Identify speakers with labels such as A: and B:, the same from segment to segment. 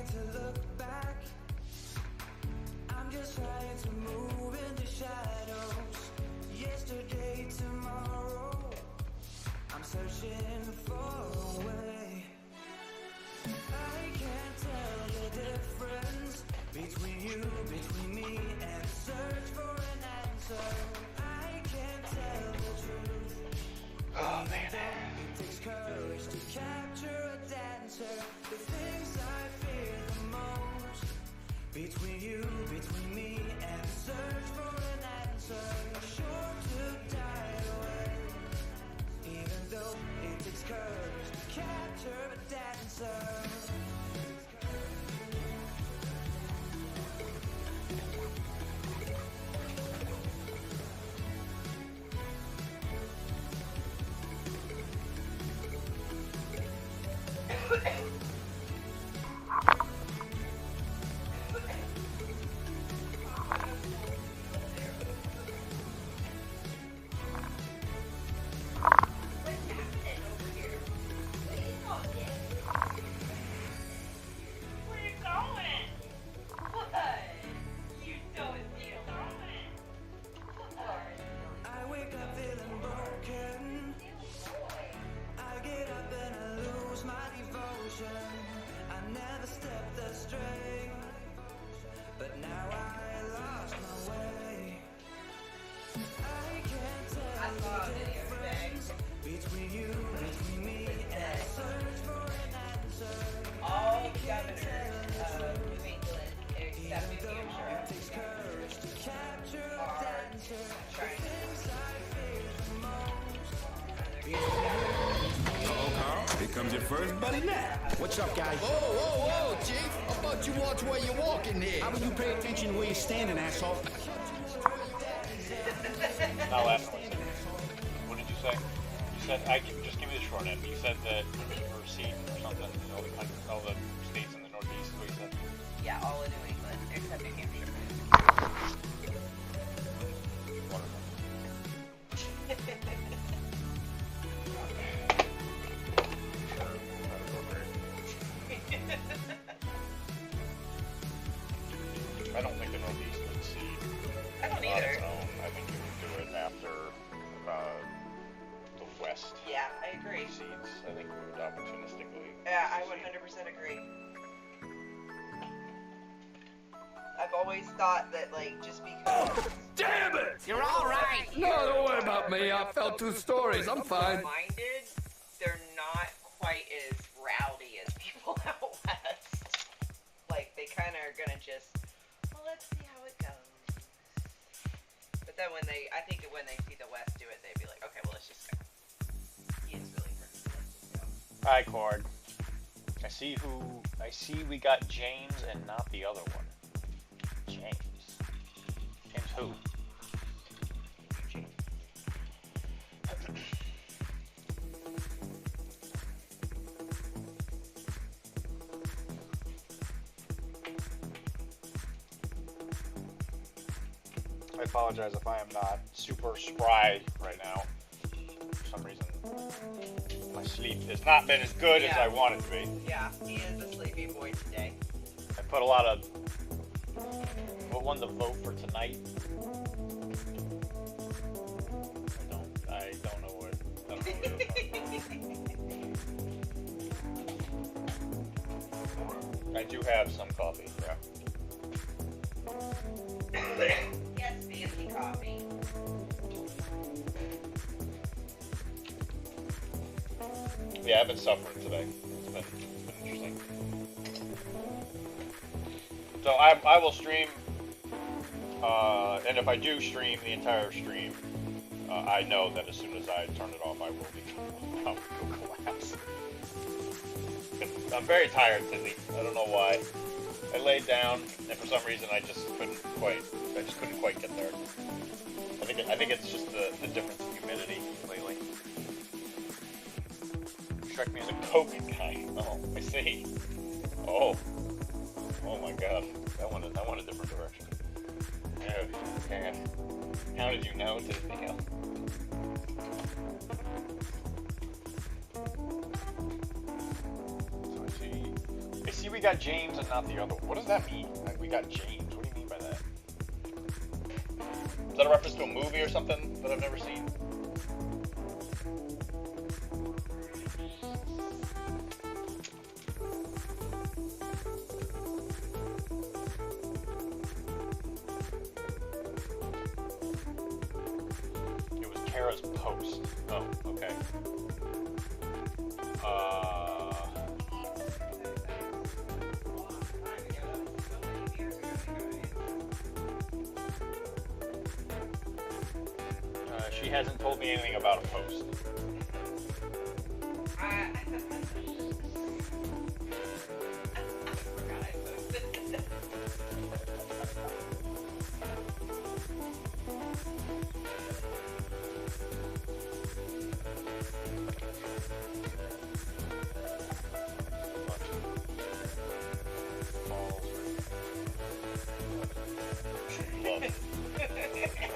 A: trying to look back. I'm just trying to move in the shadows. Yesterday, tomorrow, I'm searching for a way. I can't tell the difference between you, between me, and search for an answer. I can't tell the truth.
B: Oh man.
A: It takes courage to capture a dancer. The things I fear the most. Between you, between me, and search for an answer. Sure to die away. Even though it takes courage to capture a dancer.
C: Comes your first buddy now. What's up, guys?
D: Whoa, Chief. I thought you watch where you're walking here.
C: How about you pay attention where you're standing, asshole?
B: Now last one. What did you say? You said, just give me the short end. You said that you were seeing or something in all the states in the Northeast, is what you said?
E: Yeah, all in New England, except New Hampshire.
B: Wonderful. I don't think the Northeast would see
E: I don't
B: on
E: either.
B: its own. I think it would do it after the West
E: Yeah, I agree.
B: seeds. I think we would opportunistically.
E: Yeah, I 100% agree. I've always thought that, like, just because
D: Damn it!
F: You're all right.
D: No, don't worry about me. I fell 2 stories. I'm fine.
E: minded, they're not quite as rowdy as people out west. Like, they kind of are gonna just, well, let's see how it goes. But then when they, I think when they see the West do it, they'd be like, okay, well, let's just go. He is really hurt. Let's just go.
B: Hi, Cord. I see we got James and not the other one. James. James who? I apologize if I am not super spry right now. For some reason, my sleep has not been as good as I want it to be.
E: Yeah, he is a sleepy boy today.
B: I put a lot of... What won the vote for tonight? I don't know what it was. I do have some coffee, yeah.
E: Yes, fancy coffee.
B: Yeah, I've been suffering today. It's been interesting. So I will stream, and if I do stream the entire stream, I know that as soon as I turn it off, I will collapse. I'm very tired today. I don't know why. I laid down, and for some reason, I just couldn't quite get there. I think it's just the difference in humidity lately. Struck me as a Coke guy. Oh, I see. Oh my God. I went a different direction. Oh, God. How did you know to fail? So I See, I see we got James and not the other one. What does that mean? Like, we got James. What do you mean by that? Is that a reference to a movie or something that I've never seen? It was Kara's post. Oh, okay. She hasn't told me anything about a post.
E: I forgot I posted.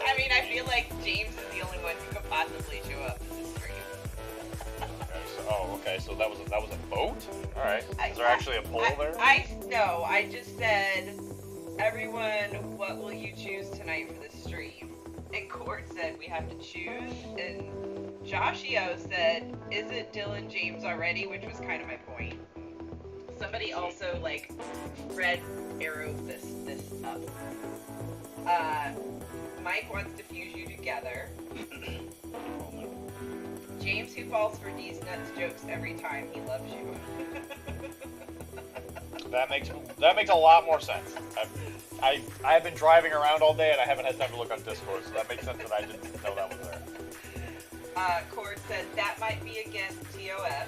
E: I mean, I feel like James is the only one who could possibly show up to the stream.
B: Okay, so that was a vote? Alright. Is there actually a poll there?
E: No, I just said, everyone, what will you choose tonight for the stream? And Court said we have to choose, and Joshio said, is it Dylan James already? Which was kind of my point. Somebody also, like, red arrowed this up. Mike wants to fuse you together. James, who falls for D's nuts jokes every time, he loves you.
B: That makes a lot more sense. I've been driving around all day and I haven't had time to look on Discord, so that makes sense that I didn't know that was there.
E: Cord said that might be against TOS.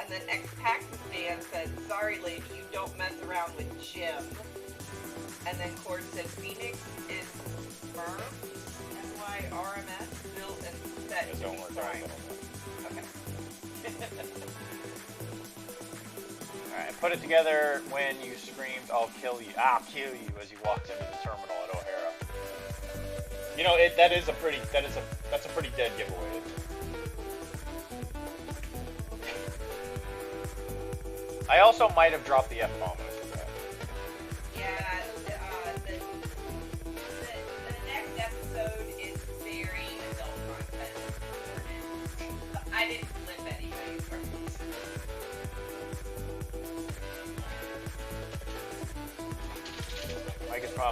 E: And then X-Pakistan said, sorry lady, you don't mess around with Jim. And then Cord said Phoenix is firm. MYRMS built and set to
B: Don't
E: be
B: work
E: fine.
B: out.
E: Okay.
B: Alright, put it together when you screamed, I'll kill you as you walked into the terminal at O'Hara. You know, that's a pretty dead giveaway. I also might have dropped the F-bomb.
E: Yeah, the next episode is very adult content. I didn't flip anybody from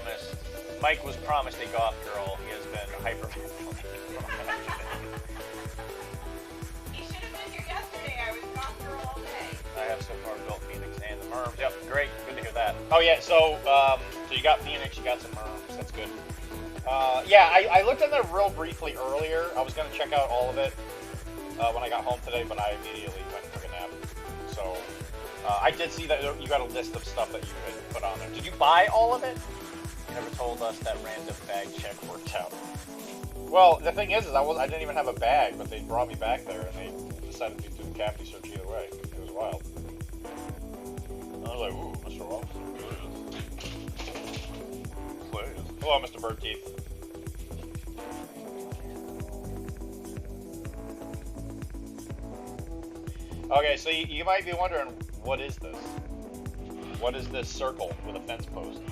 E: this.
B: Mike was promised a goth girl. He has been hyperventilating.
E: He should have been here yesterday. I was goth girl all day.
B: I have so far built Phoenix and the Merms. Yep, great. Good to hear that. Oh yeah, so you got Phoenix, you got some Merms. That's good. Yeah, I looked in there real briefly earlier. I was gonna check out all of it when I got home today, but I immediately went and took a nap. So I did see that you got a list of stuff that you had put on there. Did you buy all of it? You never told us that random bag check worked out. Well, the thing is I didn't even have a bag, but they brought me back there and they decided to do the cavity search either way. It was wild. I was like, ooh, Mr. Robinson, please. Hello, Mr. Birdteeth. Okay, so you might be wondering, what is this? What is this circle with a fence post?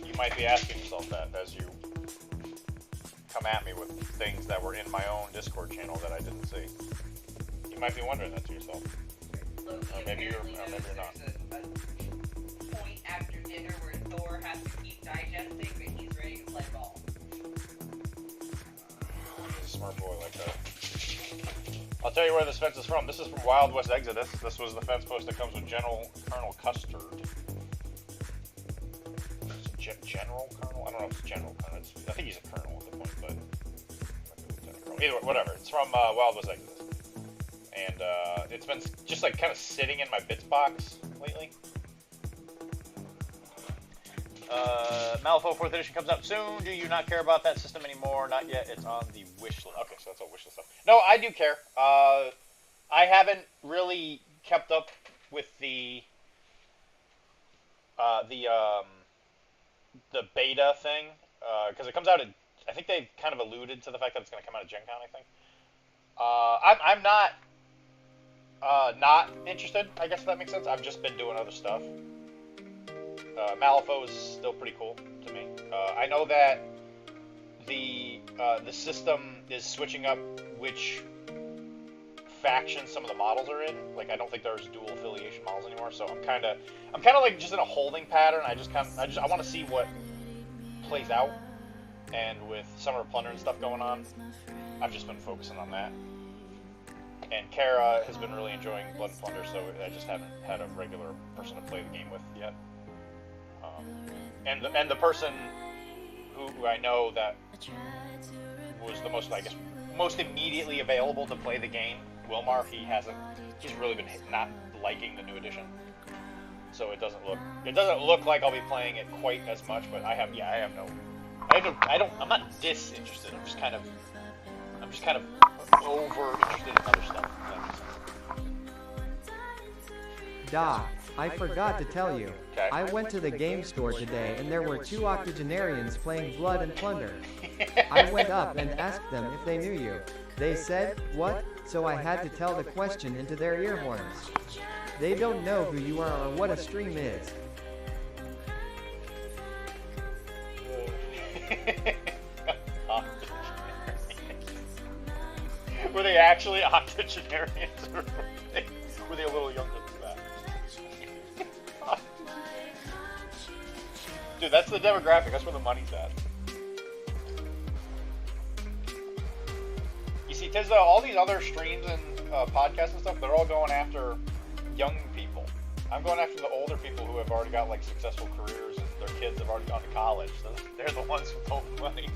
B: You might be asking yourself that as you come at me with things that were in my own Discord channel that I didn't see. You might be wondering that to yourself.
E: Loki
B: maybe you're
E: apparently knows
B: not.
E: there's a point after dinner where Thor has to keep digesting, but he's ready to play ball.
B: He's a smart boy like that. I'll tell you where this fence is from. This is from Wild West Exodus. This was the fence post that comes with General Colonel Custard. General Colonel? I don't know if it's General Colonel. I think he's a colonel at the point, but either way, whatever. It's from Wild West Exodus. And it's been just like kind of sitting in my bits box lately. Malifaux 4th edition comes out soon. Do you not care about that system anymore? Not yet. It's on the wish list. Okay, so that's all wish list stuff. No, I do care. I haven't really kept up with the beta thing because it comes out. I think they've kind of alluded to the fact that it's going to come out at Gen Con. I think. I'm not Not interested, I guess that makes sense. I've just been doing other stuff. Malifaux is still pretty cool to me. I know that the system is switching up which faction some of the models are in. Like, I don't think there's dual affiliation models anymore, so I'm kind of like just in a holding pattern. I want to see what plays out. And with Summer of Plunder and stuff going on, I've just been focusing on that. And Kara has been really enjoying Blood and Plunder, so I just haven't had a regular person to play the game with yet. And the person who I know that was the most immediately available to play the game, Wilmar, he's really been not liking the new edition. So it doesn't look like I'll be playing it quite as much, but I'm not disinterested. I'm just kind of over interested in other stuff. If that makes sense.
F: Doc, I forgot to tell you.
B: Okay.
F: I went to the game store today and there were 2 octogenarians playing Blood and Plunder. I went up and asked them if they knew you. They said, what? So I had to tell the question into their ear horns. They don't know who you are or what a stream is.
B: Were they actually octogenarians, or were they a little younger than that? Dude, that's the demographic. That's where the money's at. You see, Tizza, all these other streams and podcasts and stuff, they're all going after young people. I'm going after the older people who have already got like successful careers and their kids have already gone to college. So they're the ones with all the money.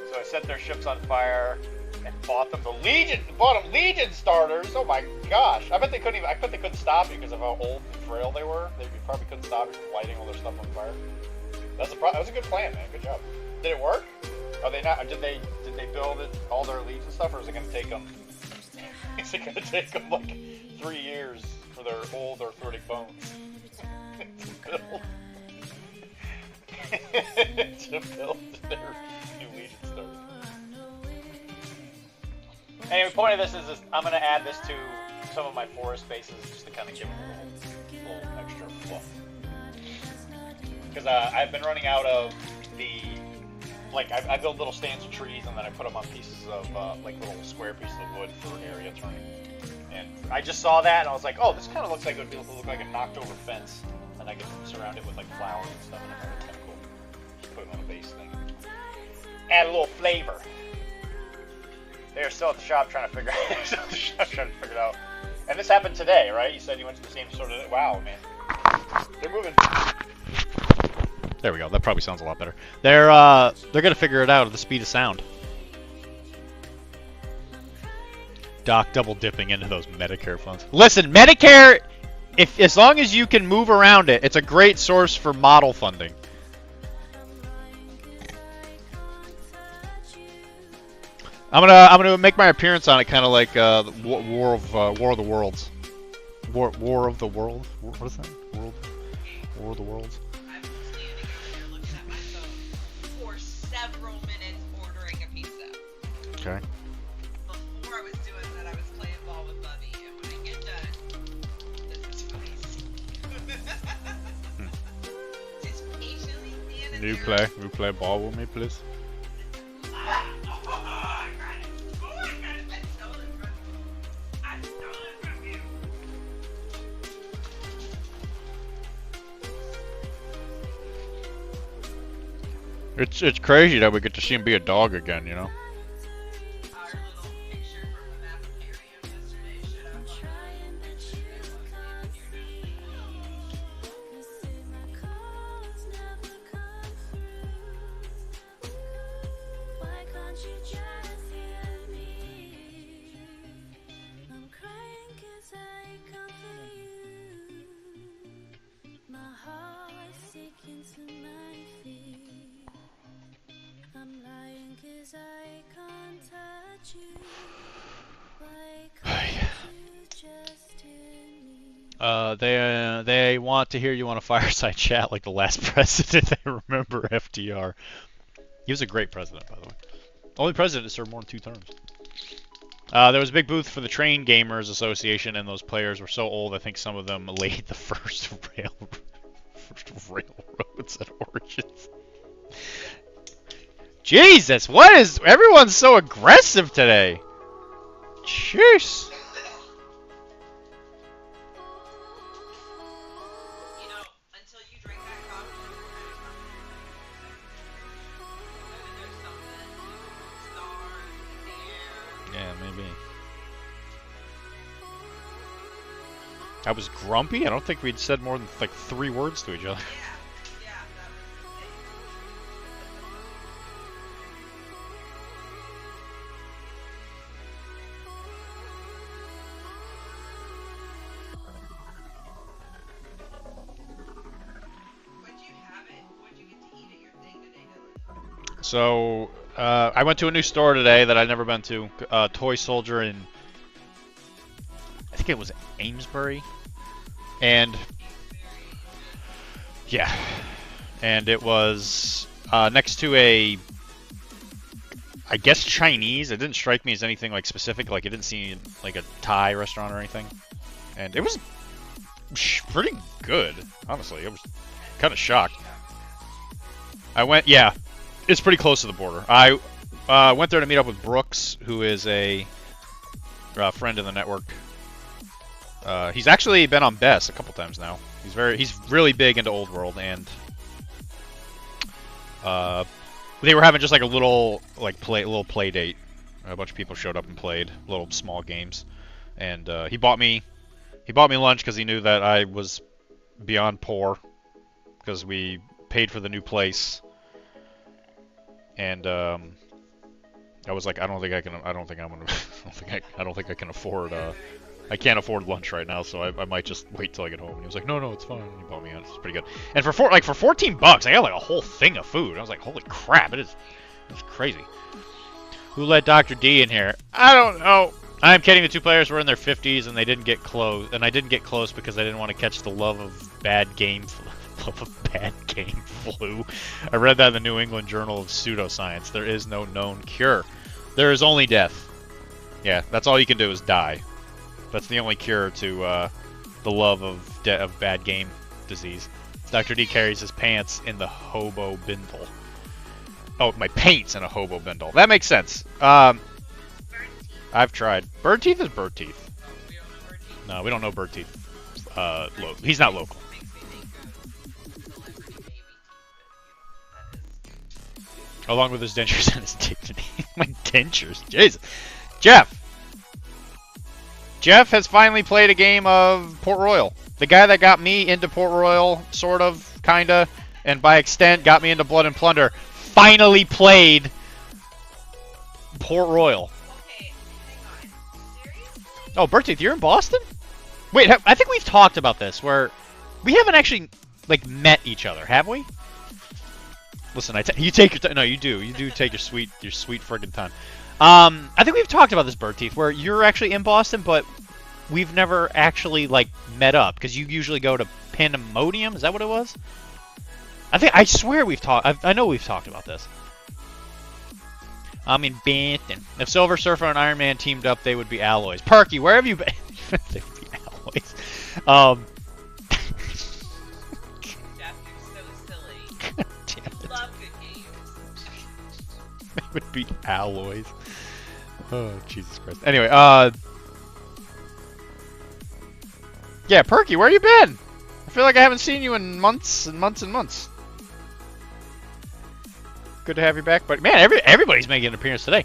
B: So I set their ships on fire and bought them Legion starters. Oh my gosh! I bet they couldn't stop me because of how old and frail they were. They probably couldn't stop me from lighting all their stuff on fire. That was a good plan, man. Good job. Did it work? Are they not? Did they build it all their leads and stuff, or is it going to take them? Is it going to take them like 3 years for their old arthritic bones to build their new Legion starters? Anyway, the point of this is I'm going to add this to some of my forest bases just to kind of give them a little extra fluff. Because I've been running out of I build little stands of trees and then I put them on pieces of, like little square pieces of wood for area turning. And I just saw that and I was like, oh, this kind of looks like it would look like a knocked over fence. And I can surround it with like flowers and stuff and I thought it was kind of cool. Just put it on a base thing. Add a little flavor. They're still at the shop trying to figure it out. And this happened today, right? You said you went to the same sort of... Wow, man. They're moving.
G: There we go. That probably sounds a lot better. They're gonna figure it out at the speed of sound. Doc double dipping into those Medicare funds. Listen, Medicare, as long as you can move around it, it's a great source for model funding. I'm gonna make my appearance on it, kind of like War of the Worlds. War of the World. What is that? War of the Worlds.
E: I'm standing here looking at my phone for several minutes ordering a pizza.
G: Okay.
E: Before I was doing that, I was playing ball with Bubby, and when I get done, this is funny. Just patiently standing
G: You play ball with me, please. It's crazy that we get to see him be a dog again, you know?
E: Our little picture from the Mathiparium yesterday showed up on the page.
G: They want to hear you on a fireside chat like the last president. They remember FDR. He was a great president, by the way. Only president to serve more than 2 terms. There was a big booth for the Train Gamers Association, and those players were so old. I think some of them laid the first railroads at Origins. Jesus, what is... Everyone's so aggressive today. Jeez.
E: You know, until you drink that coffee, maybe there's something, stars in the air.
G: Yeah, maybe. I was grumpy? I don't think we'd said more than like 3 words to each other.
E: Yeah, that was the thing. What'd you have it? What'd you get to eat at your thing today, Dylan?
G: So, I went to a new store today that I'd never been to. Toy Soldier in... I think it was Amesbury. And... Yeah. And it was next to a... I guess Chinese. It didn't strike me as anything like specific. Like, it didn't seem like a Thai restaurant or anything. And it was pretty good, honestly. I was kind of shocked. I went... Yeah. It's pretty close to the border. I went there to meet up with Brooks, who is a friend in the network. He's actually been on Bess a couple times now. He's really big into Old World, and they were having just like a little play date. A bunch of people showed up and played little small games, and he bought me lunch because he knew that I was beyond poor because we paid for the new place. And I was like, I don't think I can afford. I can't afford lunch right now, so I might just wait till I get home. And he was like, no, it's fine. And he bought me out. It's pretty good. And for $14, I got like a whole thing of food. I was like, holy crap! It's crazy. Who let Dr.D in here? I don't know. I'm kidding. The 2 players were in their 50s, and they didn't get close. And I didn't get close because I didn't want to catch the love of bad game flu. I read that in the New England Journal of Pseudoscience. There is no known cure. There is only death. Yeah, that's all you can do is die. That's the only cure to the love of bad game disease. Dr. D carries his pants in the hobo bindle. Oh, my paint's in a hobo bindle. That makes sense. I've tried. Bird teeth is bird teeth. No, we don't know bird teeth. He's not local. Along with his dentures and his dignity. My dentures. Jesus. Jeff has finally played a game of Port Royal. The guy that got me into Port Royal, sort of, kinda, and by extent got me into Blood and Plunder, finally played Port Royal.
E: Okay, hang on. Seriously?
G: Oh, Bertie, you're in Boston? Wait, I think we've talked about this, where we haven't actually, like, met each other, have we? Listen, you take your time. No, you do. You do take your sweet friggin' time. I think we've talked about this, Bird Teeth, where you're actually in Boston, but we've never actually, like, met up, because you usually go to Pandemonium. Is that what it was? I swear we've talked. I know we've talked about this. I'm in Boston. If Silver Surfer and Iron Man teamed up, they would be alloys. Perky, where have you been? They would be alloys.
E: Jeff, you're so silly.
G: Damn it.
E: Love good games.
G: They would be alloys. Oh, Jesus Christ. Anyway, yeah, Perky, where you been? I feel like I haven't seen you in months and months and months. Good to have you back, buddy. Man, everybody's making an appearance today.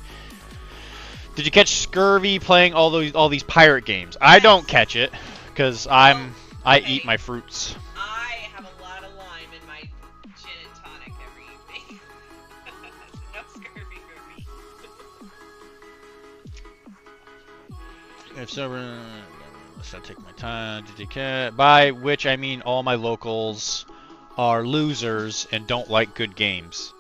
G: Did you catch Scurvy playing all these pirate games? I don't catch it because I eat my fruits.
E: I have a lot of lime in my gin and tonic every evening. No scurvy for me.
G: If so, let's not take my time. By which I mean all my locals are losers and don't like good games.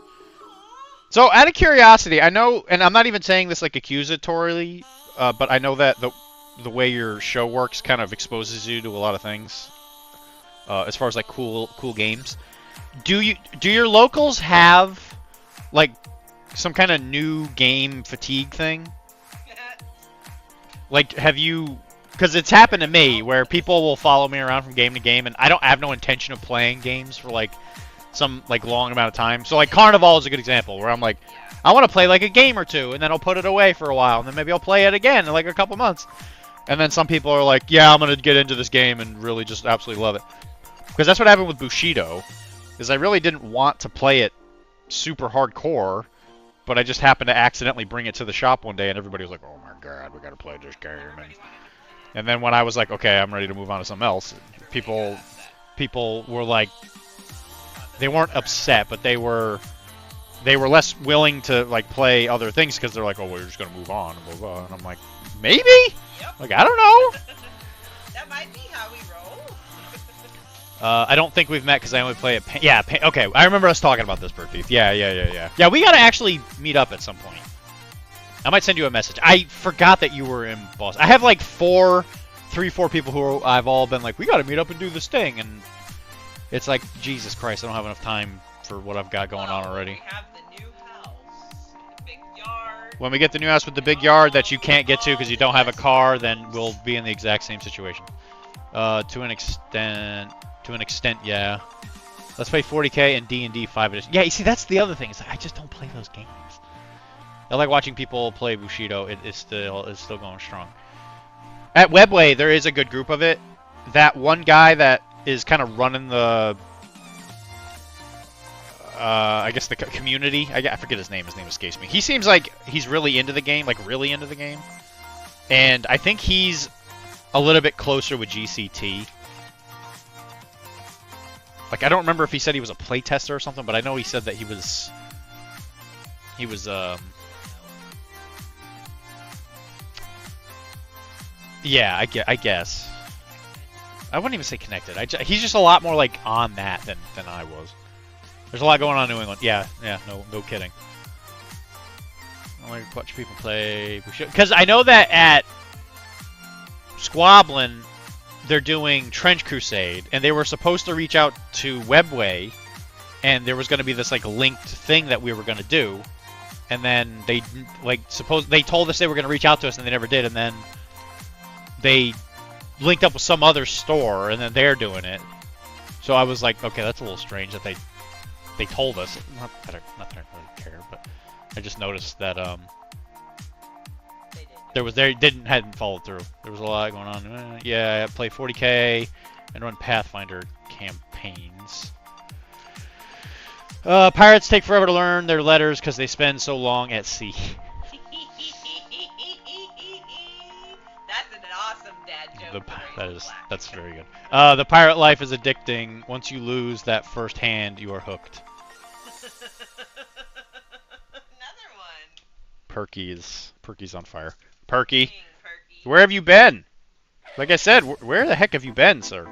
G: So, out of curiosity, I know, and I'm not even saying this like accusatorily, but I know that the way your show works kind of exposes you to a lot of things, as far as like cool games. Do your locals have like some kind of new game fatigue thing? Like, have you? Because it's happened to me where people will follow me around from game to game, and I have no intention of playing games for like some like long amount of time. So like Carnival is a good example where I'm like, I want to play like a game or two, and then I'll put it away for a while, and then maybe I'll play it again in like a couple months. And then some people are like, yeah, I'm gonna get into this game and really just absolutely love it. Because that's what happened with Bushido, is I really didn't want to play it super hardcore, but I just happened to accidentally bring it to the shop one day, and everybody was like, oh my god, we gotta play this game. And then when I was like, okay, I'm ready to move on to something else, people were like, they weren't upset, but they were less willing to like play other things because they're like, oh, we're just gonna move on and blah blah. And I'm like, maybe?
E: Yep.
G: Like, I don't know.
E: That might be how we roll.
G: I don't think we've met because I only play at okay, I remember us talking about this, Bird Thief. Yeah. Yeah, we gotta actually meet up at some point. I might send you a message. I forgot that you were in Boston. I have like 4 people who I've all been like, we gotta meet up and do this thing, and it's like, Jesus Christ, I don't have enough time for what I've got going on already.
E: We have the new house, the big yard.
G: When we get the new house with the big yard that you can't get to because you don't have a car, then we'll be in the exact same situation. To an extent, yeah. Let's play 40K and D&D 5 edition. Yeah, you see, that's the other thing. Is I just don't play those games. I like watching people play Bushido. It's still going strong. At Webway, there is a good group of it. That one guy that is kind of running the, I guess the community. I forget his name. His name escapes me. He seems like he's really into the game, like really into the game. And I think he's a little bit closer with GCT. Like, I don't remember if he said he was a playtester or something, but I know he said that he was yeah, I guess. I wouldn't even say connected. He's just a lot more like on that than I was. There's a lot going on in New England. Yeah, no kidding. I like to watch people play because I know that at Squablin they're doing Trench Crusade, and they were supposed to reach out to Webway, and there was going to be this like linked thing that we were going to do, and then they they told us they were going to reach out to us, and they never did, and then they linked up with some other store, and then they're doing it. So I was like, okay, that's a little strange that they told us. Not that I really care, but I just noticed that hadn't followed through. There was a lot going on. Yeah, I play 40K and run Pathfinder campaigns. Pirates take forever to learn their letters because they spend so long at sea.
E: That's an awesome dad joke.
G: That's very good. The pirate life is addicting. Once you lose that first hand, you are hooked.
E: Another one.
G: Perky's on fire. Perky, where have you been? Like I said, where the heck have you been, sir?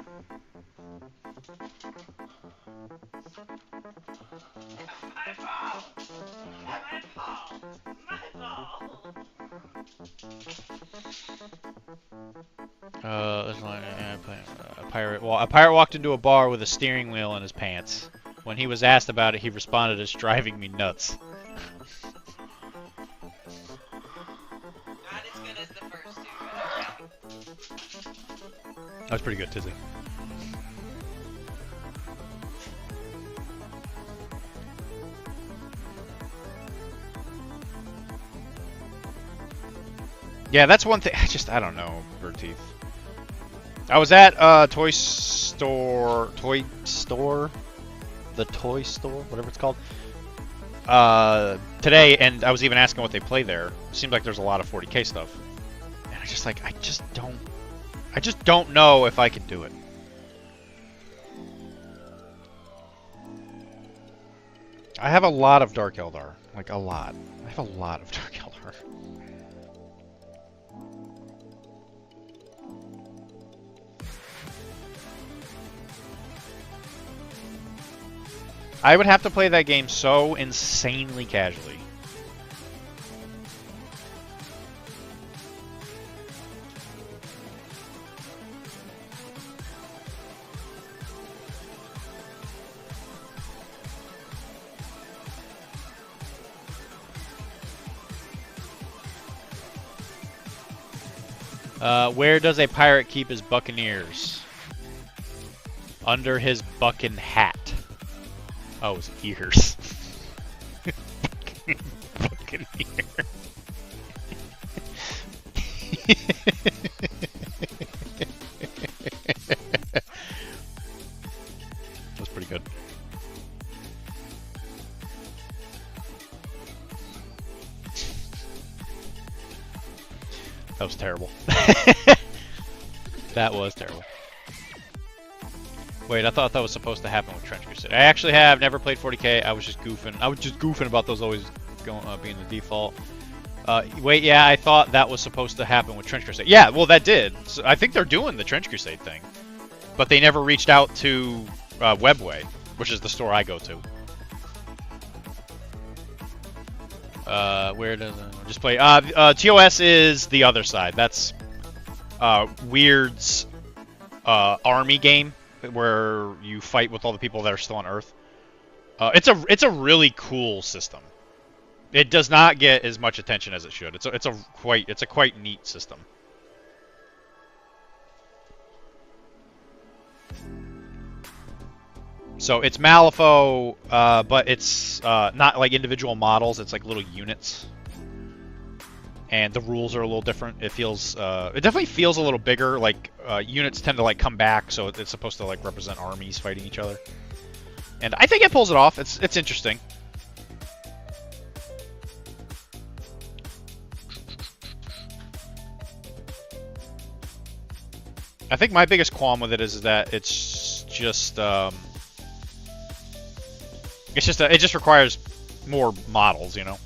G: A pirate walked into a bar with a steering wheel in his pants. When he was asked about it, he responded, "It's driving me nuts."
E: Not as good as the first two, but okay.
G: That was pretty good, Tizzy. Yeah, that's one thing. I don't know, Bird Teeth. I was at toy store, whatever it's called, today, and I was even asking what they play there. It seems like there's a lot of 40K stuff, and I just don't know if I can do it. I have a lot of Dark Eldar, like a lot. I have a lot of Dark Eldar. I would have to play that game so insanely casually. Where does a pirate keep his buccaneers? Under his buccan hat. Oh, his ears. Buccaneer. That's pretty good. That was terrible. That was terrible. Wait, I thought that was supposed to happen with Trench Crusade. I actually have never played 40k. I was just goofing. I was just goofing about those always going being the default. Wait, yeah, I thought that was supposed to happen with Trench Crusade. Yeah, well, that did. So I think they're doing the Trench Crusade thing, but they never reached out to Webway, which is the store I go to. Where does just play? TOS is the other side. That's Weird's army game where you fight with all the people that are still on Earth. It's a really cool system. It does not get as much attention as it should. It's a quite neat system. So it's Malifaux, but it's not like individual models. It's like little units, and the rules are a little different. It feels, it definitely feels a little bigger. Like units tend to like come back, so it's supposed to like represent armies fighting each other. And I think it pulls it off. It's interesting. I think my biggest qualm with it is that it's just it just requires more models, you know.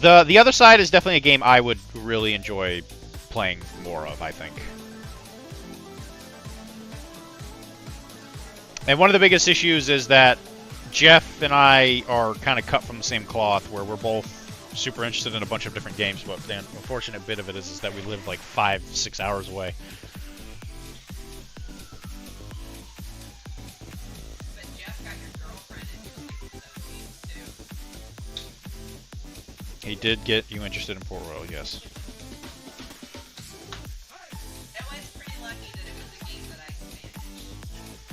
G: The other side is definitely a game I would really enjoy playing more of, I think. And one of the biggest issues is that Jeff and I are kind of cut from the same cloth, where we're both super interested in a bunch of different games, but the unfortunate bit of it is that we live like 5-6 hours away.
E: But Jeff got your girlfriend into those games too.
G: He did get you interested in Port Royal, yes.
E: That was pretty lucky that it was a game that I could manage.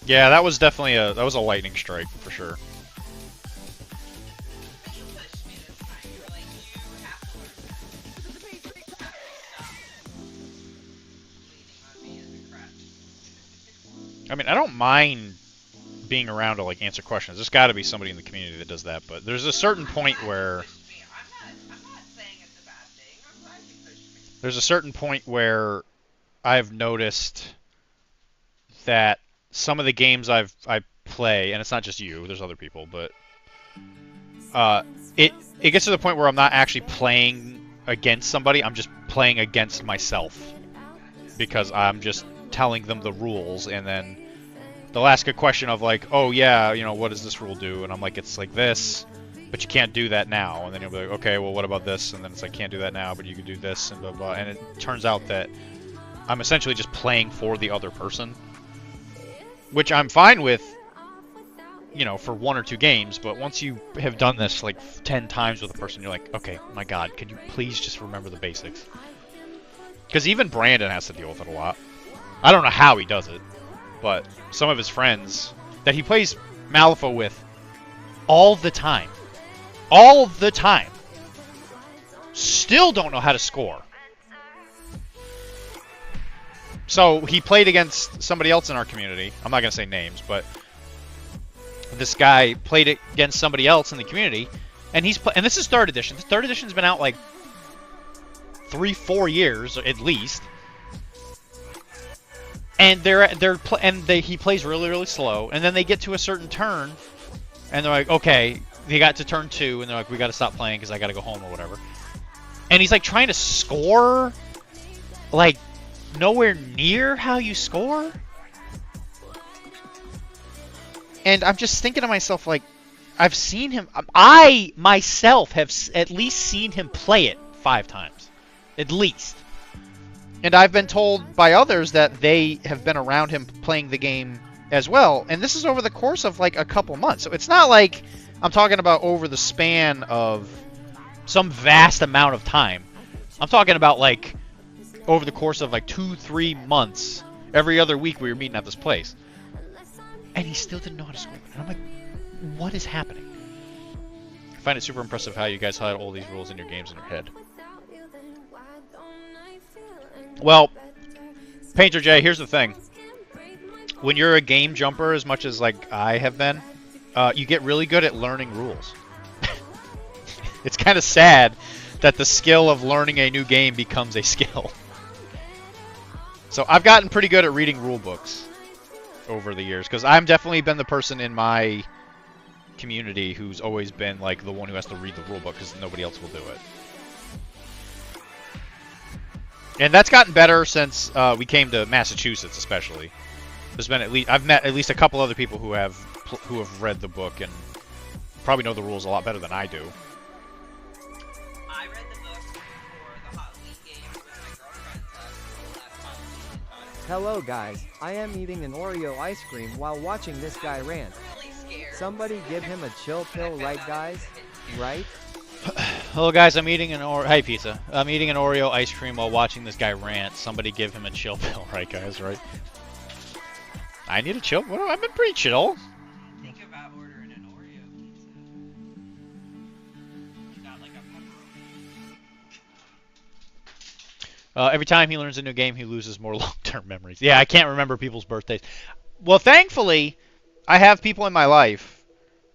G: Yeah, that was definitely a lightning strike for sure.
E: But you pushed me this time. You were like, you have to learn this. You have to stop leaning on me as a crutch.
G: I mean, I don't mind being around to like answer questions. There's got to be somebody in the community that does that, but there's a certain point where
E: I'm not saying it's a bad thing. I'm glad you pushed me.
G: there's a certain point where I've noticed that some of the games I play, and it's not just you, there's other people, but it gets to the point where I'm not actually playing against somebody, I'm just playing against myself, because I'm just telling them the rules, and then they'll ask a question of like, oh yeah, you know, what does this rule do? And I'm like, it's like this, but you can't do that now. And then you'll be like, okay, well what about this? And then it's like, can't do that now, but you can do this, and blah blah. And it turns out that I'm essentially just playing for the other person, which I'm fine with, you know, for 1 or 2 games, but once you have done this like 10 times with a person, you're like, okay, my god, can you please just remember the basics? Because even Brandon has to deal with it a lot. I don't know how he does it, but some of his friends that he plays Malifaux with all the time, still don't know how to score. So he played against somebody else in our community. I'm not going to say names, but this guy played against somebody else in the community, and and this is 3rd edition. The 3rd edition's been out like 3-4 years at least. And he plays really slow, and then they get to a certain turn, and they're like, okay, they got to turn 2, and they're like, we got to stop playing because I got to go home or whatever. And he's like trying to score, like nowhere near how you score. And I'm just thinking to myself, like, I've seen him. I myself have at least seen him play it 5 times, at least. And I've been told by others that they have been around him playing the game as well. And this is over the course of like a couple months. So it's not like I'm talking about over the span of some vast amount of time. I'm talking about like over the course of like 2-3 months. Every other week we were meeting at this place. And he still didn't know how to square it. And I'm like, what is happening? I find it super impressive how you guys had all these rules in your games in your head. Well, Painter J, here's the thing. When you're a game jumper, as much as like I have been, you get really good at learning rules. It's kind of sad that the skill of learning a new game becomes a skill. So I've gotten pretty good at reading rule books over the years, because I've definitely been the person in my community who's always been like the one who has to read the rule book because nobody else will do it. And that's gotten better since we came to Massachusetts, especially. There's been I've met at least a couple other people who have read the book and probably know the rules a lot better than I do.
E: I read the book for the Hot Wheat game with my girlfriend last month.
F: Hello guys, I am eating an Oreo ice cream while watching this guy rant.
E: Really scared.
F: Somebody give him a chill pill, right guys? Right?
G: Hello guys, I'm eating an Hey pizza. I'm eating an Oreo ice cream while watching this guy rant. Somebody give him a chill pill, right guys, right? I need a chill. Well, I've been pretty chill.
E: Think about ordering an Oreo pizza. You got like a pepperoni.
G: Every time he learns a new game, he loses more long-term memories. Yeah, I can't remember people's birthdays. Well, thankfully, I have people in my life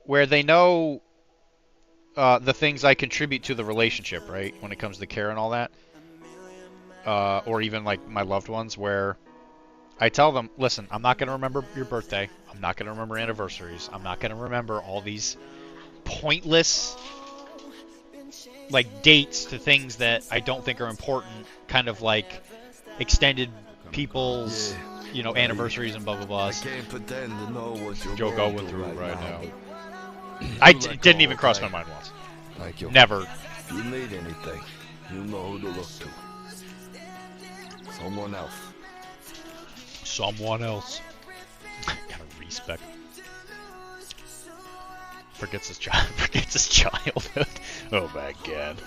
G: where they know the things I contribute to the relationship, right? When it comes to care and all that. Or even like my loved ones, where I tell them, listen, I'm not going to remember your birthday. I'm not going to remember anniversaries. I'm not going to remember all these pointless like dates to things that I don't think are important, kind of like extended people's, you know, anniversaries and blah blah blah.
H: I can't pretend to know what you're
G: Joe
H: going
G: going
H: through right now.
G: I didn't even cross my mind once.
H: Thank you.
G: Never.
H: If you need anything, you know who to look to. Someone else.
G: Someone else. Gotta respect. Forgets his child. Forgets his childhood. Oh my god.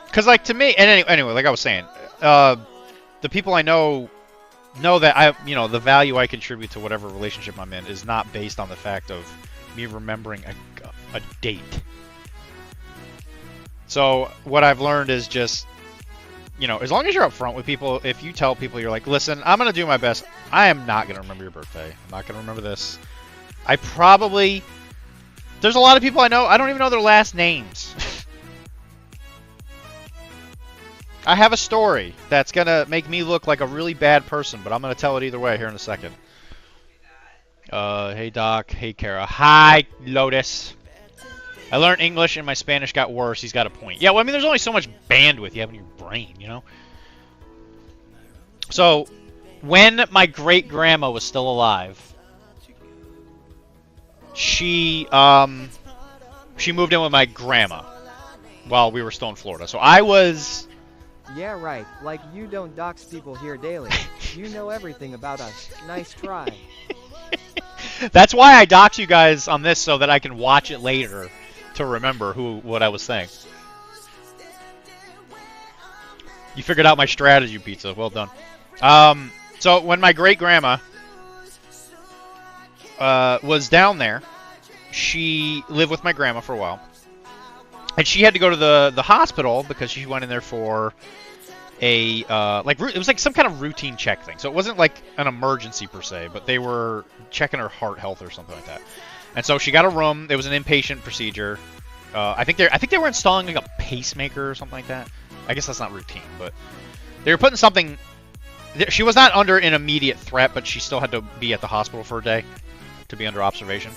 G: Because like to me, and anyway, like I was saying, the people I know that the value I contribute to whatever relationship I'm in is not based on the fact of me remembering a date. So what I've learned is just, you know, as long as you're upfront with people, if you tell people, you're like, listen, I'm going to do my best. I am not going to remember your birthday. I'm not going to remember this. There's a lot of people I know, I don't even know their last names. I have a story that's going to make me look like a really bad person, but I'm going to tell it either way here in a second. Hey Doc, hey Kara. Hi, Lotus. I learned English and my Spanish got worse. He's got a point. Yeah, well, I mean, there's only so much bandwidth you have in your brain, you know? So, when my great-grandma was still alive, she moved in with my grandma while we were still in Florida. So I was...
F: Yeah, right. Like you don't dox people here daily. You know everything about us. Nice try.
G: That's why I dox you guys on this, so that I can watch it later to remember what I was saying. You figured out my strategy, pizza. Well done. So when my great-grandma was down there, she lived with my grandma for a while. And she had to go to the hospital because she went in there for a it was like some kind of routine check thing. So it wasn't like an emergency per se, but they were checking her heart health or something like that. And so she got a room. It was an inpatient procedure. I think they were installing like a pacemaker or something like that. I guess that's not routine, but they were putting something. She was not under an immediate threat, but she still had to be at the hospital for a day to be under observation.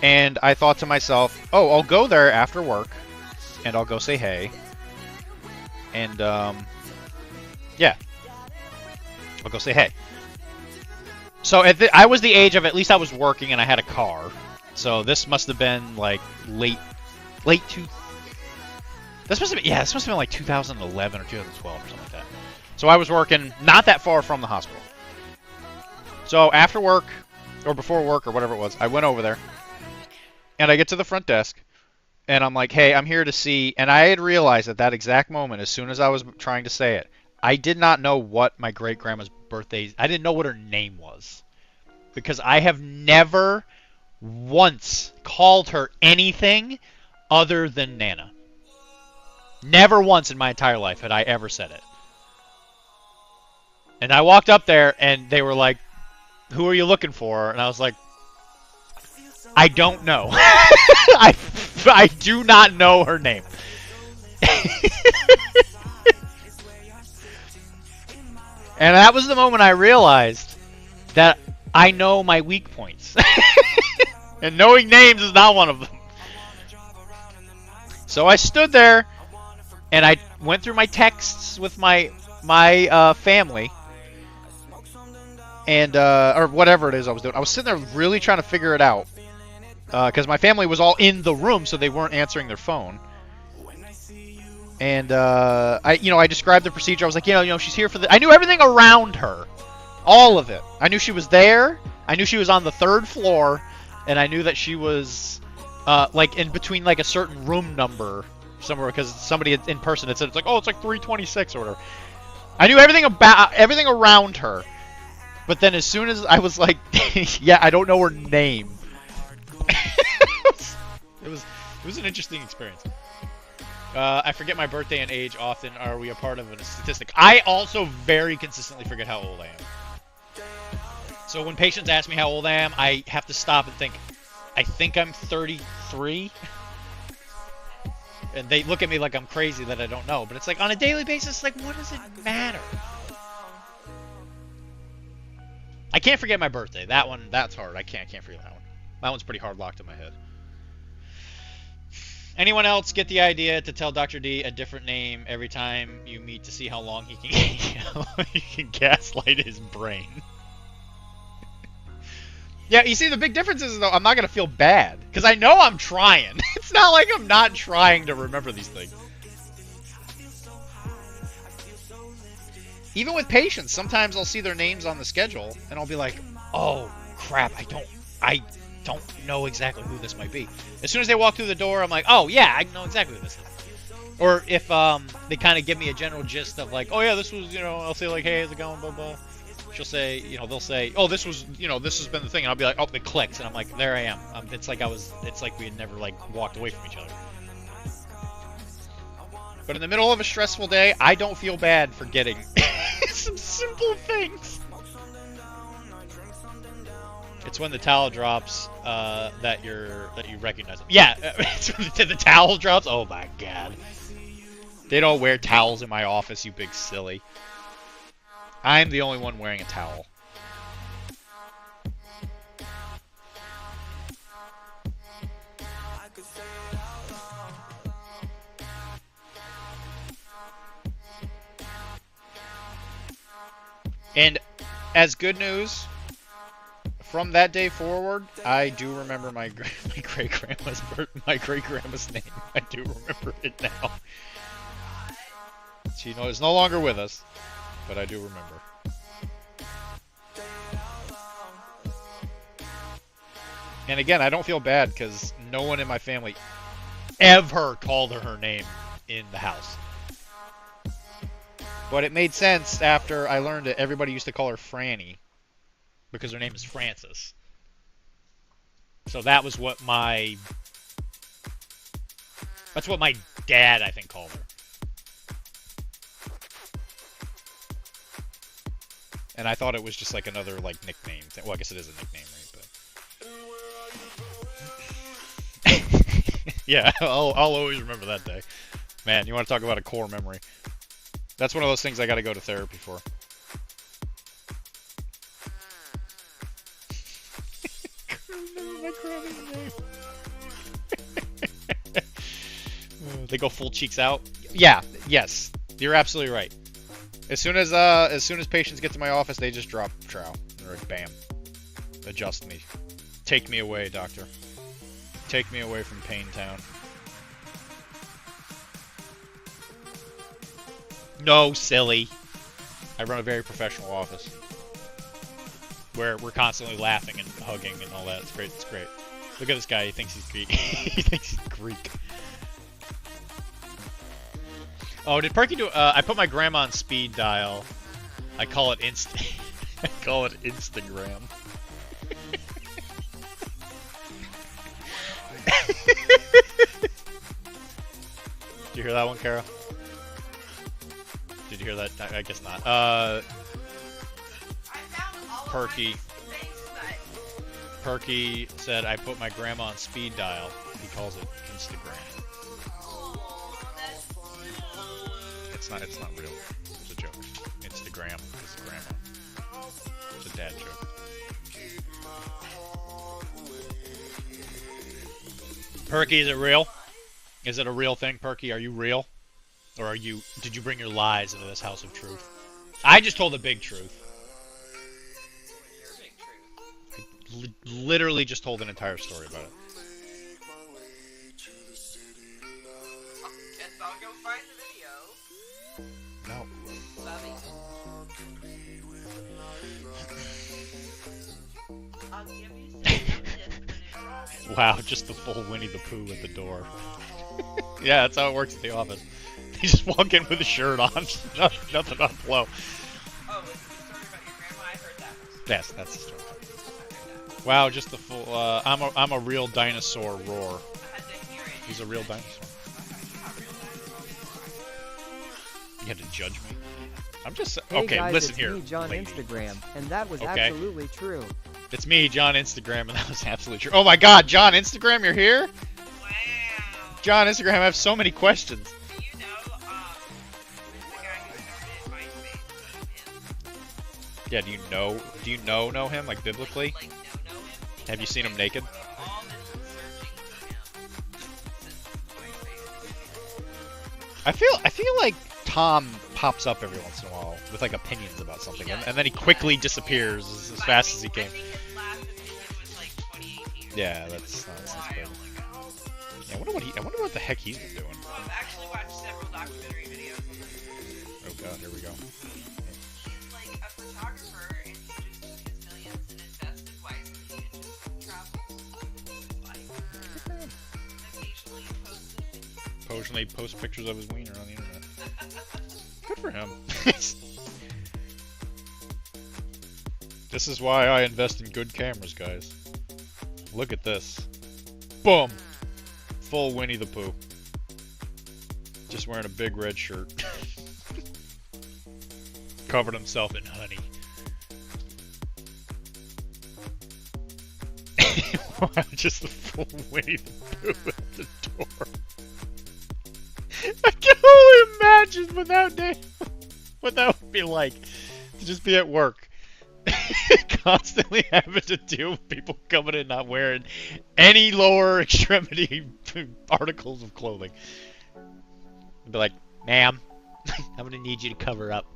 G: And I thought to myself, oh, I'll go there after work, and I'll go say hey. And, yeah. I'll go say hey. So I was the age of, at least I was working and I had a car. So this must have been, like, this must have been like 2011 or 2012 or something like that. So I was working not that far from the hospital. So after work, or before work or whatever it was. I went over there, and I get to the front desk, and I'm like, hey, I'm here to see, and I had realized at that exact moment, as soon as I was trying to say it, I did not know what my great-grandma's birthday, I didn't know what her name was, because I have never once called her anything other than Nana. Never once in my entire life had I ever said it. And I walked up there, and they were like, who are you looking for? And I was like, I don't know. I do not know her name. And that was the moment I realized that I know my weak points. And knowing names is not one of them. So I stood there, and I went through my texts with my family, and or whatever it is I was doing. I was sitting there really trying to figure it out, because my family was all in the room, so they weren't answering their phone. And I described the procedure. I was like, she's here for the. I knew everything around her, all of it. I knew she was there. I knew she was on the 3rd floor, and I knew that she was like in between like a certain room number somewhere, because somebody in person had said it's like 326 or whatever. I knew everything around her. But then as soon as I was like, yeah, I don't know her name. It was an interesting experience. I forget my birthday and age often. Are we a part of a statistic? I also very consistently forget how old I am. So when patients ask me how old I am, I have to stop and think, I think I'm 33. And they look at me like I'm crazy that I don't know. But it's like, on a daily basis, like, what does it matter? I can't forget my birthday. That's hard. I can't forget that one. That one's pretty hard locked in my head. Anyone else get the idea to tell Dr. D a different name every time you meet to see how long he can gaslight his brain? Yeah, you see, the big difference is, though, I'm not going to feel bad, because I know I'm trying. It's not like I'm not trying to remember these things. Even with patients, sometimes I'll see their names on the schedule, and I'll be like, oh, crap, I don't know exactly who this might be. As soon as they walk through the door, I'm like, oh, yeah, I know exactly who this is. Or if they kind of give me a general gist of like, oh, yeah, this was, I'll say like, hey, how's it going, blah, blah. She'll say, they'll say, oh, this was, this has been the thing. And I'll be like, oh, it clicks. And I'm like, there I am. It's like we had never, like, walked away from each other. But in the middle of a stressful day, I don't feel bad forgetting some simple things. It's when the towel drops that you recognize them. Yeah, it's when the towel drops. Oh my god. They don't wear towels in my office, you big silly. I'm the only one wearing a towel. And as good news, from that day forward, I do remember my great grandma's name. I do remember it now. She is no longer with us, but I do remember. And again, I don't feel bad because no one in my family ever called her name in the house. But it made sense after I learned that everybody used to call her Franny because her name is Frances. So that's what my dad, I think, called her. And I thought it was just like another like nickname thing. Well, I guess it is a nickname, right? But yeah, I'll always remember that day. Man, you want to talk about a core memory? That's one of those things I got to go to therapy for. They go full cheeks out. Yeah, yes, you're absolutely right. As soon as patients get to my office, they just drop trow. They're like, bam, adjust me, take me away, doctor. Take me away from Pain Town. No, silly. I run a very professional office. where we're constantly laughing and hugging and all that. It's great. It's great. Look at this guy. He thinks he's Greek. He thinks he's Greek. Oh, did Perky do? I put my grandma on speed dial. I call it I call it Instagram. Did you hear that one, Kara? Did you hear that? I guess not. Perky. Perky said I put my grandma on speed dial. He calls it Instagram. It's not real. It's a joke. Instagram is grandma. It's a dad joke. Perky, is it real? Is it a real thing, Perky? Are you real? Or did you bring your lies into this house of truth? I just told the big truth. I literally just told an entire story about it.
E: Guess I'll go find the video.
G: No.
E: I'll give you some notice.
G: Wow, just the full Winnie the Pooh at the door. Yeah, that's how it works at the office. You just walk in with a shirt on, nothing on flow.
E: Oh, was it the story about your grandma? I heard that.
G: Yes, that's the story. Wow, just the full. I'm a real dinosaur roar.
E: I had to hear it.
G: He's a real dinosaur. You had to judge me. I'm just
F: Hey
G: okay.
F: guys,
G: Listen
F: it's
G: here,
F: me, John
G: lady.
F: Instagram, and that was
G: Okay.
F: absolutely true.
G: It's me, John Instagram, and that was absolutely true. Oh my God, John Instagram, you're here?
E: Wow.
G: John Instagram, I have so many questions.
E: Do you know, the guy who started MySpace? Him?
G: Yeah, do you know him, like biblically?
E: Like, know him?
G: Have you seen him naked?
E: We've all been searching for him since MySpace.
G: I feel like Tom pops up every once in a while with like opinions about something, and then he quickly disappears as fast as he can.
E: I think his last opinion was like 2018.
G: Yeah, that's good. Yeah, I wonder what the heck he's been doing.
E: I've actually watched several documentary videos on him.
G: Oh God, here we go.
E: He's like a photographer, and he just uses millions and invested wisely and just travels. Like, occasionally
G: Post pictures of his wiener on the internet. Good for him. This is why I invest in good cameras, guys. Look at this. Boom! Full Winnie the Pooh. Just wearing a big red shirt. Covered himself in honey. Wow, just the full Winnie the Pooh at the door. I can only imagine what that would be like to just be at work. Constantly having to deal with people coming in not wearing any lower extremity articles of clothing. I'd be like, ma'am, I'm gonna need you to cover up,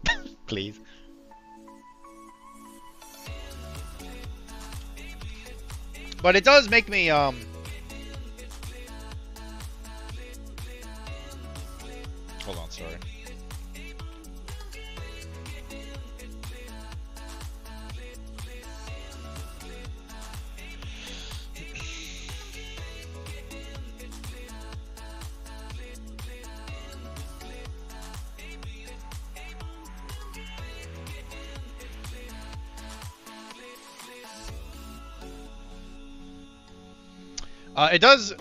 G: please. But it does make me, hold on, sorry. It does.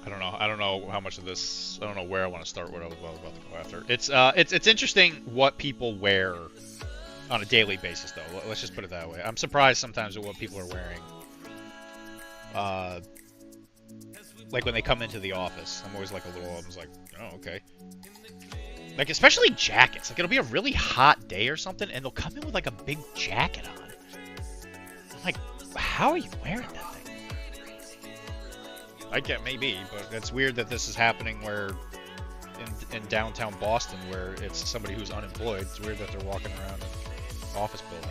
G: I don't know how much of this. I don't know where I want to start. What I was about to go after. It's interesting what people wear on a daily basis, though. Let's just put it that way. I'm surprised sometimes at what people are wearing. Like when they come into the office, I'm always like a little. I was like, oh, okay. Like especially jackets. Like it'll be a really hot day or something, and they'll come in with like a big jacket on. I'm like, how are you wearing that thing? I get maybe, but it's weird that this is happening where in downtown Boston, where it's somebody who's unemployed. It's weird that they're walking around an office building.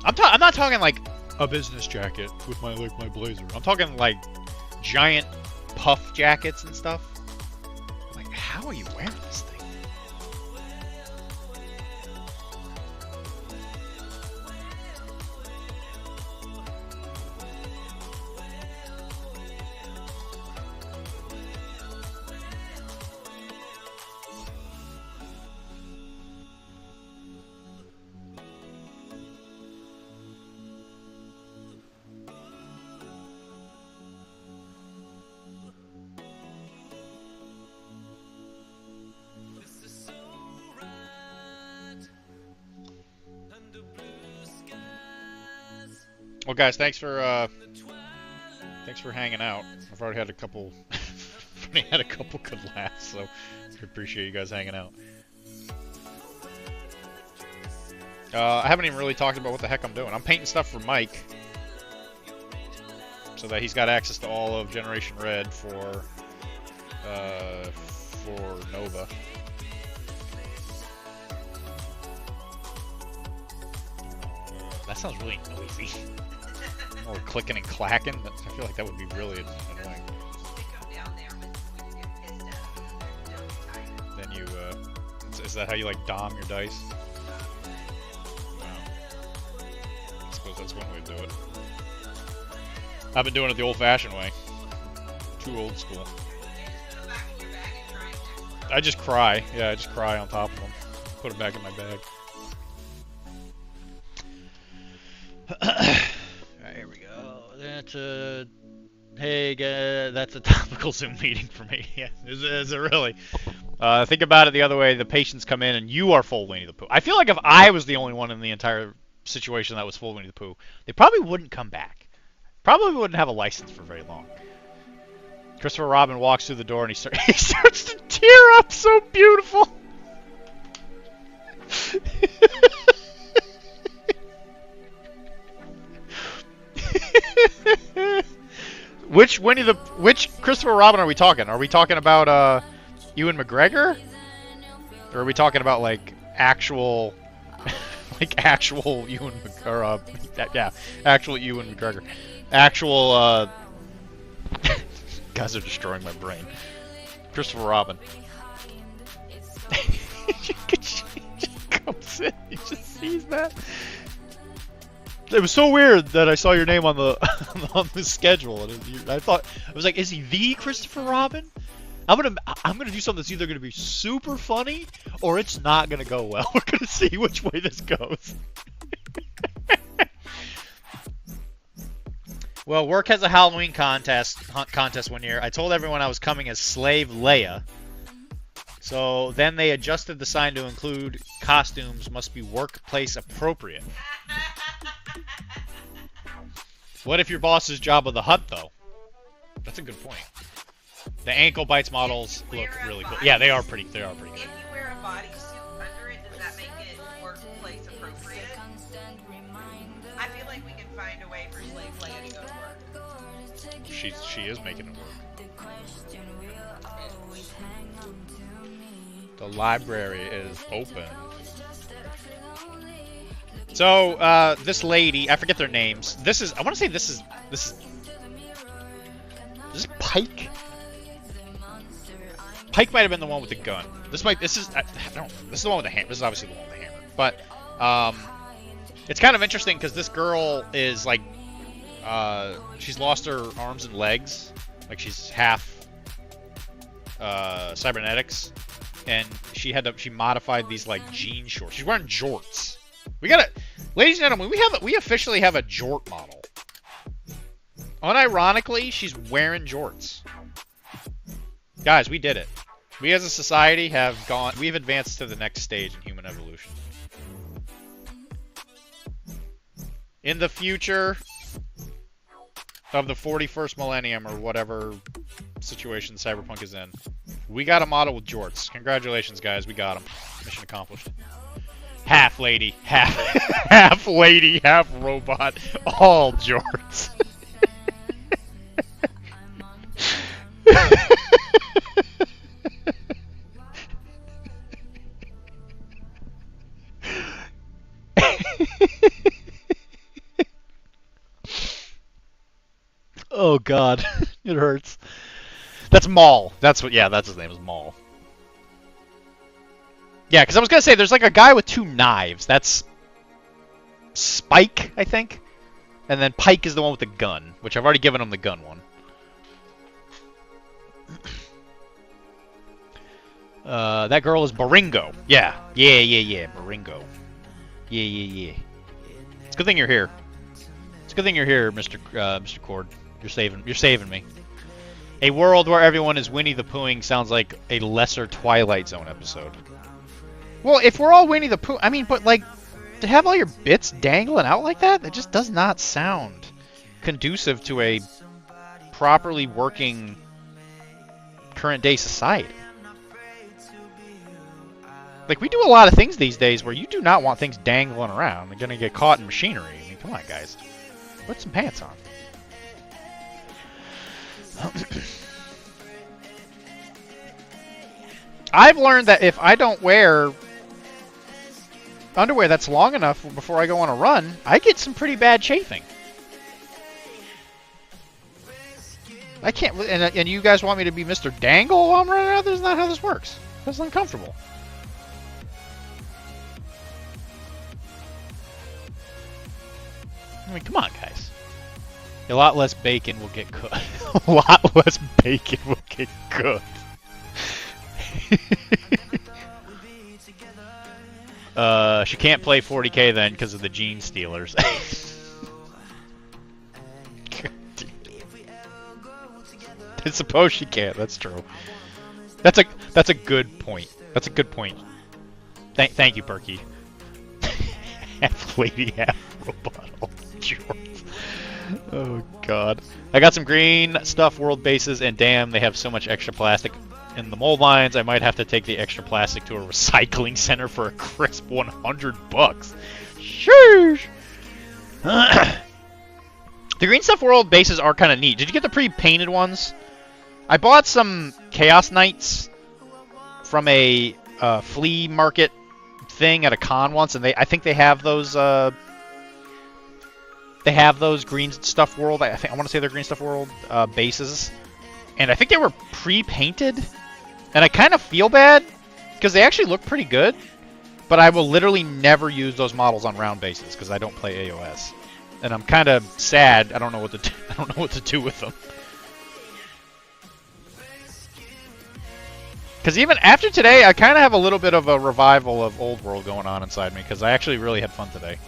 G: I'm not talking like a business jacket with my blazer. I'm talking like giant puff jackets and stuff. I'm like, how are you wearing this thing? Well, guys, thanks for hanging out. I've already had a couple good laughs, so I appreciate you guys hanging out. I haven't even really talked about what the heck I'm doing. I'm painting stuff for Mike, so that he's got access to all of Generation Red for Nova. That sounds really noisy. Or clicking and clacking. I feel like that would be really annoying. Then you, is that how you like dom your dice? Wow. I suppose that's one way to do it. I've been doing it the old-fashioned way. Too old school. I just cry. Yeah, I just cry on top of them. Put them back in my bag. Alright, here we go. That's a... Hey, that's a topical Zoom meeting for me. Yeah, is it really? Think about it the other way. The patients come in and you are full Winnie the Pooh. I feel like if I was the only one in the entire situation that was full Winnie the Pooh, they probably wouldn't come back. Probably wouldn't have a license for very long. Christopher Robin walks through the door and he starts to tear up. So beautiful. Which Christopher Robin are we talking? Are we talking about Ewan McGregor? Or are we talking about like actual actual Ewan McGregor? Yeah, actual Ewan McGregor. Actual guys are destroying my brain. Christopher Robin. He just comes in, he just sees that. It was so weird that I saw your name on the on the schedule, and I was like, is he the Christopher Robin? I'm gonna do something that's either gonna be super funny or it's not gonna go well. We're gonna see which way this goes. Well, work has a Halloween contest one year. I told everyone I was coming as Slave Leia. So then they adjusted the sign to include costumes must be workplace appropriate. What if your boss's Jabba the Hutt, though? That's a good point. The ankle bites models look really cool. Yeah, they are pretty good.
E: If you wear a bodysuit under it, does that make it workplace appropriate? I feel like we can find a way for Slave Leia to go to work.
G: She is making it work. The library is open. So, this lady, I forget their names. I want to say this is Pike? Pike might have been the one with the gun. This is the one with the hammer. This is obviously the one with the hammer. But, it's kind of interesting because this girl is like, she's lost her arms and legs. Like she's half, cybernetics. And she modified these like jean shorts. She's wearing jorts. Ladies and gentlemen, we officially have a jort model. Unironically, she's wearing jorts. Guys, we did it. We as a society we've advanced to the next stage in human evolution. In the future of the 41st millennium or whatever situation Cyberpunk is in, we got a model with jorts. Congratulations, guys. We got them. Mission accomplished. Half lady, half lady, half robot, all jorts. Oh God, it hurts. That's Maul. That's what. Yeah, that's his name is Maul. Yeah, because I was gonna say there's like a guy with 2 knives. That's Spike, I think. And then Pike is the one with the gun, which I've already given him the gun one. That girl is Baringo. Yeah. Baringo. Yeah. It's a good thing you're here. It's a good thing you're here, Mr. Cord. You're saving me. A world where everyone is Winnie the Poohing sounds like a lesser Twilight Zone episode. Well, if we're all Winnie the Pooh, I mean, but like, to have all your bits dangling out like that, it just does not sound conducive to a properly working current day society. Like, we do a lot of things these days where you do not want things dangling around. They're gonna get caught in machinery. I mean, come on, guys. Put some pants on. I've learned that if I don't wear underwear that's long enough before I go on a run, I get some pretty bad chafing. I can't, and you guys want me to be Mr. Dangle while I'm running out? That's not how this works. That's uncomfortable. I mean, come on, guys. A lot less bacon will get cooked. A lot less bacon will get cooked. She can't play 40K then because of the gene stealers. I suppose she can't. That's true. That's a good point. That's a good point. Thank you, Perky. Half lady, half robot. Oh god. I got some green stuff world bases, and damn, they have so much extra plastic in the mold lines. I might have to take the extra plastic to a recycling center for a crisp $100. Sheesh. The green stuff world bases are kind of neat. Did you get the pre-painted ones? I bought some Chaos Knights from a flea market thing at a con once, and I think they have those. They have those green stuff world. I want to say they're green stuff world bases, and I think they were pre-painted. And I kind of feel bad because they actually look pretty good, but I will literally never use those models on round bases because I don't play AOS, and I'm kind of sad. I don't know what to do. I don't know what to do with them. Because even after today, I kind of have a little bit of a revival of Old World going on inside me because I actually really had fun today.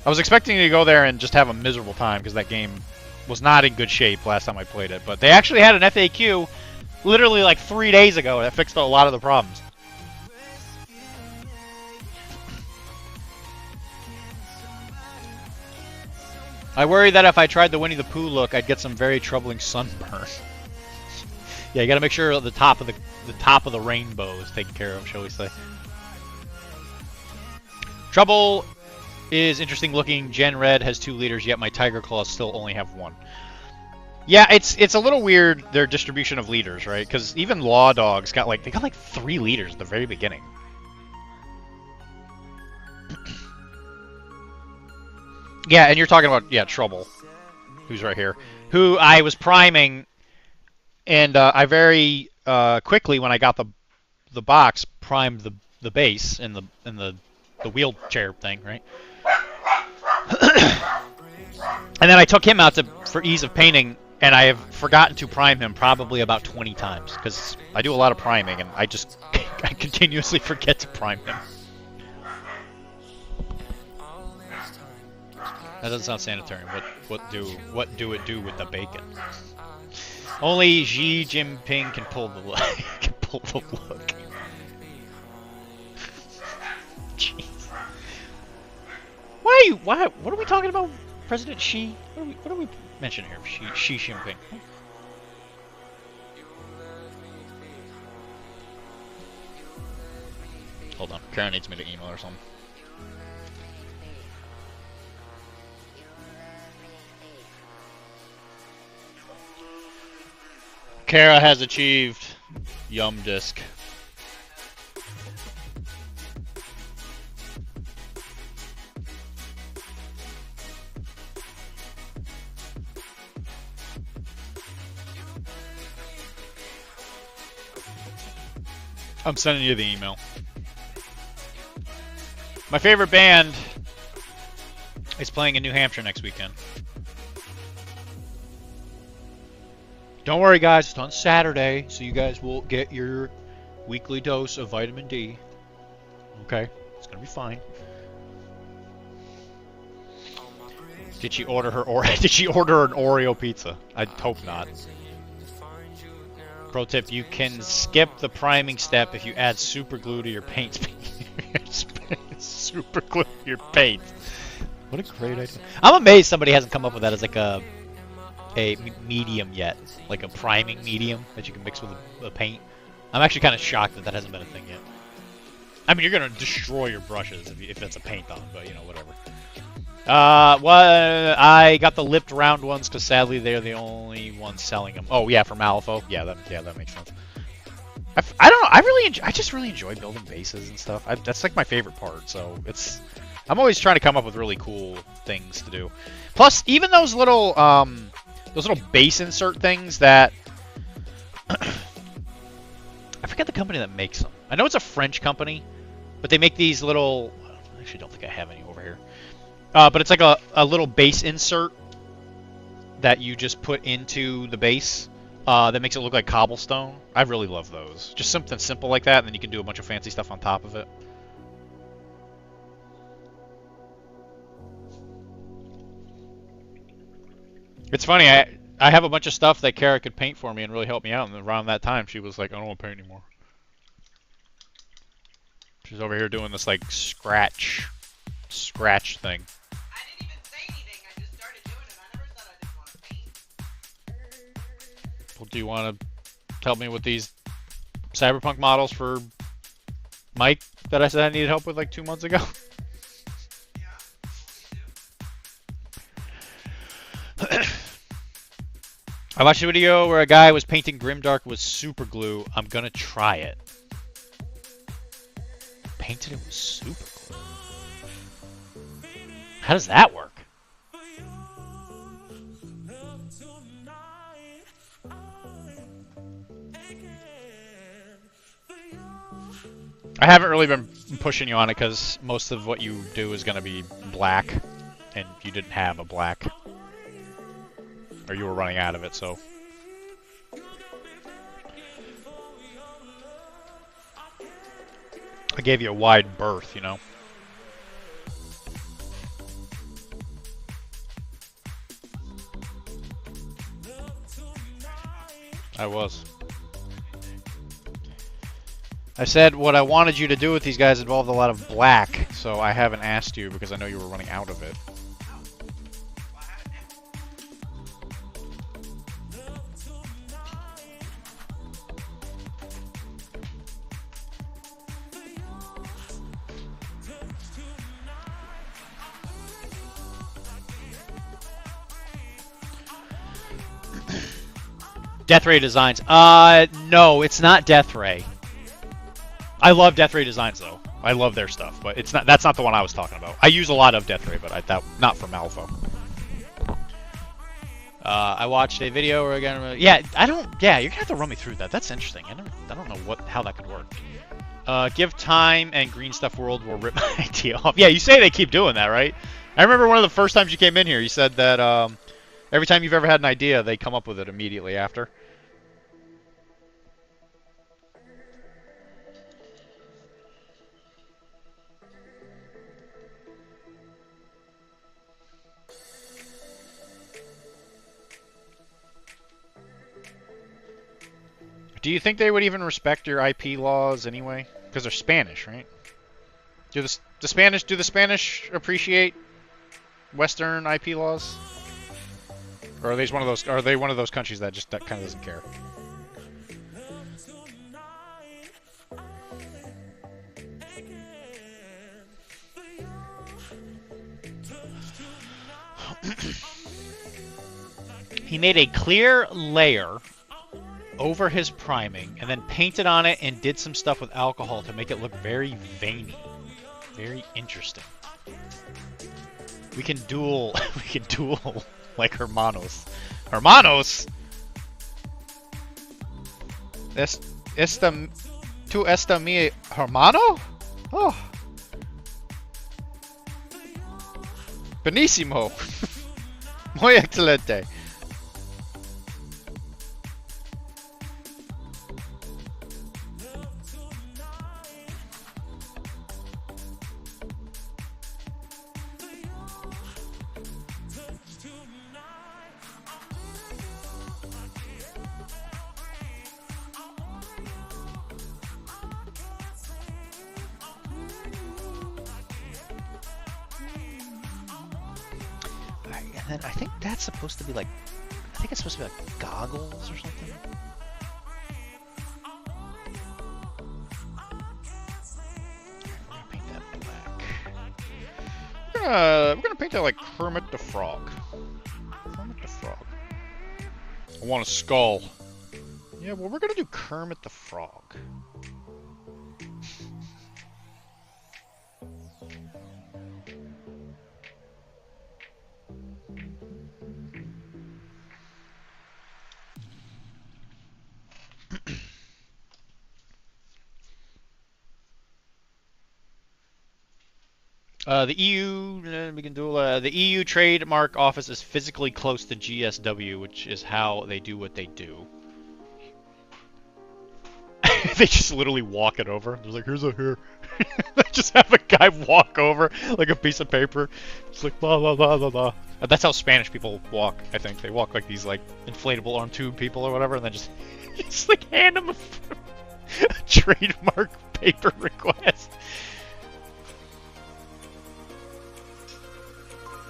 G: I was expecting to go there and just have a miserable time because that game was not in good shape last time I played it. But they actually had an FAQ literally like 3 days ago that fixed a lot of the problems. I worry that if I tried the Winnie the Pooh look, I'd get some very troubling sunburn. Yeah, you gotta make sure the top of the rainbow is taken care of, shall we say. Trouble is interesting looking. Gen Red has 2 leaders, yet my Tiger Claws still only have 1. Yeah, it's a little weird, their distribution of leaders, right? Because even Law Dogs got like 3 leaders at the very beginning. Yeah, and you're talking about Trouble, who's right here, who I was priming, and I very quickly when I got the box primed the base in the wheelchair thing, right? And then I took him out for ease of painting, and I have forgotten to prime him probably about 20 times because I do a lot of priming, and I continuously forget to prime him. That doesn't sound sanitary. What do it do with the bacon? Only Xi Jinping can pull the look. Jeez. Why? What are we talking about? President Xi? What are we mentioning here? Xi Jinping. Hold on. Karen needs me to email or something. Kara has achieved Yum Disc. I'm sending you the email. My favorite band is playing in New Hampshire next weekend. Don't worry, guys. It's on Saturday, so you guys will get your weekly dose of vitamin D. Okay? It's gonna be fine. Did she order Did she order an Oreo pizza? I hope not. Pro tip: you can skip the priming step if you add super glue to your paint. Super glue to your paint. What a great idea! I'm amazed somebody hasn't come up with that as like a medium yet, like a priming medium that you can mix with a paint. I'm actually kind of shocked that that hasn't been a thing yet. I mean, you're gonna destroy your brushes if it's a paint on, but you know, whatever. Well, I got the lipped round ones because sadly they're the only ones selling them. Oh yeah, from Malifaux. Yeah, that makes sense. I don't know. I just really enjoy building bases and stuff. That's like my favorite part. So I'm always trying to come up with really cool things to do. Plus, even those little base insert things that I forget the company that makes them. I know it's a French company, but they make these little. I actually don't think I have any over here. But it's like a little base insert that you just put into the base that makes it look like cobblestone. I really love those. Just something simple like that, and then you can do a bunch of fancy stuff on top of it. It's funny, I have a bunch of stuff that Kara could paint for me and really help me out, and around that time she was like, I don't want to paint anymore. She's over here doing this like scratch thing.
E: I didn't even say anything. I just started doing it. I never said I didn't want to paint.
G: Well, do you want to help me with these Cyberpunk models for Mike that I said I needed help with like 2 months ago? I watched a video where a guy was painting Grimdark with super glue. I'm gonna try it. Painted it with super glue. How does that work? I haven't really been pushing you on it because most of what you do is gonna be black, and you didn't have a black. Or you were running out of it, so. I gave you a wide berth, you know. I was. I said what I wanted you to do with these guys involved a lot of black, so I haven't asked you because I know you were running out of it. Death Ray Designs. No, it's not Death Ray. I love Death Ray Designs though. I love their stuff, but it's not. That's not the one I was talking about. I use a lot of Death Ray, but not from Alpha. I watched a video where again. Yeah, Yeah, you're gonna have to run me through that. That's interesting. I don't know how that could work. Give time and Green Stuff World will rip my idea off. Yeah, you say they keep doing that, right? I remember one of the first times you came in here, you said that every time you've ever had an idea, they come up with it immediately after. Do you think they would even respect your IP laws anyway? Because they're Spanish, right? Do the Spanish appreciate Western IP laws? Or are they one of those countries that kind of doesn't care? He made a clear layer over his priming and then painted on it and did some stuff with alcohol to make it look very veiny. Very interesting. We can duel like hermanos. Hermanos? Tu esta mi hermano? Oh. Benissimo. Muy excelente. And then I think that's supposed to be like, I think it's supposed to be like goggles or something. We're gonna paint that black. We're gonna paint that like Kermit the Frog. Kermit the Frog. I want a skull. Yeah, well, we're gonna do Kermit the Frog. The EU, we can do the EU trademark office is physically close to GSW, which is how they do what they do. They just literally walk it over. There's like, here's a here. They just have a guy walk over like a piece of paper. It's like blah blah blah blah blah. That's how Spanish people walk. I think they walk like these like inflatable arm tube people or whatever, and then just like hand them a trademark paper request.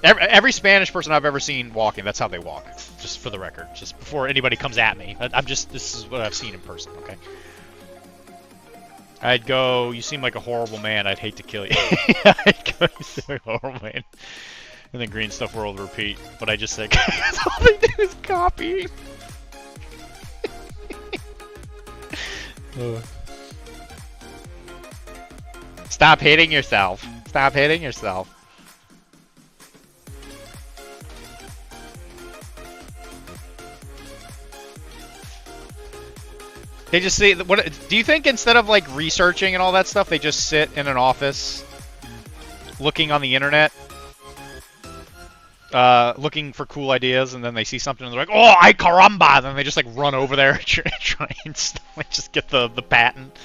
G: Every Spanish person I've ever seen walking, that's how they walk. Just for the record, just before anybody comes at me. This is what I've seen in person, okay? I'd go, you seem like a horrible man, I'd hate to kill you. I'd go, you seem like a horrible man. And then green stuff world repeat. But I just say, all they do is copy. Stop hitting yourself. Stop hitting yourself. They just see, what do you think instead of like researching and all that stuff, they just sit in an office looking on the internet, looking for cool ideas, and then they see something and they're like, oh, ay caramba, and then they just like run over there and try and like, just get the patent.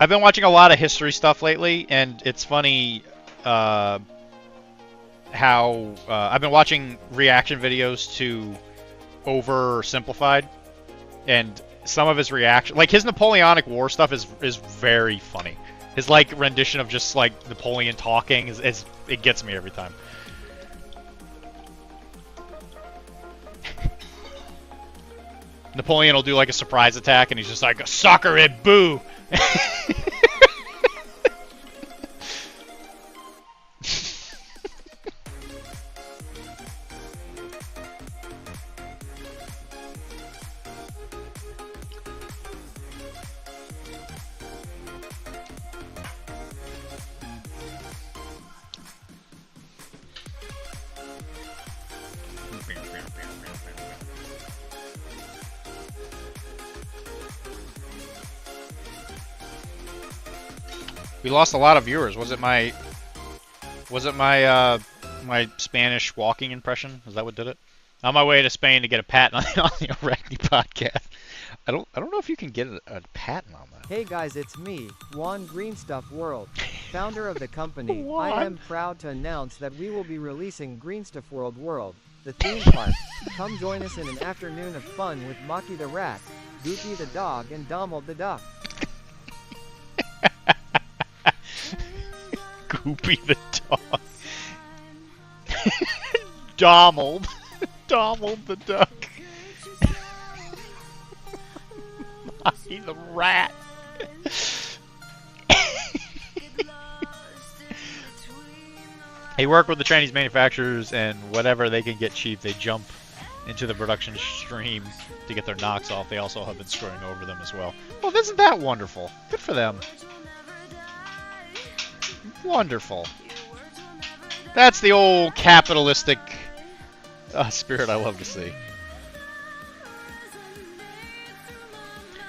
G: I've been watching a lot of history stuff lately, and it's funny, how I've been watching reaction videos to Oversimplified, and some of his reaction, like his Napoleonic War stuff, is very funny. His like rendition of just like Napoleon talking is it gets me every time. Napoleon will do like a surprise attack, and he's just like, "Soccer it, boo!" We lost a lot of viewers. Was it my my Spanish walking impression? Is that what did it? On my way to Spain to get a patent on the Arachne podcast. I don't know if you can get a patent on that.
F: Hey guys, it's me, Juan Greenstuff World, founder of the company.
G: Juan.
F: I am proud to announce that we will be releasing Greenstuff World, the theme park. Come join us in an afternoon of fun with Maki the rat, Goofy the dog, and Donald the duck.
G: Goopy the dog. Donald. Donald the duck. Maki the rat. They work with the Chinese manufacturers, and whatever they can get cheap, they jump into the production stream to get their knocks off. They also have been screwing over them as well. Well, isn't that wonderful? Good for them. Wonderful. That's the old capitalistic spirit I love to see.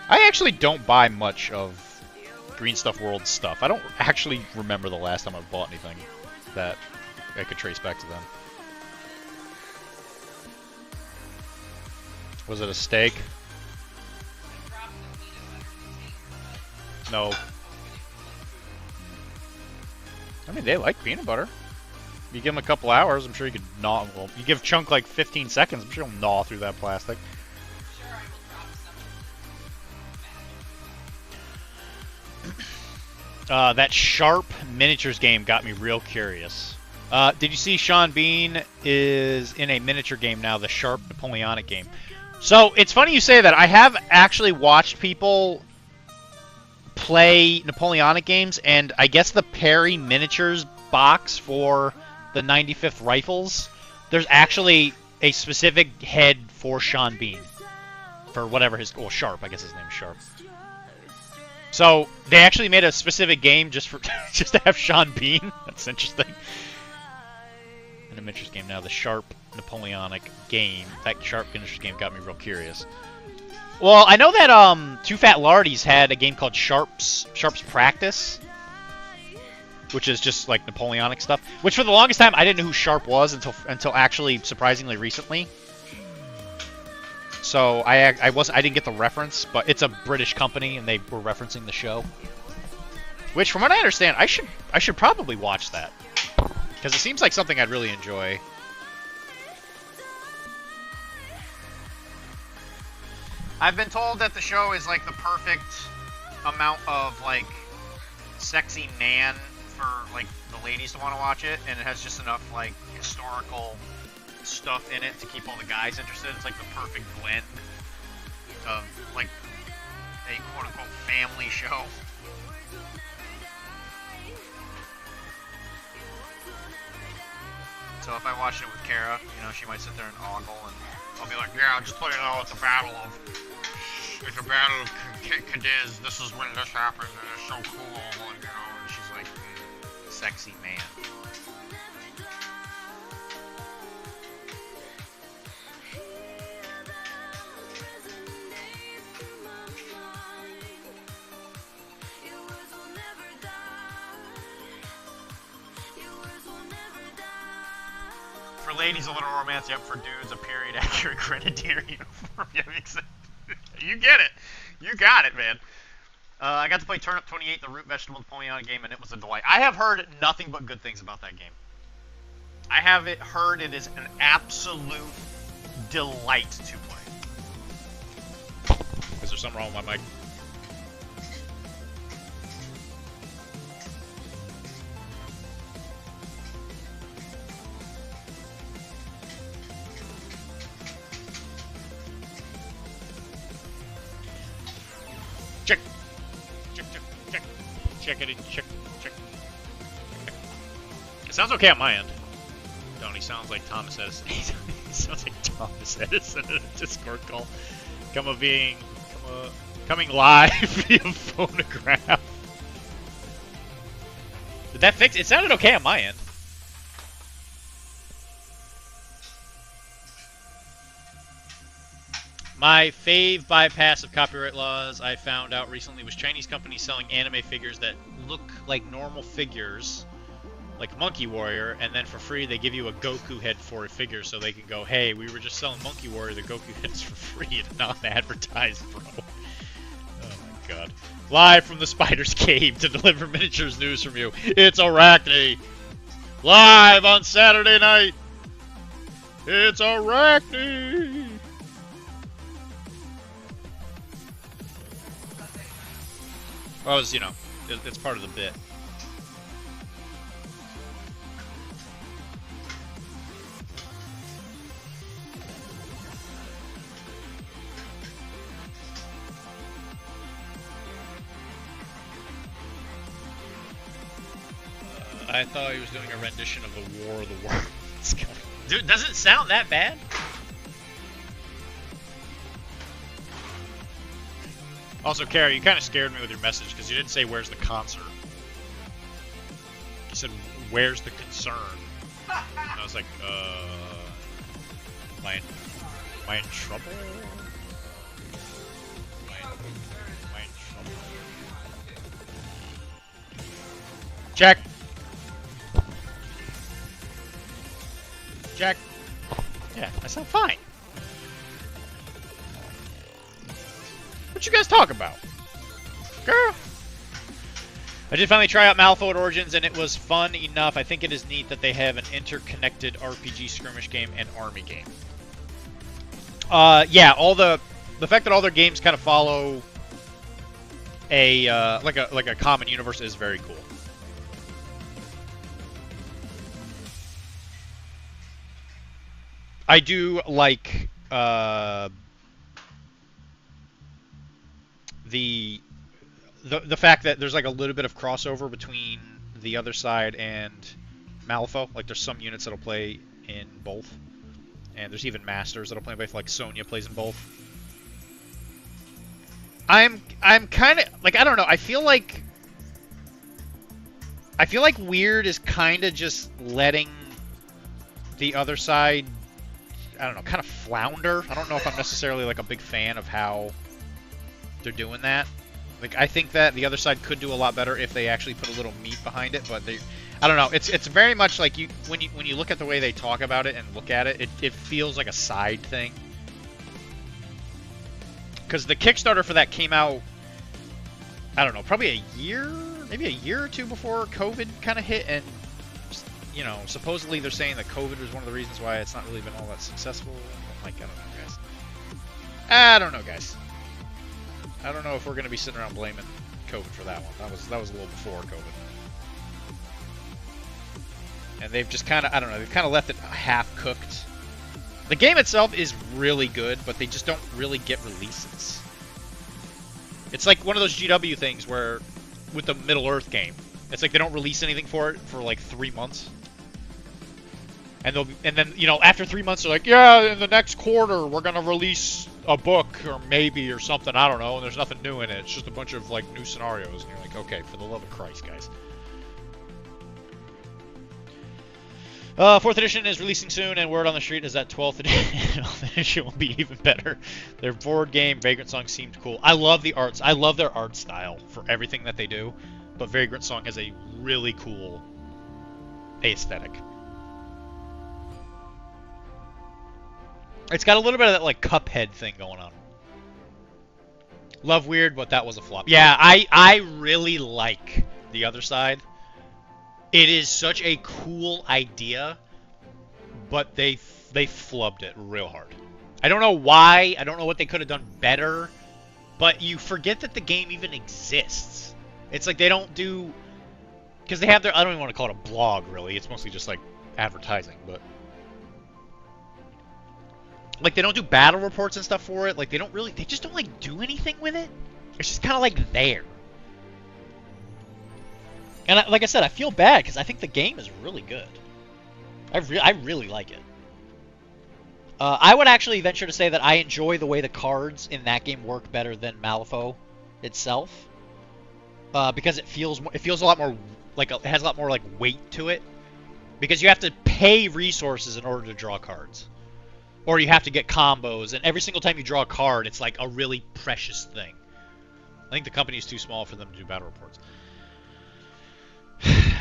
G: I actually don't buy much of Green Stuff World stuff. I don't actually remember the last time I bought anything that I could trace back to them. Was it a steak? No. I mean, they like peanut butter. You give them a couple hours, I'm sure you could gnaw. Well, you give Chunk like 15 seconds, I'm sure he'll gnaw through that plastic. That Sharp miniatures game got me real curious. Did you see Sean Bean is in a miniature game now, the Sharp Napoleonic game? So, it's funny you say that. I have actually watched people play Napoleonic games, and I guess the Perry miniatures box for the 95th Rifles, there's actually a specific head for Sean Bean. For whatever his... Well, Sharp. I guess his name is Sharp. So, they actually made a specific game just for just to have Sean Bean. That's interesting. In a miniatures game now, the Sharp Napoleonic game. That Sharp miniatures game got me real curious. Well, I know that Two Fat Lardies had a game called Sharp's Practice, which is just like Napoleonic stuff. Which for the longest time I didn't know who Sharp was until actually surprisingly recently. So I didn't get the reference, but it's a British company and they were referencing the show. Which, from what I understand, I should probably watch that because it seems like something I'd really enjoy. I've been told that the show is like the perfect amount of like sexy man for like the ladies to want to watch it, and it has just enough like historical stuff in it to keep all the guys interested. It's like the perfect blend of like a quote-unquote family show. So if I watched it with Kara, you know, she might sit there and ogle, and I'll be like, yeah, I'm just putting it all at the battle of... It's a battle of Cadiz, this is when this happens, and it's so cool, and, you know, and she's like, sexy man. For ladies, a little romance. Yep, for dudes, a period-accurate grenadier uniform. Yeah, you get it. You got it, man. I got to play Turnip 28, the root vegetable Napoleonic game, and it was a delight. I have heard nothing but good things about that game. I have heard it is an absolute delight to play. Is there something wrong with my mic? Check. Check it in. Check. It sounds okay on my end. Don't he sounds like Thomas Edison? He sounds like Thomas Edison in a Discord call. Coming live via phonograph. Did that fix? It sounded okay on my end. My fave bypass of copyright laws I found out recently was Chinese companies selling anime figures that look like normal figures, like Monkey Warrior, and then for free they give you a Goku head for a figure so they can go, hey, we were just selling Monkey Warrior, the Goku head's for free and not advertised, bro. Oh my god. Live from the Spider's Cave to deliver miniatures news from you, it's Arachne! Live on Saturday night! It's Arachne! Well, it's, you know, it's part of the bit. I thought he was doing a rendition of the War of the Worlds. Dude, does it sound that bad? Also, Kara, you kind of scared me with your message because you didn't say where's the concert. You said where's the concern. I was like, am I in trouble? Am I in trouble? Check. Check. Yeah, I sound fine. What you guys talk about? Girl. I did finally try out Malifaux at Origins, and it was fun enough. I think it is neat that they have an interconnected RPG skirmish game and army game. Yeah, all the fact that all their games kind of follow a like a common universe is very cool. I do like the fact that there's like a little bit of crossover between the other side and Malifaux. Like there's some units that'll play in both, and there's even masters that'll play in both. Like Sonya plays in both. I'm kind of like, I don't know. I feel like Weird is kind of just letting the other side, I don't know, kind of flounder. I don't know if I'm necessarily like a big fan of how they're doing that. Like, I think that the other side could do a lot better if they actually put a little meat behind it, but they, I don't know. It's very much like when you look at the way they talk about it and look at it, it feels like a side thing. Because the Kickstarter for that came out, I don't know, probably maybe a year or two before COVID kind of hit, and you know, supposedly they're saying that COVID was one of the reasons why it's not really been all that successful. I'm like, I don't know, guys. I don't know, guys. I don't know if we're going to be sitting around blaming COVID for that one. That was a little before COVID. And they've just kind of, I don't know, they've kind of left it half-cooked. The game itself is really good, but they just don't really get releases. It's like one of those GW things where, with the Middle-earth game, it's like they don't release anything for it for like 3 months. And then, you know, after 3 months, they're like, yeah, in the next quarter, we're going to release a book, or maybe, or something, I don't know, and there's nothing new in it. It's just a bunch of, like, new scenarios, and you're like, okay, for the love of Christ, guys. 4th edition is releasing soon, and word on the street is that 12th edition will be even better. Their board game, Vagrant Song, seemed cool. I love the arts. I love their art style for everything that they do, but Vagrant Song has a really cool aesthetic. It's got a little bit of that, like, Cuphead thing going on. Love Weird, but that was a flop. Yeah, I really like the other side. It is such a cool idea, but they flubbed it real hard. I don't know why. I don't know what they could have done better, but you forget that the game even exists. It's like they don't do, because they have their, I don't even want to call it a blog, really. It's mostly just like advertising, but like they don't do battle reports and stuff for it. Like they just don't like do anything with it. It's just kind of like there. And like I said, I feel bad because I think the game is really good. I really like it. I would actually venture to say that I enjoy the way the cards in that game work better than Malifaux itself, because it feels a lot more like it has a lot more like weight to it, because you have to pay resources in order to draw cards, or you have to get combos, and every single time you draw a card, it's like a really precious thing. I think the company is too small for them to do battle reports.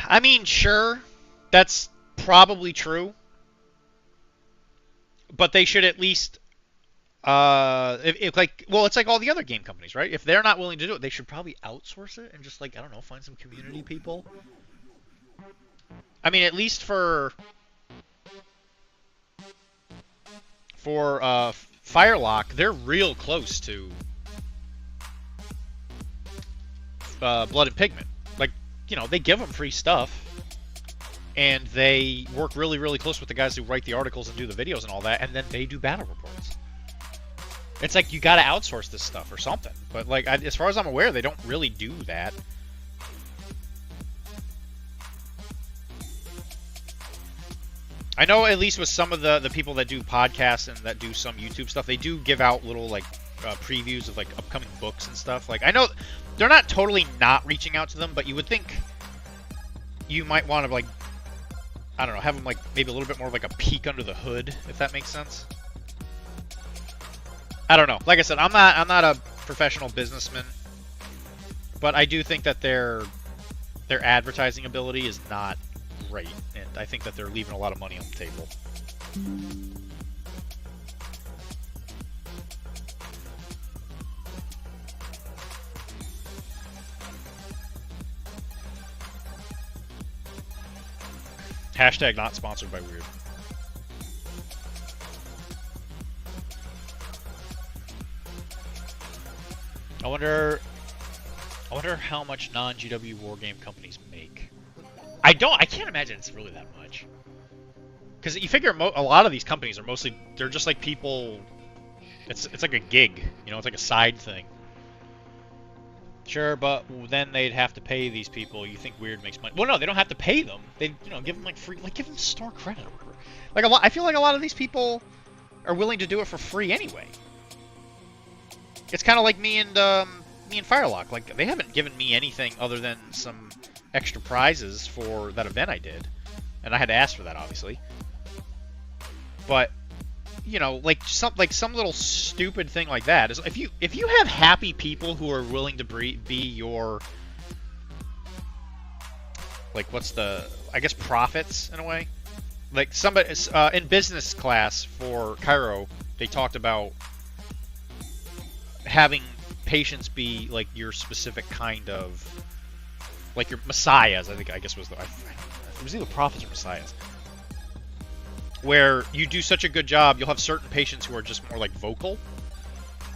G: I mean, sure, that's probably true, but they should at least, it's like all the other game companies, right? If they're not willing to do it, they should probably outsource it and just, like, I don't know, find some community people. I mean, at least for Firelock, they're real close to Blood and Pigment. Like, you know, they give them free stuff, and they work really, really close with the guys who write the articles and do the videos and all that, and then they do battle reports. It's like, you gotta outsource this stuff or something. But, like, as far as I'm aware, they don't really do that. I know at least with some of the people that do podcasts and that do some YouTube stuff, they do give out little, like, previews of, like, upcoming books and stuff. Like, I know they're not totally not reaching out to them, but you would think you might want to, like, I don't know, have them like maybe a little bit more of like a peek under the hood, if that makes sense. I don't know. Like I said, I'm not a professional businessman, but I do think that their advertising ability is not great, and I think that they're leaving a lot of money on the table. Hashtag not sponsored by Weird. I wonder how much non-GW wargame companies make. I can't imagine it's really that much. Because you figure a lot of these companies are mostly, they're just like people, it's like a gig, you know, it's like a side thing. Sure, but then they'd have to pay these people. You think Weird makes money? Well, no, they don't have to pay them. They, you know, give them like free, like give them store credit or whatever. Like I feel like a lot of these people are willing to do it for free anyway. It's kind of like me and Firelock. Like they haven't given me anything other than some extra prizes for that event I did, and I had to ask for that, obviously. But you know, like some little stupid thing like that is if you have happy people who are willing to be your, like, what's the, I guess, profits in a way. Like somebody in business class for Cairo, they talked about having patients be like your specific kind of, like your messiahs. I guess was it was either prophets or messiahs. Where you do such a good job, you'll have certain patients who are just more like vocal.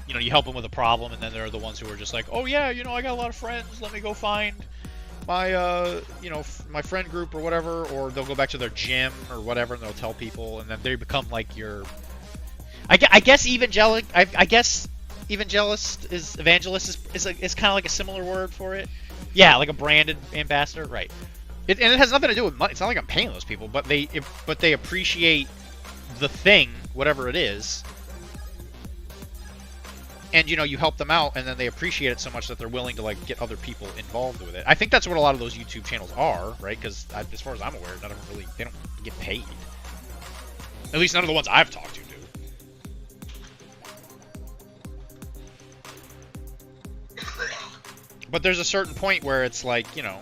G: You know, you help them with a problem, and then there are the ones who are just like, oh yeah, you know, I got a lot of friends, let me go find my, you know, my friend group or whatever, or they'll go back to their gym or whatever, and they'll tell people, and then they become like your, I guess evangelist is kind of like a similar word for it. Yeah, like a branded ambassador, right. And it has nothing to do with money. It's not like I'm paying those people, but they appreciate the thing, whatever it is. And you know, you help them out, and then they appreciate it so much that they're willing to like get other people involved with it. I think that's what a lot of those YouTube channels are, right? Because as far as I'm aware, none of them really, they don't get paid. At least none of the ones I've talked to do. But there's a certain point where it's like, you know,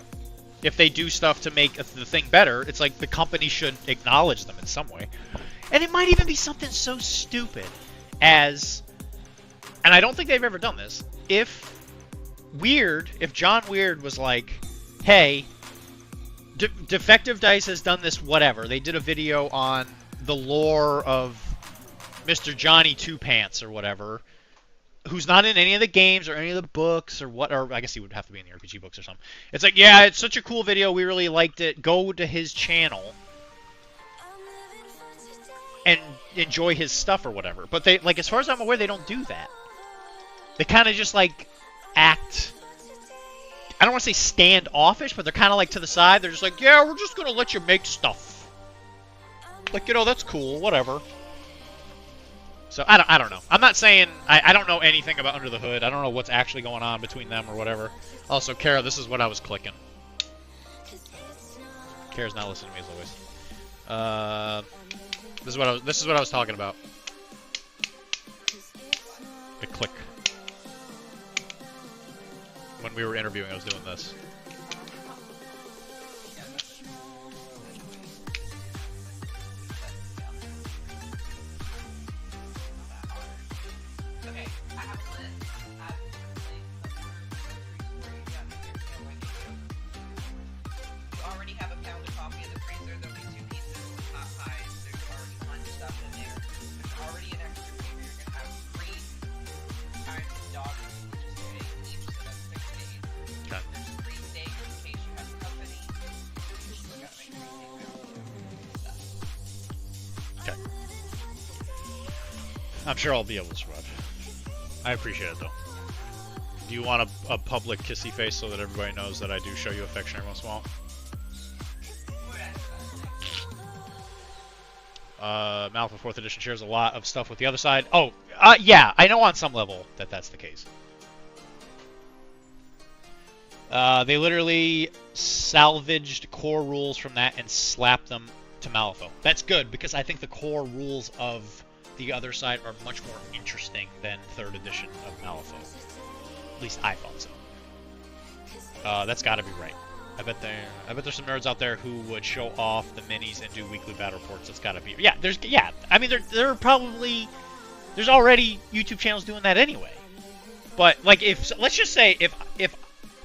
G: if they do stuff to make the thing better, it's like the company should acknowledge them in some way. And it might even be something so stupid as, and I don't think they've ever done this, if John Weird was like, hey, Defective Dice has done this whatever. They did a video on the lore of Mr. Johnny Two Pants or whatever, who's not in any of the games or any of the books or what, or I guess he would have to be in the RPG books or something. It's like, yeah, it's such a cool video, we really liked it. Go to his channel and enjoy his stuff or whatever. But they, like, as far as I'm aware, they don't do that. They kind of just like act, I don't want to say standoffish, but they're kind of like to the side. They're just like, yeah, we're just gonna let you make stuff. Like, you know, that's cool, whatever. So, I don't know. I'm not saying, I don't know anything about Under the Hood. I don't know what's actually going on between them or whatever. Also, Kara, this is what I was clicking. Kara's not listening to me as always. This is what I was talking about. The click. When we were interviewing, I was doing this. I'm sure I'll be able to survive. I appreciate it, though. Do you want a public kissy face so that everybody knows that I do show you affection every once in a while? Malfa 4th Edition shares a lot of stuff with the other side. Oh, yeah, I know on some level that that's the case. They literally salvaged core rules from that and slapped them to Malifaux. That's good because I think the core rules of the other side are much more interesting than 3rd edition of Malifaux. At least I thought so. That's got to be right. I bet there's some nerds out there who would show off the minis and do weekly battle reports. That's got to be. Yeah. I mean, there are probably there's already YouTube channels doing that anyway. But like, let's just say if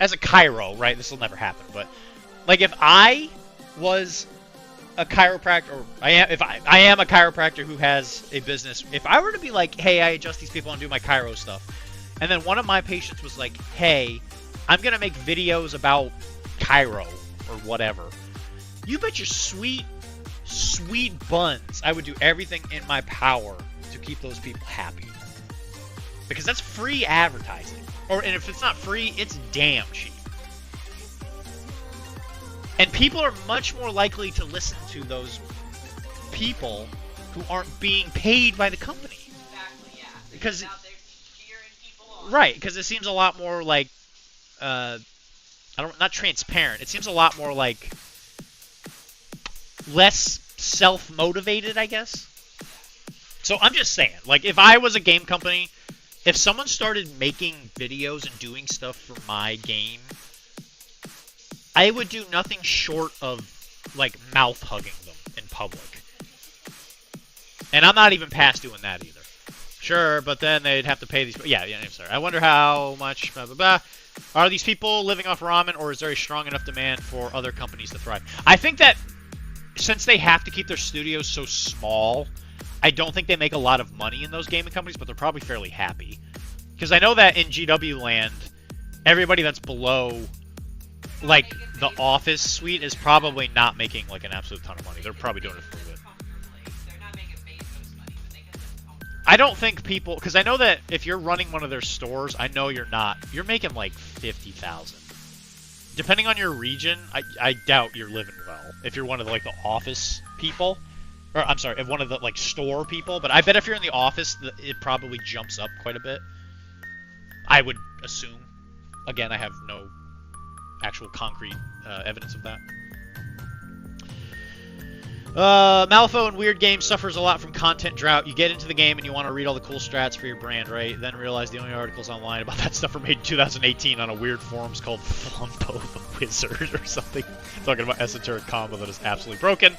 G: as a Cairo, right? This will never happen. But like, if I was a chiropractor, or I am a chiropractor who has a business. If I were to be like, hey, I adjust these people and do my chiro stuff, and then one of my patients was like, hey, I'm gonna make videos about chiro or whatever, you bet your sweet buns I would do everything in my power to keep those people happy, because that's free advertising. And if it's not free, it's damn cheap. And people are much more likely to listen to those people who aren't being paid by the company.
E: Exactly, yeah.
G: Because
E: out there cheering people on.
G: right, because it seems a lot more like not transparent. It seems a lot more like less self-motivated, I guess. So I'm just saying, like, if I was a game company, if someone started making videos and doing stuff for my game, I would do nothing short of, like, mouth-hugging them in public. And I'm not even past doing that either. Sure, but then they'd have to pay these... Yeah, I'm sorry. I wonder how much... Blah, blah, blah. Are these people living off ramen, or is there a strong enough demand for other companies to thrive? I think that since they have to keep their studios so small, I don't think they make a lot of money in those gaming companies, but they're probably fairly happy. Because I know that in GW land, everybody that's below... like, the office suite is probably not making, like, an absolute ton of money. They're probably doing it for a bit.
E: They're not making Bezos money, but they can live comfortably.
G: I don't think people... Because I know that if you're running one of their stores, I know you're not. You're making, like, 50,000. Depending on your region, I doubt you're living well. If you're one of, the, like, the office people. Or, I'm sorry, if one of the, like, store people. But I bet if you're in the office, it probably jumps up quite a bit. I would assume. Again, I have no... actual concrete evidence of that. Malifaux in weird games suffers a lot from content drought. You get into the game and you want to read all the cool strats for your brand, right? Then realize the only articles online about that stuff were made in 2018 on a weird forums called Flumpo the Wizard or something, talking about esoteric combo that is absolutely broken.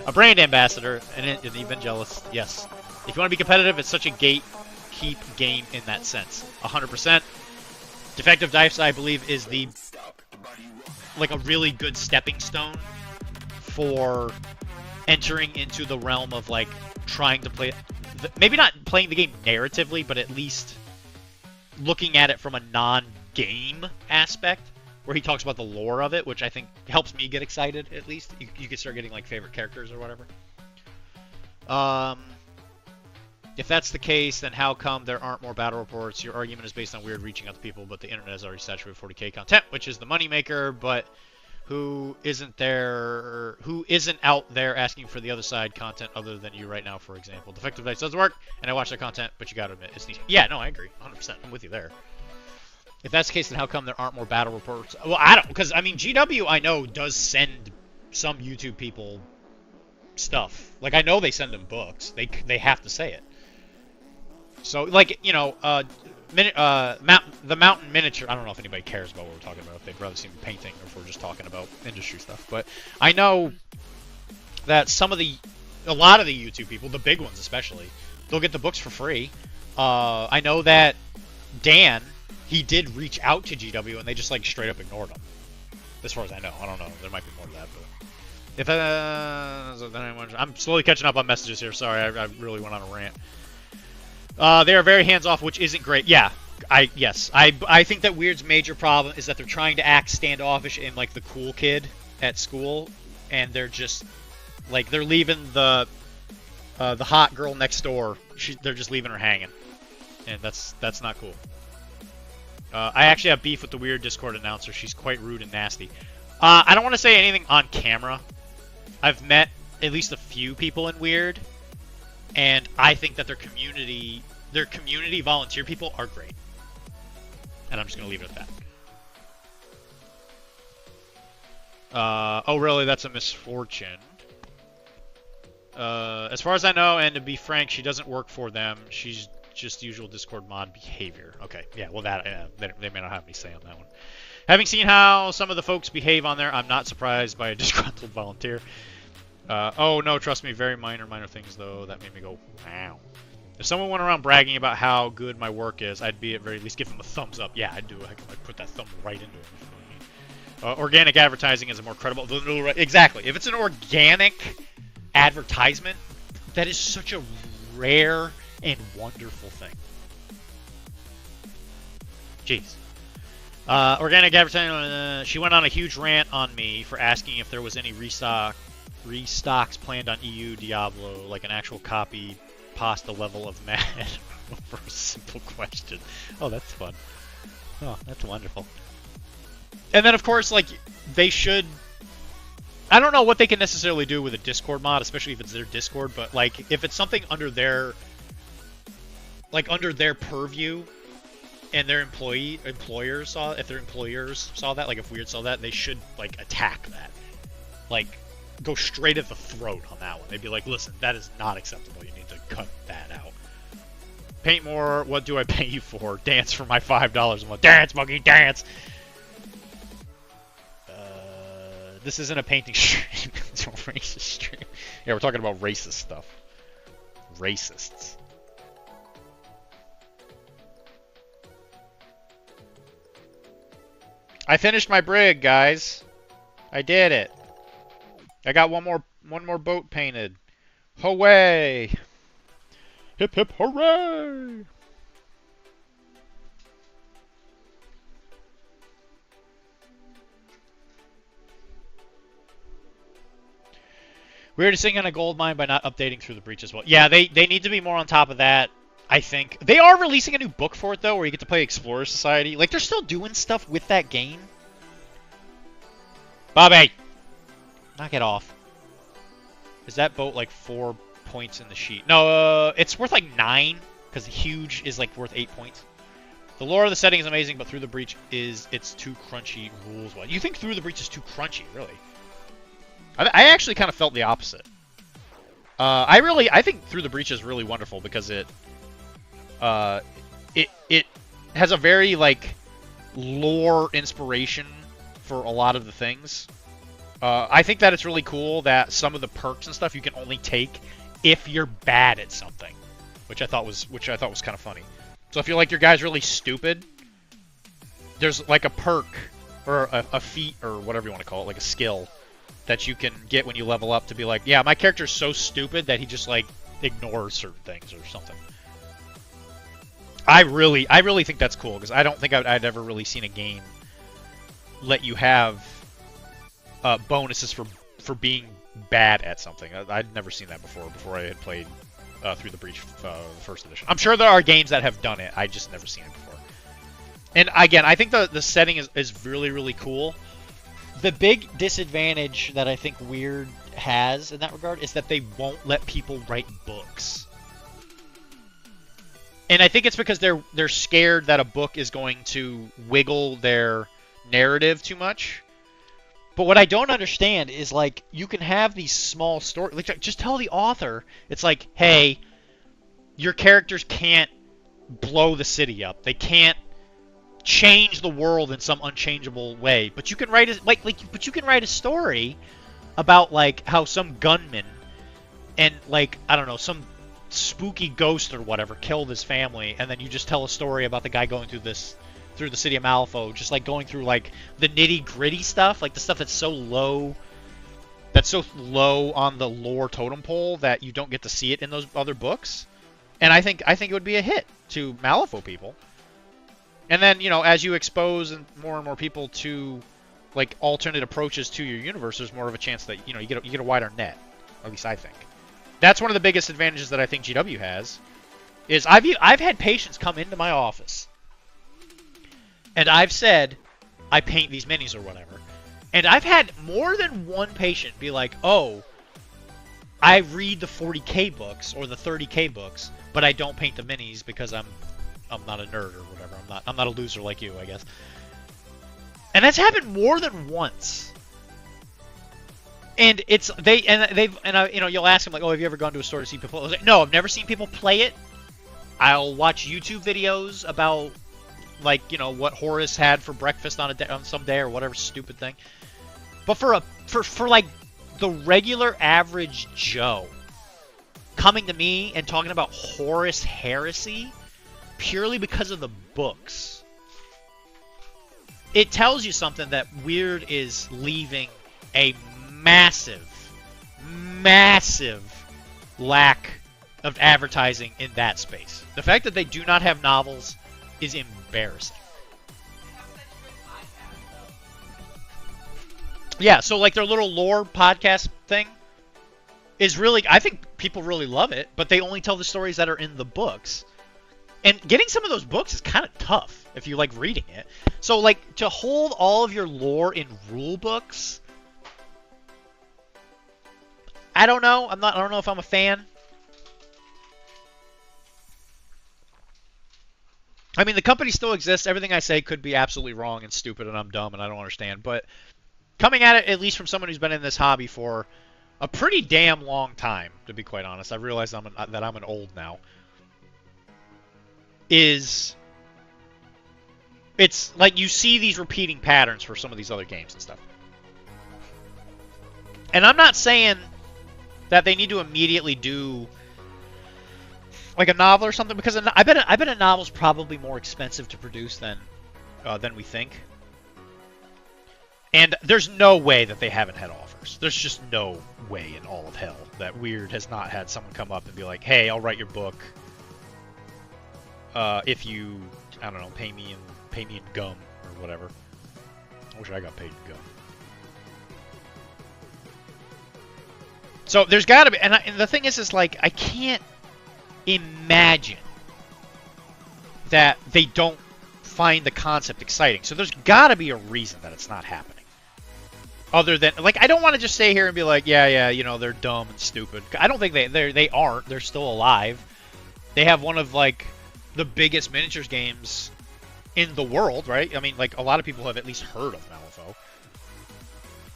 G: A brand ambassador and an evangelist, yes. If you want to be competitive, it's such a gatekeep game in that sense. 100%. Defective Dice, I believe, is the like a really good stepping stone for entering into the realm of like trying to play, maybe not playing the game narratively, but at least looking at it from a non-game aspect, where he talks about the lore of it, which I think helps me get excited. At least you can start getting like favorite characters or whatever. If that's the case, then how come there aren't more battle reports? Your argument is based on weird reaching out to people, but the internet is already saturated with 40k content, which is the moneymaker, but who isn't out there asking for the other side content other than you right now, for example? Defective Dice doesn't work, and I watch that content, but you gotta admit, it's neat. Yeah, no, I agree. 100%. I'm with you there. If that's the case, then how come there aren't more battle reports? Well, I don't, because, I mean, GW, I know, does send some YouTube people stuff. Like, I know they send them books. They have to say it. So, like, you know, the Mountain Miniature, I don't know if anybody cares about what we're talking about, if they'd rather see me painting, or if we're just talking about industry stuff, but I know that a lot of the YouTube people, the big ones especially, they'll get the books for free. I know that Dan, he did reach out to GW, and they just, like, straight up ignored him. As far as I know. I don't know. There might be more to that, but... I'm slowly catching up on messages here. Sorry, I really went on a rant. They are very hands-off, which isn't great. Yeah, I think that Weird's major problem is that they're trying to act standoffish and like the cool kid at school, and they're just like they're leaving the hot girl next door. They're just leaving her hanging, and that's not cool. I actually have beef with the Weird Discord announcer. She's quite rude and nasty. I don't want to say anything on camera. I've met at least a few people in Weird. And I think that their community volunteer people are great. And I'm just going to leave it at that. Oh, really? That's a misfortune. As far as I know, and to be frank, she doesn't work for them. She's just usual Discord mod behavior. Okay, yeah, well they may not have any say on that one. Having seen how some of the folks behave on there, I'm not surprised by a disgruntled volunteer. Oh no, trust me, very minor things though. That made me go, wow. If someone went around bragging about how good my work is, I'd be at very least give them a thumbs up. Yeah, I'd do it. I'd put that thumb right into it. Organic advertising is a more credible. Exactly. If it's an organic advertisement, that is such a rare and wonderful thing. Jeez. Organic advertising. She went on a huge rant on me for asking if there was any restocks planned on EU Diablo, like an actual copy past the level of mad for a simple question. Oh, that's fun. Oh, that's wonderful. And then, of course, like, they should... I don't know what they can necessarily do with a Discord mod, especially if it's their Discord, but, like, if it's something under their... like, under their purview, and their employers saw... if their employers saw that, like, if Weird saw that, they should, like, attack that. Like, go straight at the throat on that one. They'd be like, listen, that is not acceptable. You need to cut that out. Paint more. What do I pay you for? Dance for my $5 a month. Dance, monkey, dance! This isn't a painting stream. It's a racist stream. Yeah, we're talking about racist stuff. Racists. I finished my brig, guys. I did it. I got one more boat painted. Hooray! Hip hip hooray! Weird to sing in a gold mine by not updating through the breach as well. Yeah, they need to be more on top of that, I think. They are releasing a new book for it, though, where you get to play Explorer Society. Like, they're still doing stuff with that game. Bobby! Knock it off. Is that boat, like, 4 points in the sheet? No, it's worth, like, 9, because huge is, like, worth 8 points. The lore of the setting is amazing, but Through the Breach it's too crunchy rules-wise. You think Through the Breach is too crunchy, really? I actually kind of felt the opposite. I think Through the Breach is really wonderful because it has a very, like, lore inspiration for a lot of the things. I think that it's really cool that some of the perks and stuff you can only take if you're bad at something, which I thought was kind of funny. So if you're like your guy's really stupid, there's like a perk or a feat or whatever you want to call it, like a skill that you can get when you level up to be like, yeah, my character's so stupid that he just, like, ignores certain things or something. I really think that's cool, because I don't think I'd ever really seen a game let you have bonuses for being bad at something. I'd never seen that before I had played Through the Breach first edition. I'm sure there are games that have done it. I just never seen it before. And again, I think the setting is really, really cool. The big disadvantage that I think Weird has in that regard is that they won't let people write books. And I think it's because they're scared that a book is going to wiggle their narrative too much. But what I don't understand is, like, you can have these small stories. Like, just tell the author, it's like, hey, your characters can't blow the city up. They can't change the world in some unchangeable way, but you can write but you can write a story about, like, how some gunman and, like, I don't know, some spooky ghost or whatever killed his family, and then you just tell a story about the guy going through the city of Malifaux, just, like, going through, like, the nitty-gritty stuff, like the stuff that's so low on the lore totem pole that you don't get to see it in those other books. And I think it would be a hit to Malifaux people. And then, you know, as you expose and more people to, like, alternate approaches to your universe, there's more of a chance that, you know, you get a wider net. At least I think. That's one of the biggest advantages that I think GW has. Is I've had patients come into my office, and I've said, I paint these minis or whatever, and I've had more than one patient be like, oh, I read the 40K books or the 30K books, but I don't paint the minis because I'm not a nerd or whatever. I'm not a loser like you, I guess. And that's happened more than once. And it's you'll ask them like, oh, have you ever gone to a store to see people? I was like, no, I've never seen people play it. I'll watch YouTube videos about like what Horace had for breakfast on some day or whatever stupid thing. But for like the regular average Joe coming to me and talking about Horus Heresy purely because of the books, it tells you something that Weird is leaving a massive lack of advertising in that space. The fact that they do not have novels is embarrassing. Yeah, so like their little lore podcast thing is really, I think people really love it, but they only tell the stories that are in the books. And getting some of those books is kind of tough if you like reading it. So like to hold all of your lore in rule books, I don't know. I don't know if I'm a fan. I mean, the company still exists. Everything I say could be absolutely wrong and stupid and I'm dumb and I don't understand. But coming at it, at least from someone who's been in this hobby for a pretty damn long time, to be quite honest, I realize that I'm an old now. It's like you see these repeating patterns for some of these other games and stuff. And I'm not saying that they need to immediately do like a novel or something, because I bet a novel's probably more expensive to produce than we think. And there's no way that they haven't had offers. There's just no way in all of hell that Weird has not had someone come up and be like, "Hey, I'll write your book if you, I don't know, pay me in gum or whatever." I wish I got paid in gum. So there's got to be, and the thing is like I can't imagine that they don't find the concept exciting. So there's got to be a reason that it's not happening. Other than, like, I don't want to just stay here and be like, yeah, they're dumb and stupid. I don't think they aren't. They're still alive. They have one of like the biggest miniatures games in the world, right? I mean, like a lot of people have at least heard of Malifaux.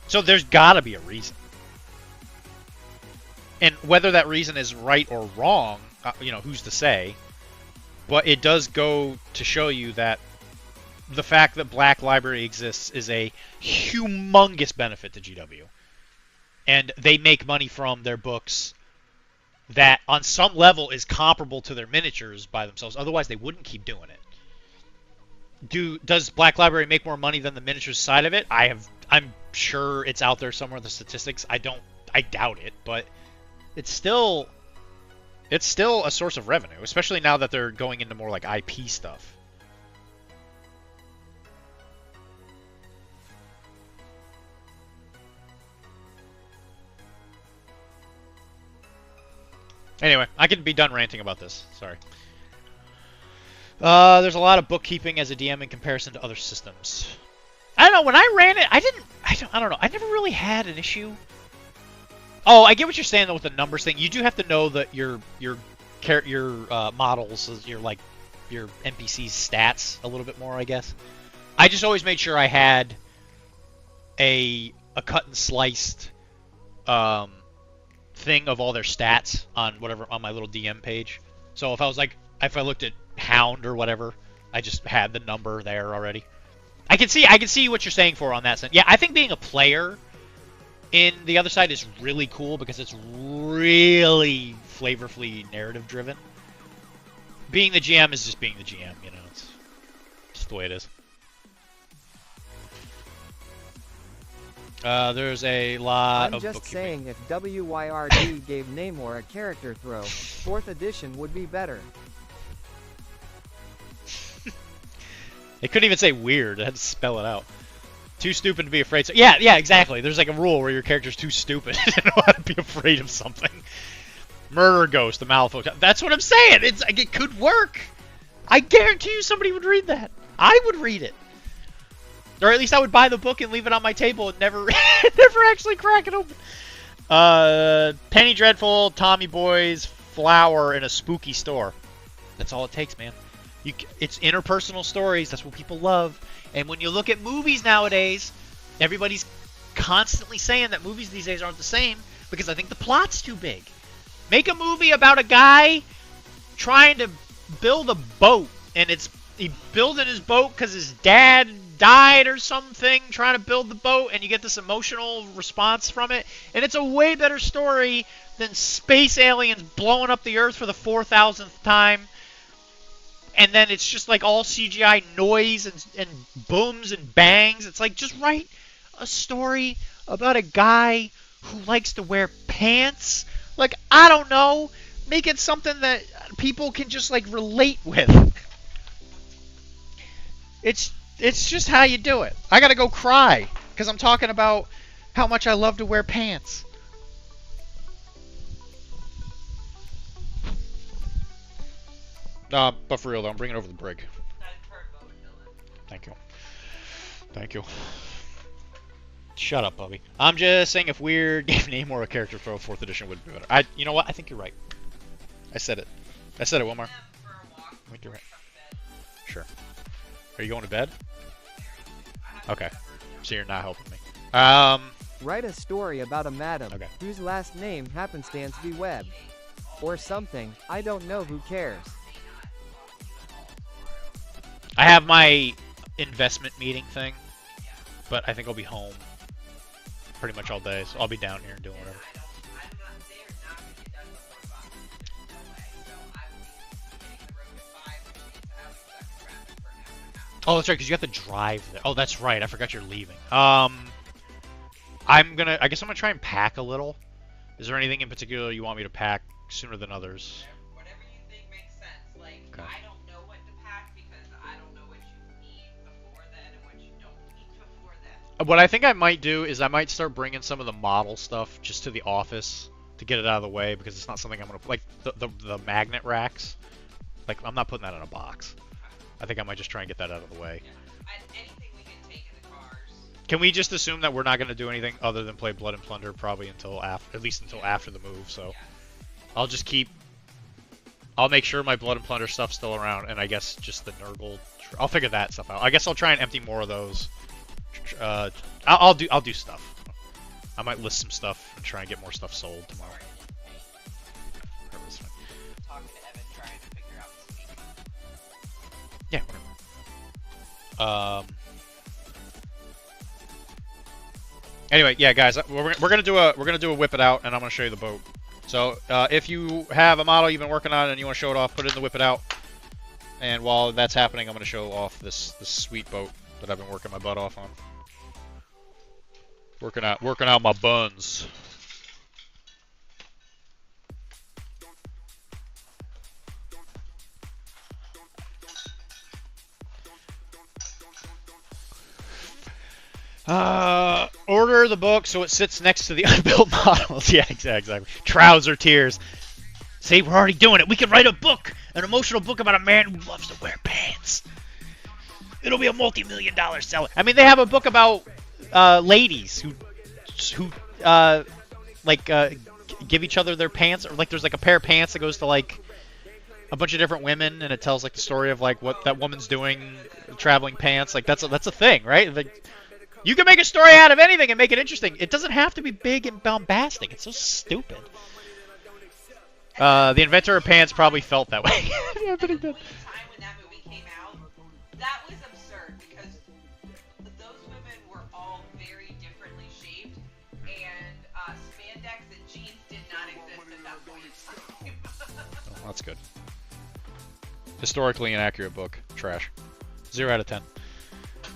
G: So there's got to be a reason. And whether that reason is right or wrong, who's to say? But it does go to show you that the fact that Black Library exists is a humongous benefit to GW. And they make money from their books that on some level is comparable to their miniatures by themselves. Otherwise, they wouldn't keep doing it. Does Black Library make more money than the miniatures side of it? I'm sure it's out there somewhere in the statistics. I doubt it, but it's still a source of revenue, especially now that they're going into more like IP stuff. Anyway, I can be done ranting about this. Sorry. There's a lot of bookkeeping as a DM in comparison to other systems. I don't know. When I ran it, I don't know. I never really had an issue. Oh, I get what you're saying though with the numbers thing. You do have to know that your models, your NPC's stats a little bit more, I guess. I just always made sure I had a cut and sliced thing of all their stats on my little DM page. So if I looked at Hound or whatever, I just had the number there already. I can see what you're saying on that sense. Yeah, I think being a player in the other side is really cool because it's really flavorfully narrative driven. Being the GM is just being the GM, it's just the way it is. There's a lot of
F: I'm just
G: bookkeeping.
F: saying if WYRD gave Namor a character throw, 4th edition would be better.
G: They couldn't even say weird. They had to spell it out. Too stupid to be afraid. So yeah, exactly. There's like a rule where your character's too stupid to know how to be afraid of something. Murder Ghost, the Malifaux. That's what I'm saying. It's like it could work. I guarantee you somebody would read that. I would read it. Or at least I would buy the book and leave it on my table and never actually crack it open. Penny Dreadful, Tommy Boy's flower in a spooky store. That's all it takes, man. It's interpersonal stories. That's what people love. And when you look at movies nowadays, everybody's constantly saying that movies these days aren't the same because I think the plot's too big. Make a movie about a guy trying to build a boat, and he building his boat because his dad died or something trying to build the boat, and you get this emotional response from it, and it's a way better story than space aliens blowing up the Earth for the 4,000th time, and then it's just like all CGI noise and booms and bangs. It's like, just write a story about a guy who likes to wear pants. Like, I don't know, make it something that people can just like relate with. It's just how you do it. I gotta go cry because I'm talking about how much I love to wear pants. But for real though, I'm bringing over the brig. Thank you. Thank you. Shut up, Bubby. I'm just saying if Weird gave Namor a character for a 4th edition would be better. You know what? I think you're right. I said it. I said it, Wilmar. I think you're right. Sure. Are you going to bed? Okay. So you're not helping me.
F: Write a story about a madam
G: Okay.
F: whose last name happens to be Webb. Or something. I don't know, who cares.
G: I have my investment meeting thing, but I think I'll be home pretty much all day, so I'll be down here and doing whatever. Oh, that's right, because you have to drive there. Oh, that's right, I forgot you're leaving. I guess I'm gonna try and pack a little. Is there anything in particular you want me to pack sooner than others?
E: Whatever you think makes sense. Like,
G: Okay.
E: I don't know what to pack because I don't know what you need before then and what you don't need before then.
G: What I think I might do is I might start bringing some of the model stuff just to the office to get it out of the way, because it's not something I'm gonna like the magnet racks. Like, I'm not putting that in a box. I think I might just try and get that out of the way.
E: Anything we can take in the cars.
G: Can we just assume that we're not gonna do anything other than play Blood and Plunder probably until at least until after the move? So I'll just I'll make sure my Blood and Plunder stuff's still around, and I guess just the Nurgle. I'll figure that stuff out. I guess I'll try and empty more of those. I'll do stuff. I might list some stuff and try and get more stuff sold tomorrow.
E: Talking to Evan, trying to figure out this week.
G: Yeah, whatever. Anyway, yeah, guys, we're gonna do a whip it out, and I'm gonna show you the boat. So if you have a model you've been working on and you want to show it off, put it in the whip it out. And while that's happening, I'm gonna show off this sweet boat that I've been working my butt off on. Working out my buns. Order the book so it sits next to the unbuilt models. Yeah, exactly. Trouser tears. See, we're already doing it. We can write a book, an emotional book about a man who loves to wear pants. It'll be a multi-million-dollar seller. I mean, they have a book about ladies who give each other their pants, or like there's like a pair of pants that goes to like a bunch of different women, and it tells like the story of like what that woman's doing, traveling pants. Like that's a thing, right? Like, you can make a story out of anything and make it interesting. It doesn't have to be big and bombastic. It's so stupid. The inventor of pants probably felt that way. Yeah, but he did.
E: Time when that movie came out, that was absurd because those women were all very differently shaped, and spandex and jeans did not exist at that point in time.
G: Oh, that's good. Historically inaccurate book. Trash. 0 out of 10.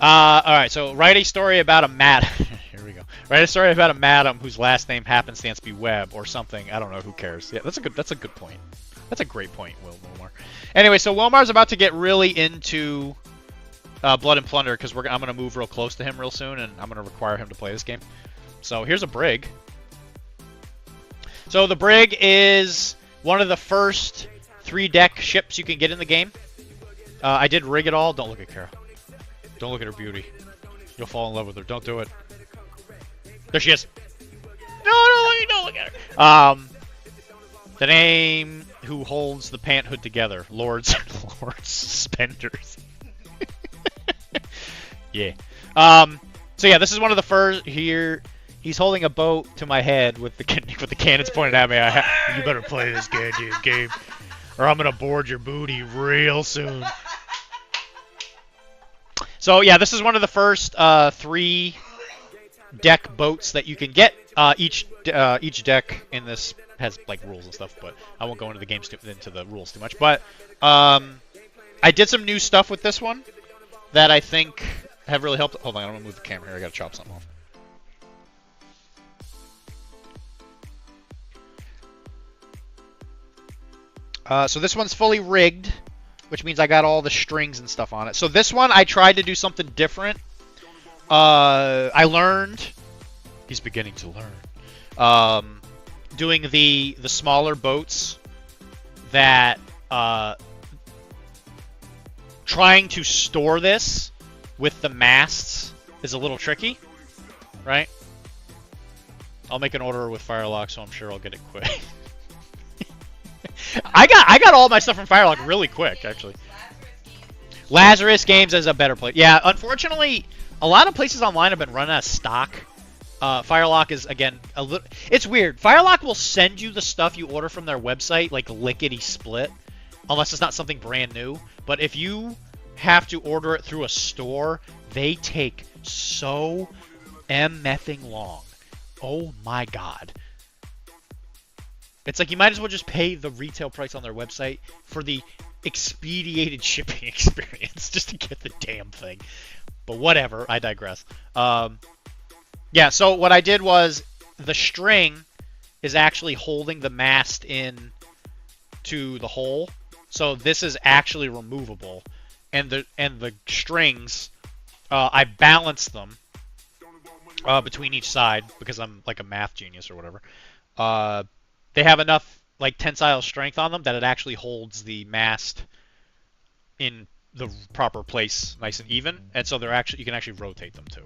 G: Alright, so write a story about a madam. Here we go. Write a story about a madam whose last name happenstance to be Webb or something. I don't know, who cares? Yeah, that's a good point. That's a great point, Wilmar. Anyway, so Wilmar's about to get really into Blood and Plunder because I'm going to move real close to him real soon, and I'm going to require him to play this game. So here's a brig. So the brig is one of the first 3-deck ships you can get in the game. I did rig it all. Don't look at Kara. Don't look at her beauty. You'll fall in love with her. Don't do it. There she is. No, don't look at her. The name who holds the pant hood together. Lords Suspenders. Yeah. So yeah, this is one of the first here. He's holding a boat to my head with the cannons pointed at me. You better play this goddamn game, or I'm gonna board your booty real soon. So yeah, this is one of the first 3 deck boats that you can get. Each deck in this has like rules and stuff, but I won't go into the rules too much. But I did some new stuff with this one that I think have really helped. Hold on, I'm gonna move the camera here. I gotta chop something off. So this one's fully rigged, which means I got all the strings and stuff on it. So this one, I tried to do something different. I learned. He's beginning to learn. Doing the smaller boats that trying to store this with the masts is a little tricky, right? I'll make an order with Firelock, so I'm sure I'll get it quick. I got all my stuff from Firelock really quick, actually. Lazarus Games is a better place. Yeah, unfortunately, a lot of places online have been running out of stock. Firelock is, again, a little... It's weird. Firelock will send you the stuff you order from their website, like lickety-split, unless it's not something brand new. But if you have to order it through a store, they take so meffing long. Oh my god. It's like you might as well just pay the retail price on their website for the expedited shipping experience just to get the damn thing. But whatever, I digress. Yeah, so what I did was the string is actually holding the mast in to the hole. So this is actually removable. And the strings, I balanced them between each side because I'm like a math genius or whatever. They have enough like tensile strength on them that it actually holds the mast in the proper place, nice and even, and so you can actually rotate them too,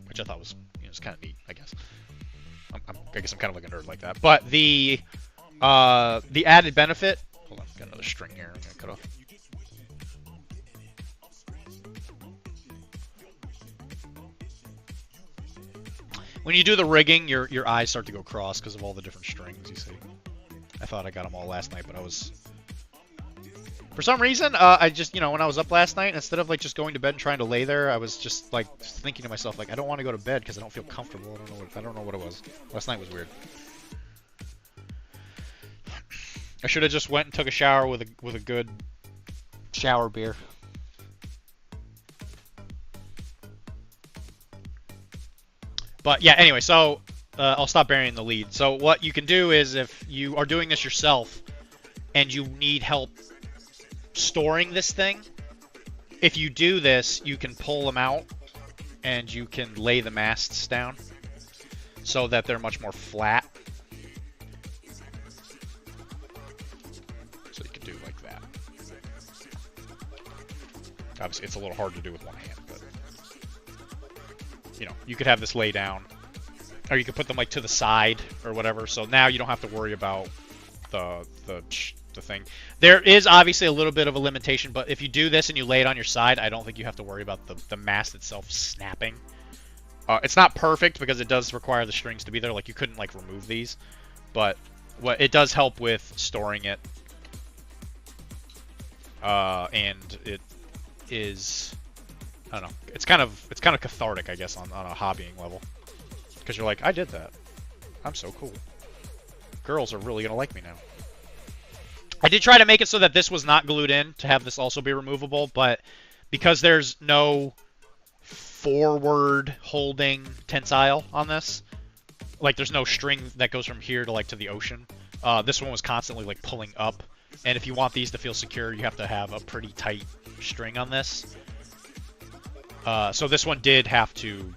G: which I thought was kind of neat. I guess I guess I'm kind of like a nerd like that. But the added benefit. Hold on, got another string here. I'm gonna cut off. When you do the rigging, your eyes start to go cross because of all the different strings you see. I thought I got them all last night, but I was... For some reason, I just, when I was up last night, instead of like just going to bed and trying to lay there, I was just like thinking to myself, like, I don't want to go to bed because I don't feel comfortable. I don't know what it was. Last night was weird. I should have just went and took a shower with a good shower beer. But yeah, anyway, so I'll stop burying the lead. So what you can do is if you are doing this yourself and you need help storing this thing, if you do this, you can pull them out and you can lay the masts down so that they're much more flat. So you can do like that. Obviously, it's a little hard to do with one hand, but you could have this lay down, or you could put them like to the side or whatever. So now you don't have to worry about the thing. There is obviously a little bit of a limitation, but if you do this and you lay it on your side, I don't think you have to worry about the mast itself snapping. It's not perfect because it does require the strings to be there. Like you couldn't like remove these, but what it does help with storing it, and it is. I don't know. It's kind of cathartic, I guess, on a hobbying level, because you're like, I did that. I'm so cool. Girls are really gonna like me now. I did try to make it so that this was not glued in to have this also be removable, but because there's no forward holding tensile on this, like there's no string that goes from here to like to the ocean. This one was constantly like pulling up, and if you want these to feel secure, you have to have a pretty tight string on this. So this one I did have to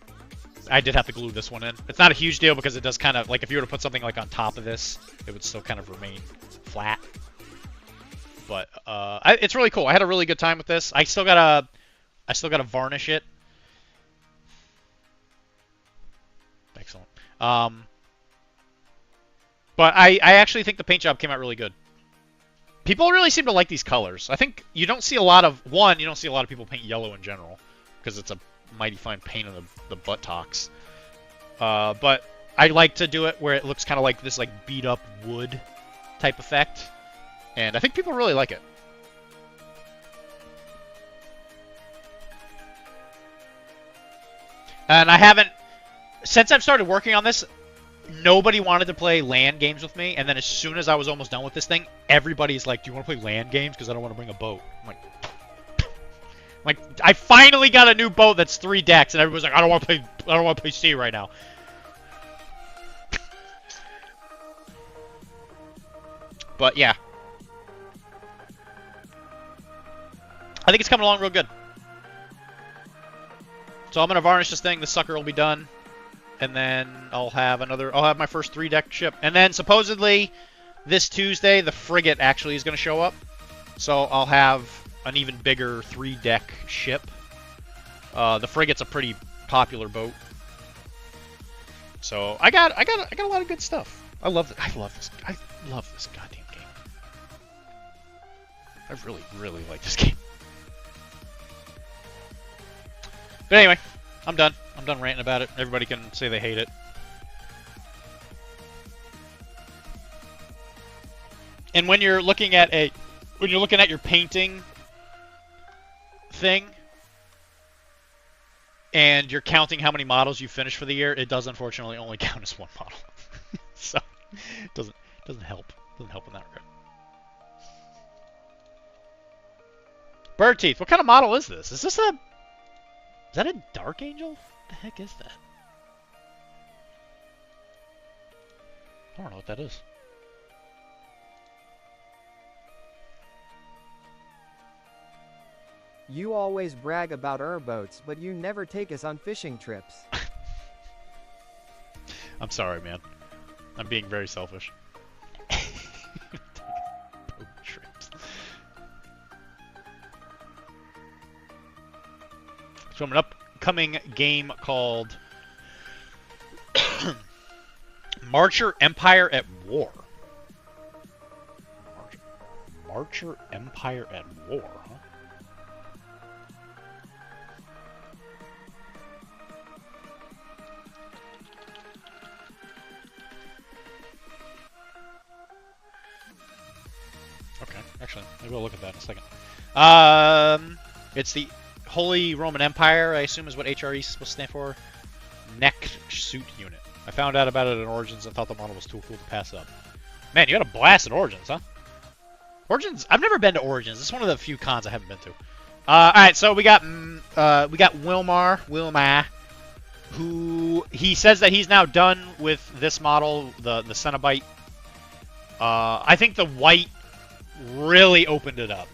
G: glue this one in. It's not a huge deal because it does kind of, like if you were to put something like on top of this, it would still kind of remain flat. But it's really cool. I had a really good time with this. I still gotta varnish it. Excellent. But I actually think the paint job came out really good. People really seem to like these colors. I think you don't see a lot of people paint yellow in general, because it's a mighty fine pain in the buttocks. But I like to do it where it looks kind of like this like beat up wood type effect. And I think people really like it. And I haven't, since I've started working on this, nobody wanted to play LAN games with me. And then as soon as I was almost done with this thing, everybody's like, do you want to play LAN games? Because I don't want to bring a boat. I'm like, I finally got a new boat that's 3 decks. And everybody's like, I don't want to play C right now. But yeah. I think it's coming along real good. So I'm gonna varnish this thing. The sucker will be done, and then I'll have my first 3-deck ship. And then supposedly this Tuesday, the frigate actually is gonna show up. So I'll have an even bigger 3-deck ship. The frigate's a pretty popular boat. So I got a lot of good stuff. I love this goddamn game. I really like this game. But anyway, I'm done. I'm done ranting about it. Everybody can say they hate it. And when you're looking at your painting thing and you're counting how many models you finished for the year, it does unfortunately only count as 1 model. So it doesn't help. It doesn't help in that regard. Bird Teeth. What kind of model is this? Is that a Dark Angel? What the heck is that? I don't know what that is.
F: You always brag about boats, but you never take us on fishing trips.
G: I'm sorry, man. I'm being very selfish. Boat trips. So an upcoming game called Marcher Empire at War. Marcher Empire at War, huh? Okay, actually, maybe we'll look at that in a second. It's the Holy Roman Empire, I assume is what HRE is supposed to stand for. Neck Suit Unit. I found out about it at Origins and thought the model was too cool to pass up. Man, you had a blast at Origins, huh? Origins, I've never been to Origins. This is one of the few cons I haven't been to. Alright, so we got Wilmar, who he says that he's now done with this model, the Cenobite. I think the white really opened it up.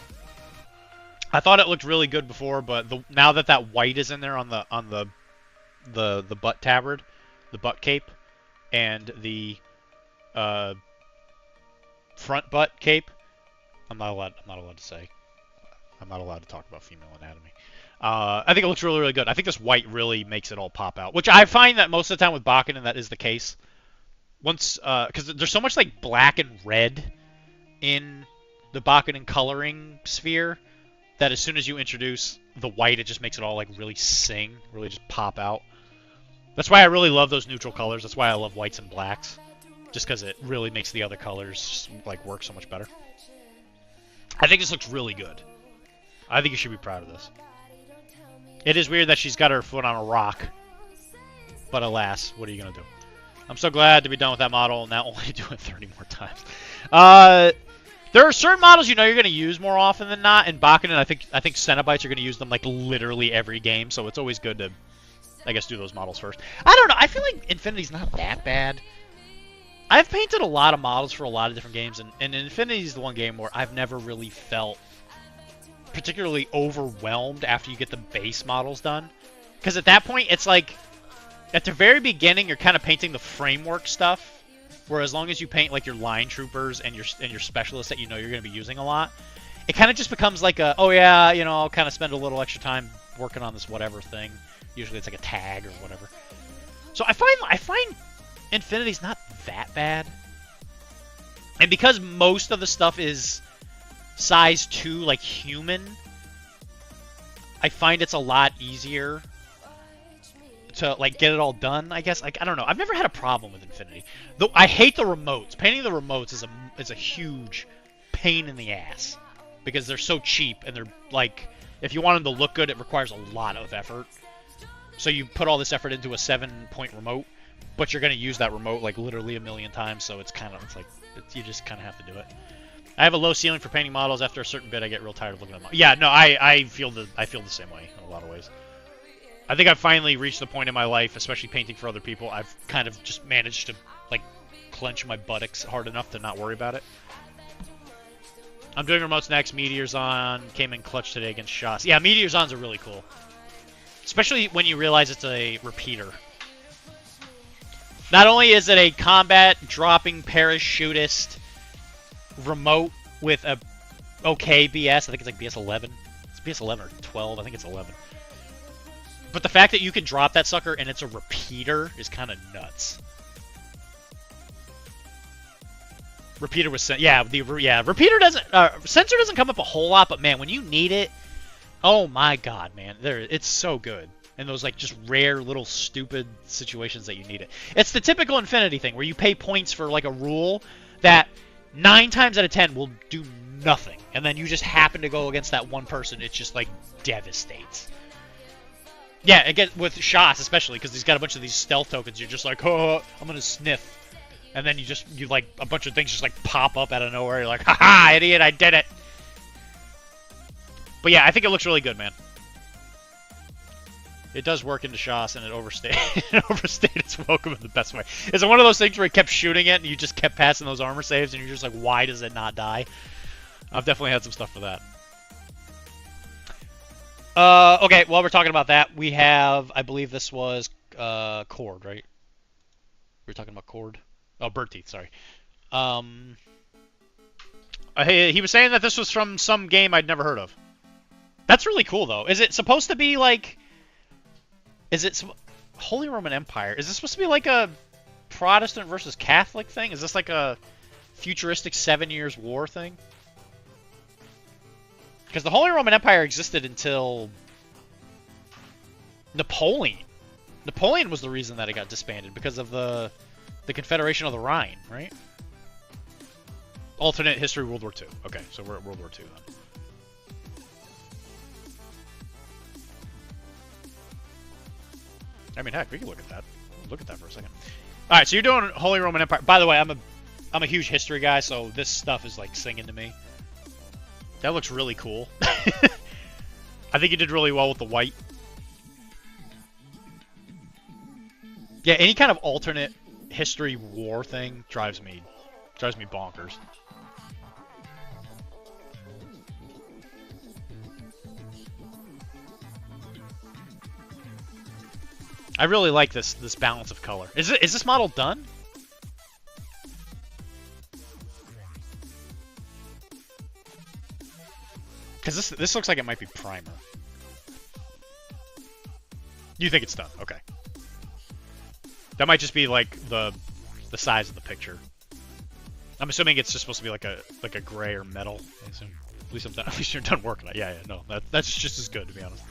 G: I thought it looked really good before, but now that white is in there on the butt tabard, the butt cape, and the front butt cape, I'm not allowed to say. I'm not allowed to talk about female anatomy. I think it looks really, really good. I think this white really makes it all pop out, which I find that most of the time with Bakunin that is the case. Once, because there's so much like black and red in the Bakunin coloring sphere, that as soon as you introduce the white, it just makes it all like really sing, really just pop out. That's why I really love those neutral colors. That's why I love whites and blacks, just because it really makes the other colors like work so much better. I think this looks really good. I think you should be proud of this. It is weird that she's got her foot on a rock, but alas, what are you gonna do? I'm so glad to be done with that model, now only do it 30 more times. There are certain models you're going to use more often than not. In Bakunin, I think Cenobites are going to use them like literally every game, so it's always good to, I guess, do those models first. I don't know. I feel like Infinity's not that bad. I've painted a lot of models for a lot of different games, and Infinity's the one game where I've never really felt particularly overwhelmed after you get the base models done. Because at that point, it's like, at the very beginning, you're kind of painting the framework stuff. Where as long as you paint like your line troopers and your specialists that you know you're going to be using a lot, it kind of just becomes like a, oh yeah, you know, I'll kind of spend a little extra time working on this whatever thing. Usually it's like a tag or whatever. So I find Infinity's not that bad. And because most of the stuff is size 2, like human, I find it's a lot easier. to like get it all done. I guess like I don't know. I've never had a problem with Infinity. Though I hate the remotes. Painting the remotes is a huge pain in the ass because they're so cheap and they're like if you want them to look good, it requires a lot of effort. So you put all this effort into a 7-point remote, but you're gonna use that remote like literally a million times. So it's like you just kind of have to do it. I have a low ceiling for painting models. After a certain bit, I get real tired of looking at them. Yeah, no, I feel the same way in a lot of ways. I think I've finally reached the point in my life, especially painting for other people, I've kind of just managed to like clench my buttocks hard enough to not worry about it. I'm doing remotes next. Meteor's on. Came in clutch today against Shots. Yeah, Meteor's On's are really cool. Especially when you realize it's a repeater. Not only is it a combat dropping parachutist remote with a okay BS, I think it's like BS 11. It's BS 11 or 12, I think it's 11. But the fact that you can drop that sucker and it's a repeater is kind of nuts. Repeater was repeater doesn't sensor doesn't come up a whole lot, but man, when you need it, oh my god, man, it's so good. And those like just rare little stupid situations that you need it. It's the typical Infinity thing where you pay points for like a rule that 9 times out of 10 will do nothing, and then you just happen to go against that one person. It just like devastates. Yeah, again with Shots especially because he's got a bunch of these stealth tokens. You're just like, oh, I'm gonna sniff, and then you like a bunch of things just like pop up out of nowhere. You're like, haha, idiot, I did it. But yeah, I think it looks really good, man. It does work into Shots, and it overstayed its welcome in the best way. Is it one of those things where he kept shooting it, and you just kept passing those armor saves, and you're just like, why does it not die? I've definitely had some stuff for that. Okay, while we're talking about that, we have, I believe this was Cord, right? We were talking about Cord? Oh, Bird Teeth, sorry. He was saying that this was from some game I'd never heard of. That's really cool, though. Is it supposed to be like... Is it Holy Roman Empire? Is this supposed to be like a Protestant versus Catholic thing? Is this like a futuristic 7 Years' War thing? Because the Holy Roman Empire existed until Napoleon. Napoleon was the reason that it got disbanded because of the Confederation of the Rhine, right? Alternate history, World War II. Okay, so we're at World War II then. I mean, heck, we can look at that. Look at that for a second. All right, so you're doing Holy Roman Empire. By the way, I'm a huge history guy, so this stuff is like singing to me. That looks really cool. I think you did really well with the white. Yeah, any kind of alternate history war thing drives me bonkers. I really like this balance of color. Is this model done? Because this looks like it might be primer. You think it's done? Okay. That might just be like the size of the picture. I'm assuming it's just supposed to be like a gray or metal. I assume. At least you're done working on it. Yeah, no, that's just as good, to be honest.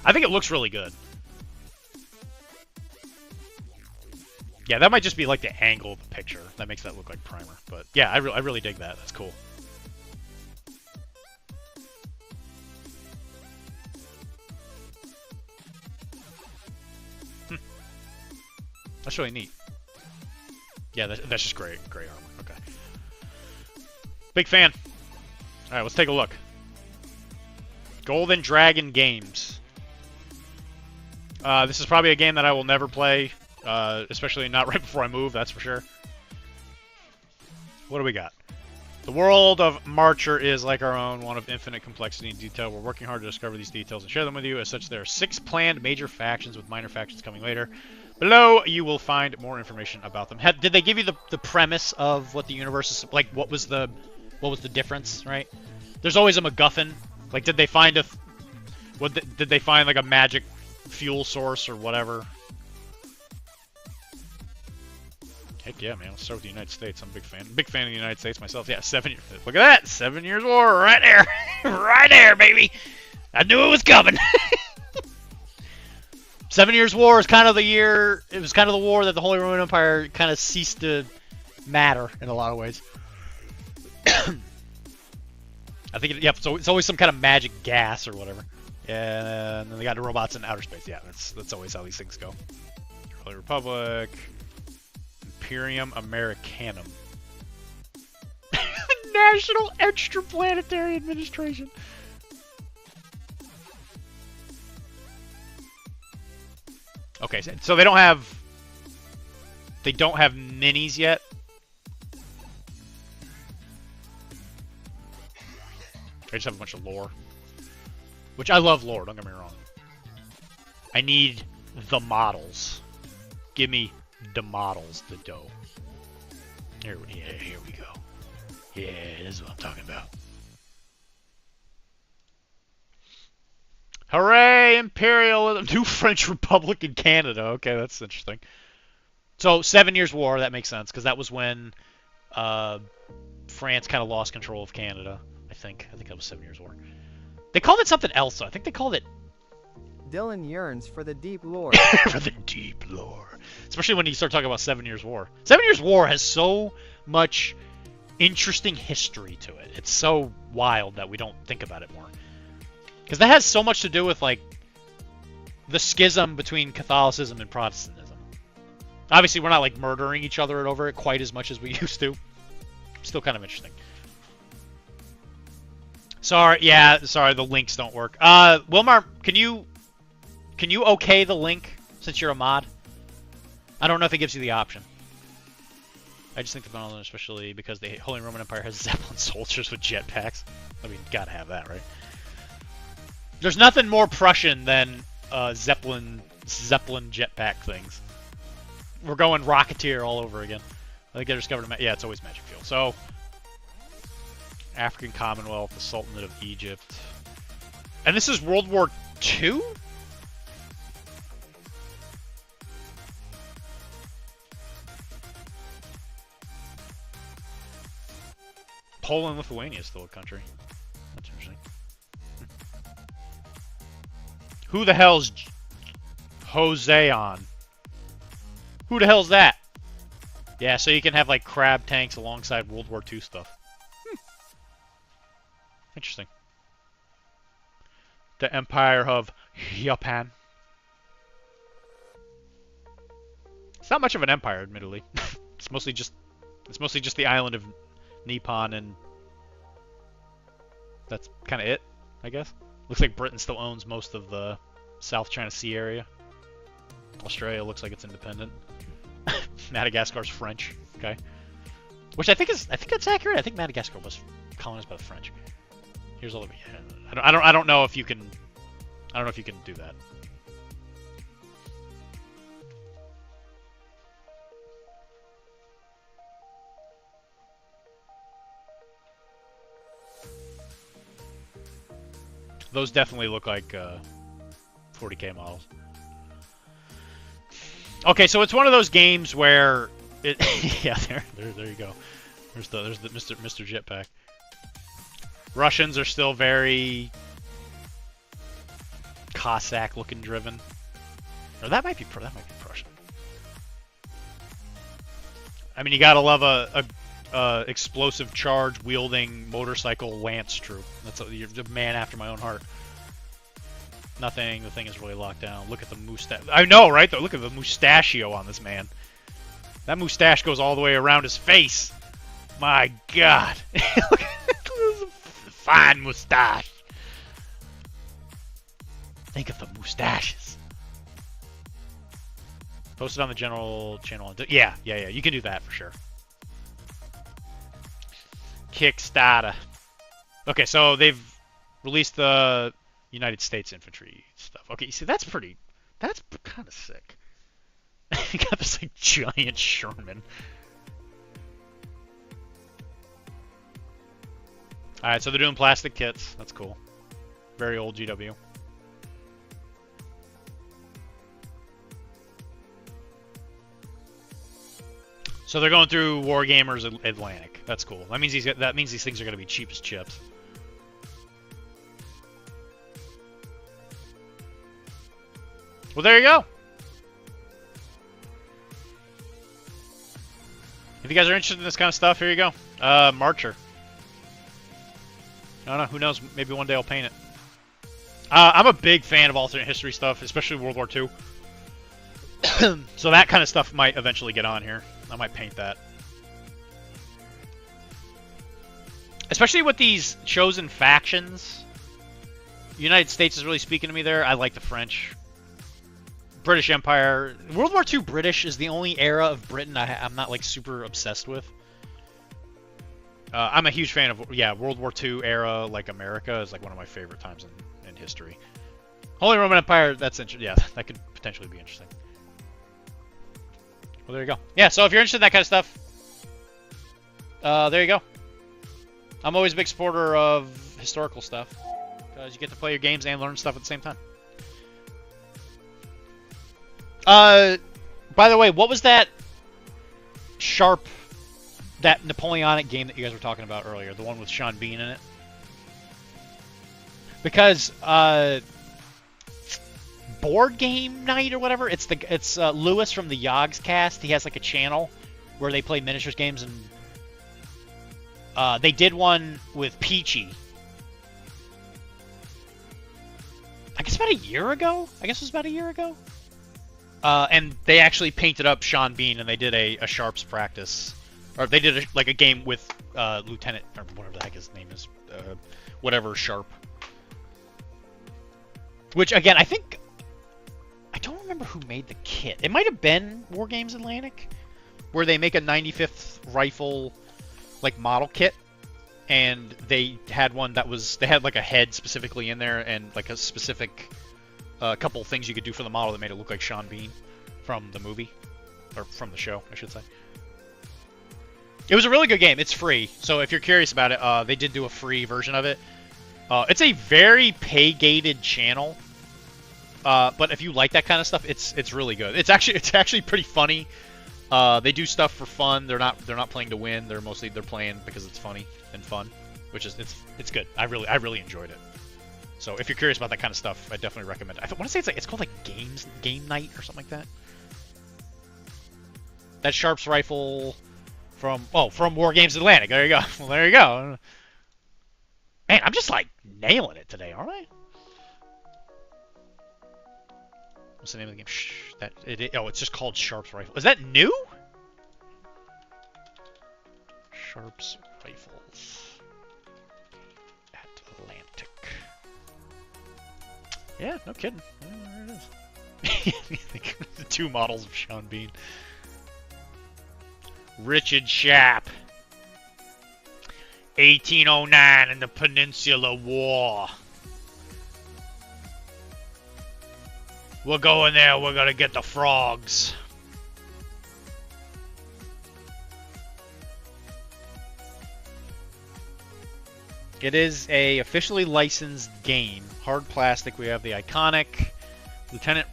G: I think it looks really good. Yeah, that might just be like the angle of the picture that makes that look like primer. But yeah, I really dig that. That's cool. That's really neat. Yeah, that's just great armor. Okay. Big fan. All right, let's take a look. Golden Dragon Games. This is probably a game that I will never play, especially not right before I move, that's for sure. What do we got? The world of Marcher is like our own, one of infinite complexity and detail. We're working hard to discover these details and share them with you. As such, there are 6 planned major factions with minor factions coming later. Below, you will find more information about them. Did they give you the premise of what the universe is like? What was the difference, right? There's always a MacGuffin. Like, did they find did they find like a magic fuel source or whatever? Heck yeah, man. Let's start with the United States. I'm a big fan. Big fan of the United States myself. Yeah, look at that. 7 Years' War right there. Right there, baby. I knew it was coming. 7 Years' War is kind of the year. It was kind of the war that the Holy Roman Empire kind of ceased to matter in a lot of ways. I think, so it's always some kind of magic gas or whatever. Yeah, and then they got the robots in outer space. Yeah, that's always how these things go. Early Republic, Imperium Americanum, National Extraplanetary Administration. Okay, so they don't have minis yet. I just have a bunch of lore. Which I love lore, don't get me wrong. I need the models. Give me the models, the dough. Here we go. Yeah, this is what I'm talking about. Hooray, Imperialism! New French Republic in Canada. Okay, that's interesting. So, 7 Years' War, that makes sense, because that was when France kind of lost control of Canada, I think. I think that was 7 Years' War. They called it something else, though. I think they called it...
F: Dylan yearns for the deep lore.
G: For the deep lore. Especially when you start talking about 7 Years' War. 7 Years' War has so much interesting history to it. It's so wild that we don't think about it more. Because that has so much to do with, like, the schism between Catholicism and Protestantism. Obviously, we're not, like, murdering each other over it quite as much as we used to. Still kind of interesting. Sorry, the links don't work. Wilmar, can you okay the link since you're a mod? I don't know if it gives you the option. I just think the phenomenon, especially because the Holy Roman Empire has Zeppelin soldiers with jetpacks. I mean, gotta have that, right? There's nothing more Prussian than Zeppelin jetpack things. We're going Rocketeer all over again. I think they discovered yeah, it's always magic fuel. So, African Commonwealth, the Sultanate of Egypt. And this is World War II? Poland, Lithuania is still a country. That's interesting. Who the hell's Joseon? Who the hell's that? Yeah, so you can have like crab tanks alongside World War II stuff. Interesting. The Empire of Japan. It's not much of an empire, admittedly. It's mostly just the island of Nippon, and that's kind of it, I guess. Looks like Britain still owns most of the South China Sea area. Australia looks like it's independent. Madagascar's French, okay. Which I think that's accurate. I think Madagascar was colonized by the French. Here's all the I don't know if you can do that. Those definitely look like 40K models. Okay, so it's one of those games where it yeah, there you go. There's the Mr. Jetpack. Russians are still very Cossack looking driven. Or that might be Prussian. I mean, you gotta love a explosive charge wielding motorcycle lance troop. You're a man after my own heart. Nothing. The thing is really locked down. Look at the mustache. I know, right? Look at the mustachio on this man. That mustache goes all the way around his face. My God. Look at this fine mustache. Think of the mustaches. Posted on the general channel. Yeah. You can do that for sure. Kickstarter. Okay, so they've released the United States infantry stuff. Okay, you see, that's kind of sick. You got this like giant Sherman. Alright, so they're doing plastic kits. That's cool. Very old GW. So they're going through Wargamers Atlantic. That's cool. That means these things are going to be cheap as chips. Well, there you go. If you guys are interested in this kind of stuff, here you go. Marcher. I don't know. Who knows? Maybe one day I'll paint it. I'm a big fan of alternate history stuff, especially World War II. So that kind of stuff might eventually get on here. I might paint that. Especially with these chosen factions. The United States is really speaking to me there. I like the French. British Empire. World War II British is the only era of Britain I'm not like super obsessed with. I'm a huge fan of, yeah, World War II era, like America is like one of my favorite times in history. Holy Roman Empire, that's interesting. Yeah, that could potentially be interesting. Well, there you go. Yeah, so if you're interested in that kind of stuff, there you go. I'm always a big supporter of historical stuff because you get to play your games and learn stuff at the same time. By the way, what was that Sharp, that Napoleonic game that you guys were talking about earlier? The one with Sean Bean in it? Because, Board Game Night or whatever, it's Lewis from the Yogs cast. He has like a channel where they play miniatures games, and they did one with Peachy. I guess about a year ago? I guess it was about a year ago? And they actually painted up Sean Bean, and they did a Sharps practice. Or they did a game with Lieutenant, or whatever the heck his name is. Whatever Sharp. Which, again, I don't remember who made the kit. It might have been War Games Atlantic, where they make a 95th rifle, like, model kit. And they had one that was, they had like a head specifically in there, and like a specific couple things you could do for the model that made it look like Sean Bean from the movie, or from the show, I should say. It was a really good game. It's free, so if you're curious about it, they did do a free version of it. It's a very pay-gated channel, but if you like that kind of stuff, it's really good. It's actually pretty funny. They do stuff for fun. They're not playing to win. They're playing because it's funny and fun, which is it's good. I really enjoyed it. So if you're curious about that kind of stuff, I definitely recommend it. I want to say it's called like Game Night or something like that. That Sharps rifle from War Games Atlantic. There you go. Well, there you go. Man, I'm just like nailing it today, aren't I? What's the name of the game? It's just called Sharps Rifle. Is that new? Sharps Rifles Atlantic. Yeah, no kidding. There it is. The two models of Sean Bean. Richard Sharp. 1809 in the Peninsular War. We're going there, we're gonna get the frogs. It is a officially licensed game. Hard plastic, we have the iconic Lieutenant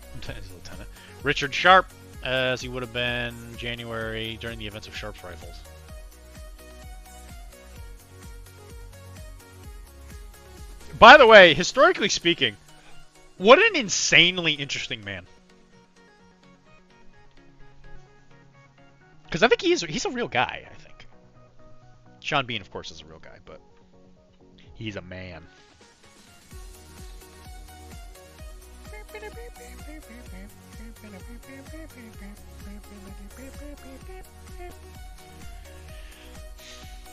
G: Richard Sharp, as he would have been January during the events of Sharp's Rifles. By the way, historically speaking, what an insanely interesting man. Because I think he's a real guy, I think. Sean Bean, of course, is a real guy, but he's a man.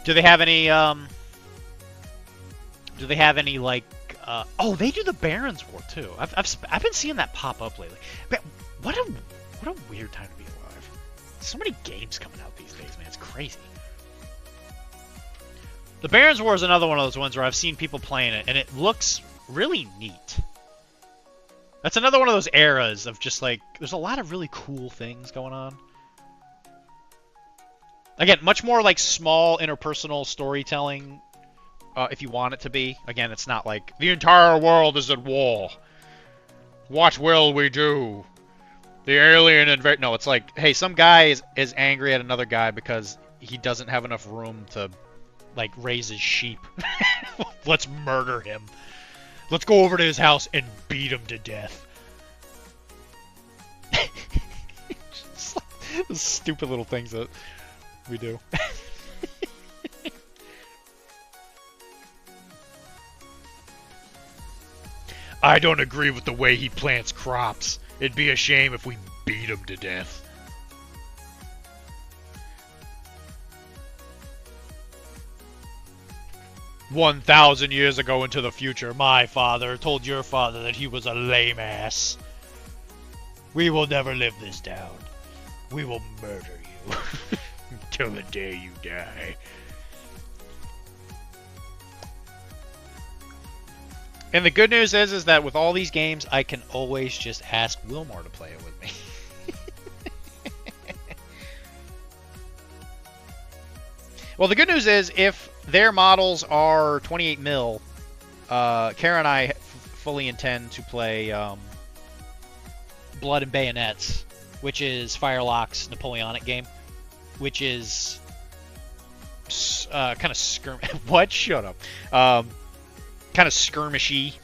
G: Do they have any like oh, they do the Barons War too. I've been seeing that pop up lately. But what a weird time to be alive. So many games coming out these days, man. It's crazy. The Barons War is another one of those ones where I've seen people playing it, and it looks really neat. That's another one of those eras of just like, there's a lot of really cool things going on. Again, much more like small interpersonal storytelling, if you want it to be. Again, it's not like, the entire world is at war. What will we do? The alien invade. No, it's like, hey, some guy is angry at another guy because he doesn't have enough room to, like, raise his sheep. Let's murder him. Let's go over to his house and beat him to death. The stupid little things that we do. I don't agree with the way he plants crops. It'd be a shame if we beat him to death. "1,000 years ago into the future, my father told your father that he was a lame ass. We will never live this down. We will murder you till the day you die." And the good news is that with all these games, I can always just ask Wilmar to play it with me. Well, the good news is if their models are 28 mil, Kara and I fully intend to play Blood and Bayonets, which is Firelock's Napoleonic game, which is kind of What? Shut up. Kind of skirmishy,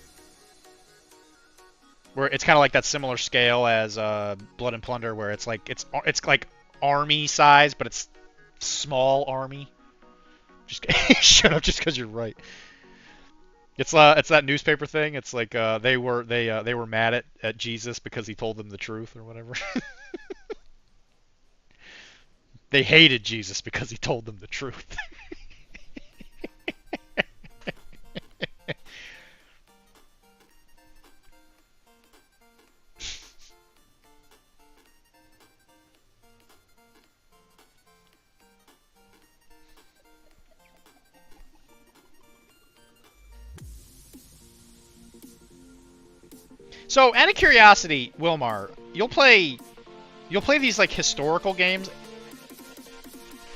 G: where it's kind of like that similar scale as Blood and Plunder, where it's like army size, but it's small army. Just shut up, just because you're right. It's that newspaper thing. It's like they were mad at Jesus because he told them the truth or whatever. They hated Jesus because he told them the truth. So, out of curiosity, Wilmar, you'll play these like historical games,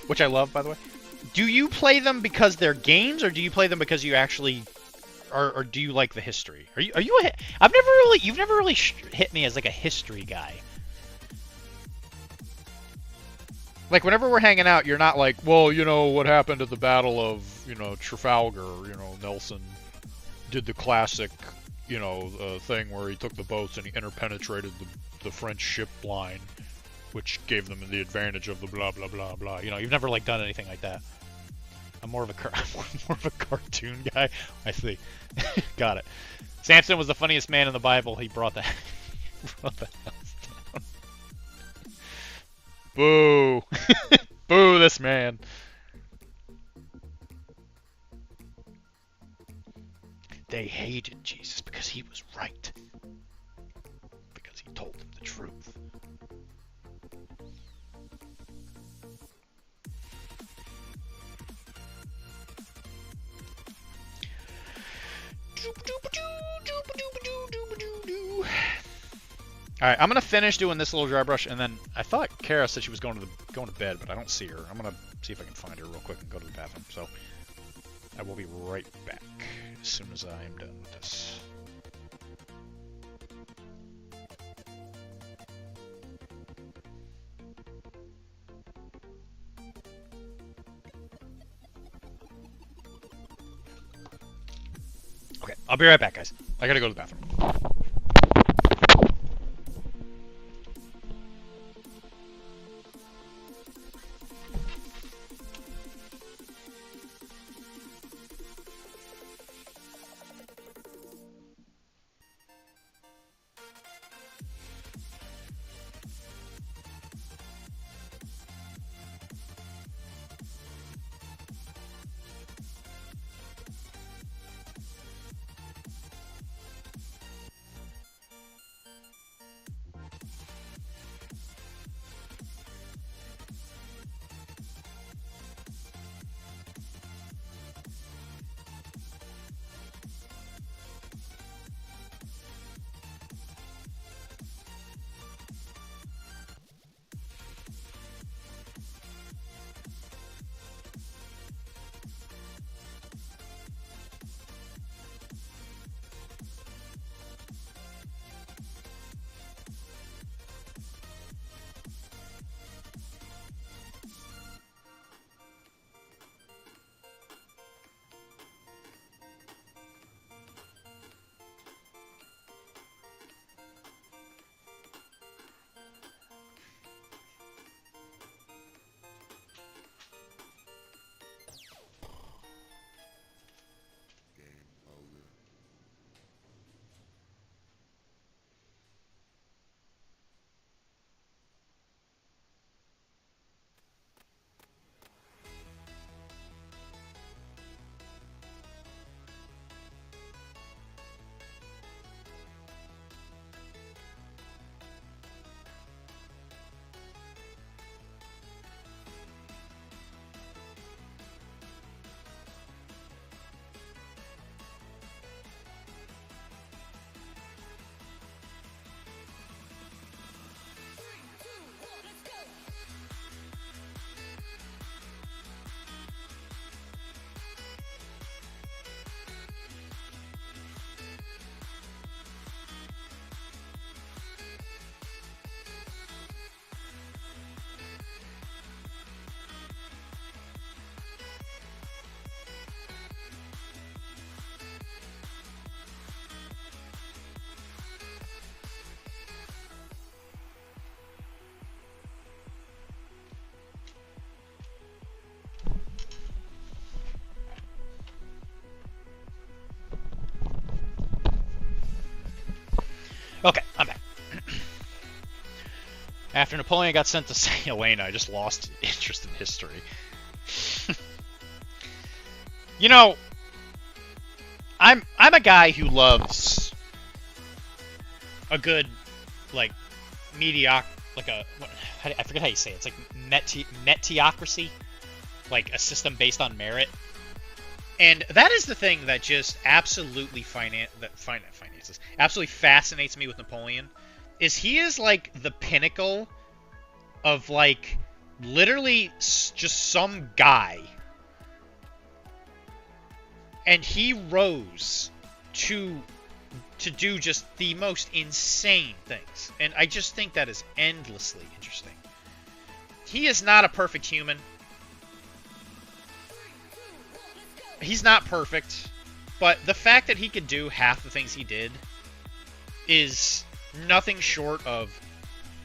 G: which I love, by the way. Do you play them because they're games, or do you play them because you actually, or do you like the history? Are you you've never really hit me as like a history guy. Like whenever we're hanging out, you're not like, well, you know what happened at the Battle of Trafalgar. Nelson did the classic. Thing where he took the boats and he interpenetrated the French ship line, which gave them the advantage of the blah blah blah blah. You've never like done anything like that. I'm more of a cartoon guy. I see. Got it. Samson was the funniest man in the Bible. He brought the house down. Boo! Boo! This man. They hated Jesus because he was right. Because he told them the truth. Alright, I'm gonna finish doing this little dry brush, and then I thought Kara said she was going to bed, but I don't see her. I'm gonna see if I can find her real quick and go to the bathroom. So I will be right back as soon as I am done with this. Okay, I'll be right back, guys. I gotta go to the bathroom. After Napoleon got sent to St. Helena, I just lost interest in history. You know, I'm a guy who loves a good, like, I forget how you say it. It's like meritocracy, like a system based on merit. And that is the thing that just absolutely absolutely fascinates me with Napoleon, is he is like the pinnacle of like literally just some guy, and he rose to do just the most insane things, and I just think that is endlessly interesting. He is not a perfect human. He's not perfect, but the fact that he could do half the things he did is nothing short of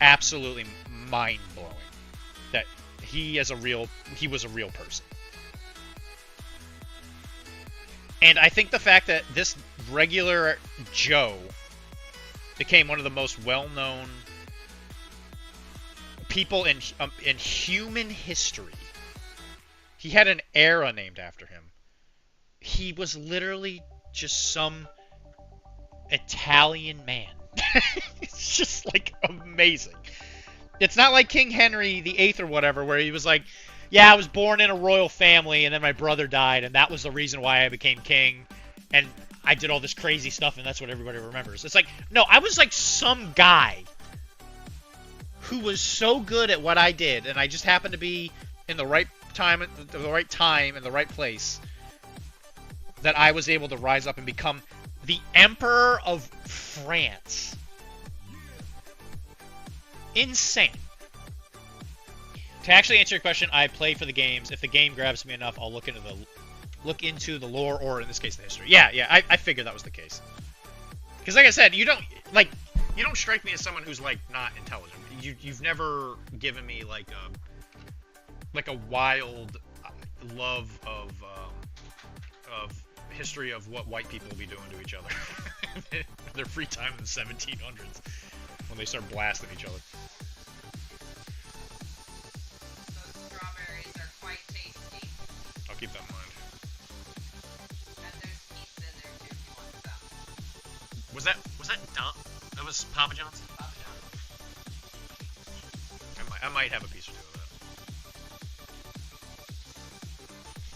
G: absolutely mind-blowing. That he was a real person. And I think the fact that this regular Joe became one of the most well-known people in human history. He had an era named after him. He was literally just some Italian man. It's just like amazing. It's not like King Henry VIII or whatever, where he was like, yeah, I was born in a royal family and then my brother died and that was the reason why I became king and I did all this crazy stuff and that's what everybody remembers. It's like, no, I was like some guy who was so good at what I did, and I just happened to be in the right time in the right place, that I was able to rise up and become the Emperor of France. Insane. To actually answer your question, I play for the games. If the game grabs me enough, I'll look into the lore, or in this case, the history. Yeah, I figured that was the case. Because like I said, you don't strike me as someone who's like not intelligent. You've never given me like a wild love of history of what white people will be doing to each other in their free time in the 1700s when they start blasting each other.
E: Those strawberries are quite tasty.
G: I'll keep that in mind.
E: And there's pizza in there too if you want some.
G: Was that Don? That was Papa John's?
E: Papa John's.
G: I might have a piece or two of that.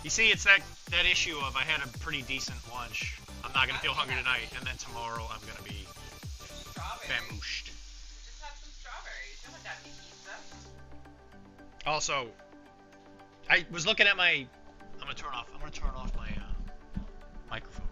G: You see, it's that issue of I had a pretty decent lunch. I'm not gonna feel hungry tonight, and then tomorrow I'm gonna be famooshed.
E: Just have some strawberries. You don't have to have pizza.
G: Also, I was looking at my. I'm gonna turn off my microphone.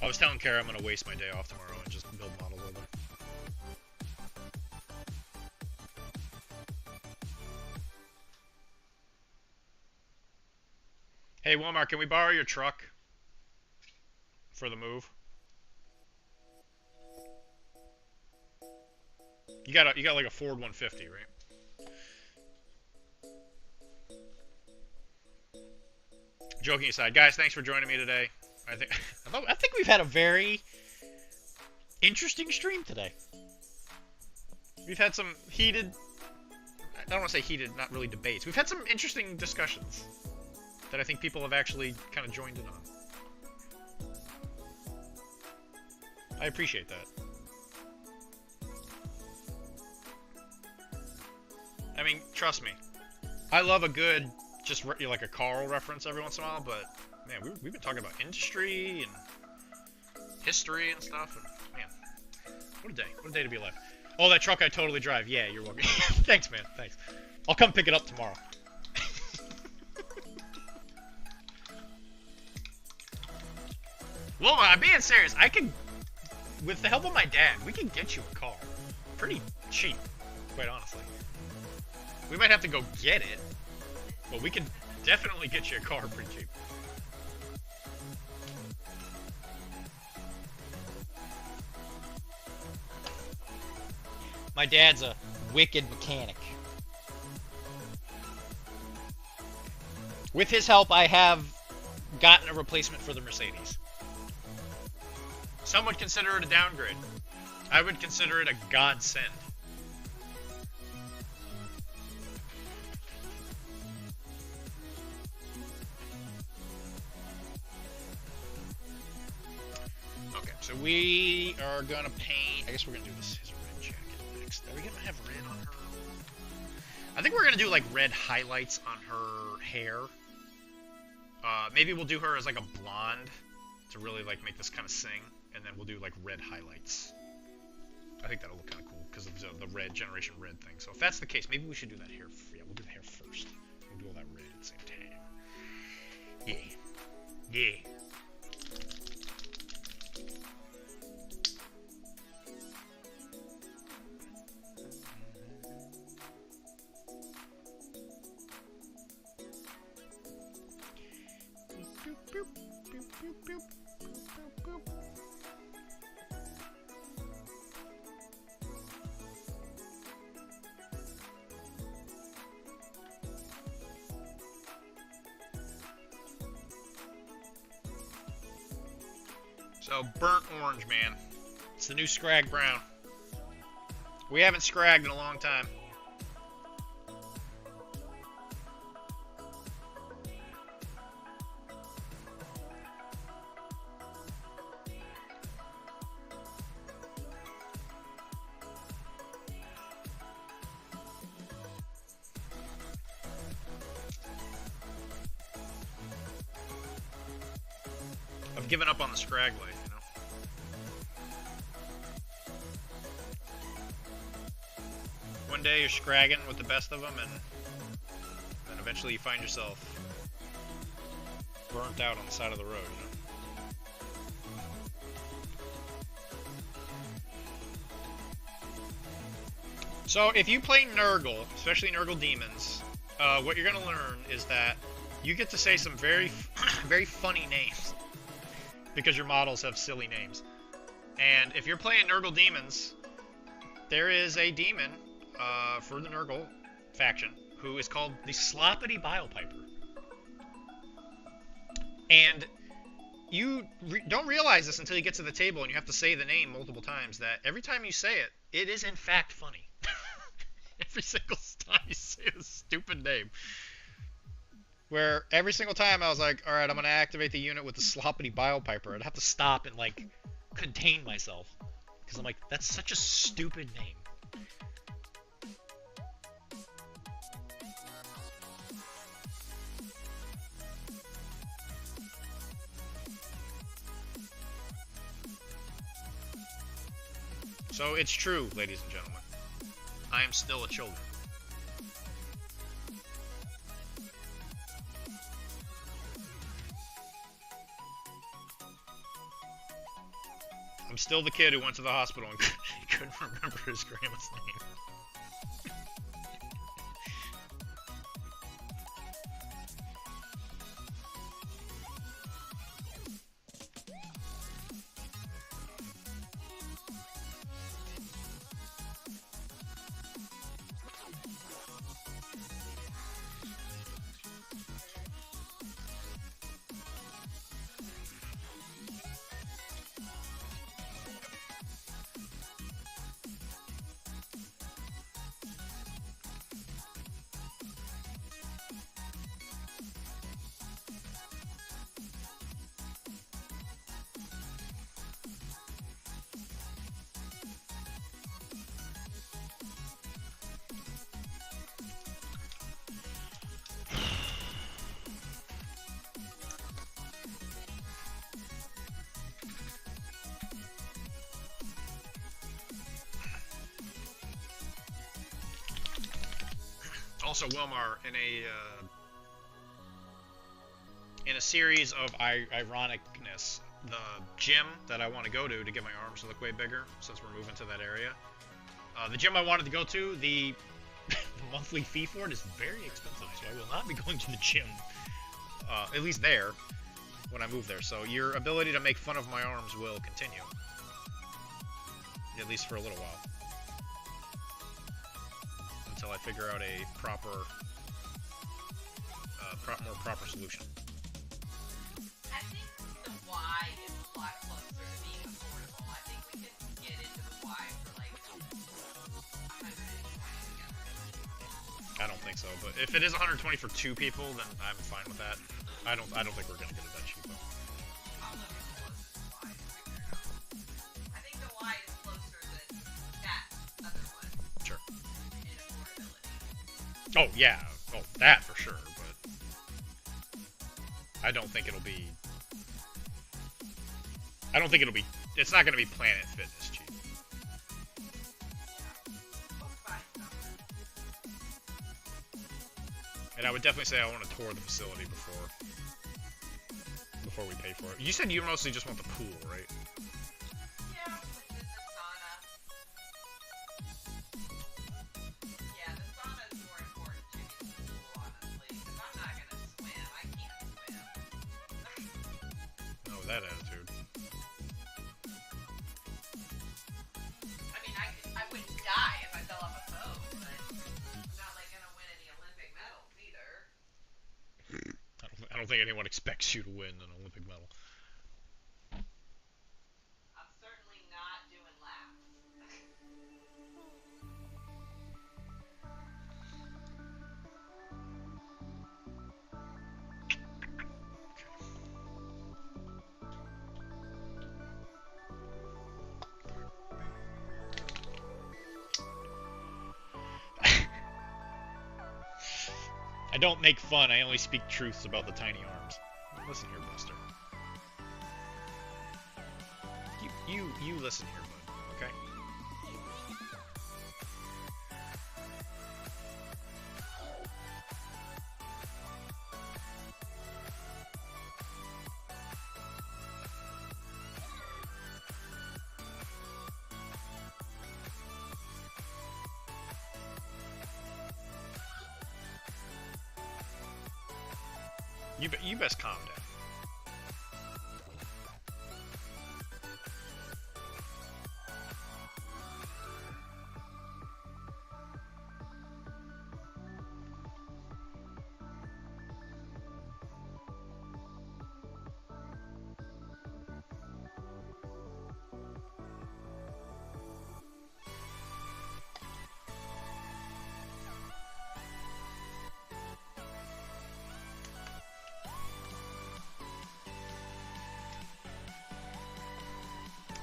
G: I was telling Kara I'm gonna waste my day off tomorrow and just build models over. Hey Walmart, can we borrow your truck for the move? You got like a Ford 150, right? Joking aside, guys, thanks for joining me today. I think we've had a very interesting stream today. We've had some heated, I don't want to say heated, not really debates. We've had some interesting discussions that I think people have actually kind of joined in on. I appreciate that. I mean, trust me. I love a good, just like a Carl reference every once in a while, but man, we've been talking about industry and history and stuff. And man, what a day. What a day to be alive. Oh, that truck I totally drive. Yeah, you're welcome. Thanks, man. Thanks. I'll come pick it up tomorrow. Well, I'm being serious. I can, with the help of my dad, we can get you a car. Pretty cheap, quite honestly. We might have to go get it, but we can definitely get you a car pretty cheap. My dad's a wicked mechanic. With his help, I have gotten a replacement for the Mercedes. Some would consider it a downgrade. I would consider it a godsend. Okay, so we are gonna paint. I guess we're gonna do his red jacket next. Are we gonna have red on her? I think we're gonna do like red highlights on her hair. Maybe we'll do her as like a blonde to really like make this kind of sing, and then we'll do like red highlights. I think that'll look kind of cool because of the red Generation Red thing. So if that's the case, maybe we should do that hair. Yeah, we'll do the hair first. We'll do all that red at the same time. Yeah. Yeah. So, burnt orange, man. It's the new Scrag Brown. We haven't scragged in a long time. I've given up on the scrag life, you know. One day you're scragging with the best of them, and then eventually you find yourself burnt out on the side of the road, you know. So if you play Nurgle, especially Nurgle Demons, what you're going to learn is that you get to say some very, very funny names because your models have silly names. And if you're playing Nurgle Demons, there is a demon for the Nurgle faction who is called the Sloppity Bilepiper. And you don't realize this until you get to the table and you have to say the name multiple times, that every time you say it, it is in fact funny. Every single time you say this stupid name. Where every single time I was like, alright, I'm going to activate the unit with the Sloppity Bilepiper. I'd have to stop and, like, contain myself. Because I'm like, that's such a stupid name. So it's true, ladies and gentlemen. I am still a children. I'm still the kid who went to the hospital and couldn't remember his grandma's name. Also, Wilmar, in a series of ironicness, the gym that I want to go to get my arms to look way bigger, since we're moving to that area, the gym I wanted to go to, the monthly fee for it is very expensive, so I will not be going to the gym, at least there, when I move there. So your ability to make fun of my arms will continue, at least for a little while, until I figure out a proper, more proper solution.
E: I think the Y is a lot closer to being affordable. I think we can get into the Y for like 120 together.
G: I don't think so, but if it is 120 for 2 people, then I'm fine with that. I don't think we're gonna get it that cheap though.
E: I'll look as close to the Y and figure it out. I think the Y is closer than that other one
G: Sure.
E: in affordability.
G: Oh yeah, oh that for sure, but I don't think it'll be. It's not gonna be Planet Fitness cheap.
E: We'll find something.
G: And I would definitely say I want to tour the facility before we pay for it. You said you mostly just want the pool, right?
E: Yeah, the sauna. Yeah, the sauna is more important to me than the pool, honestly, because I'm not gonna swim. I can't swim.
G: No, that attitude.
E: I mean, I wouldn't die if I fell off a boat, but I'm not like gonna win any Olympic medals either.
G: I don't think anyone expects you to win an Olympic medal.
E: I'm certainly not doing laps.
G: I don't make fun, I only speak truths about the tiny arms. Listen here, Buster. You listen here, bud, okay? You best calm down.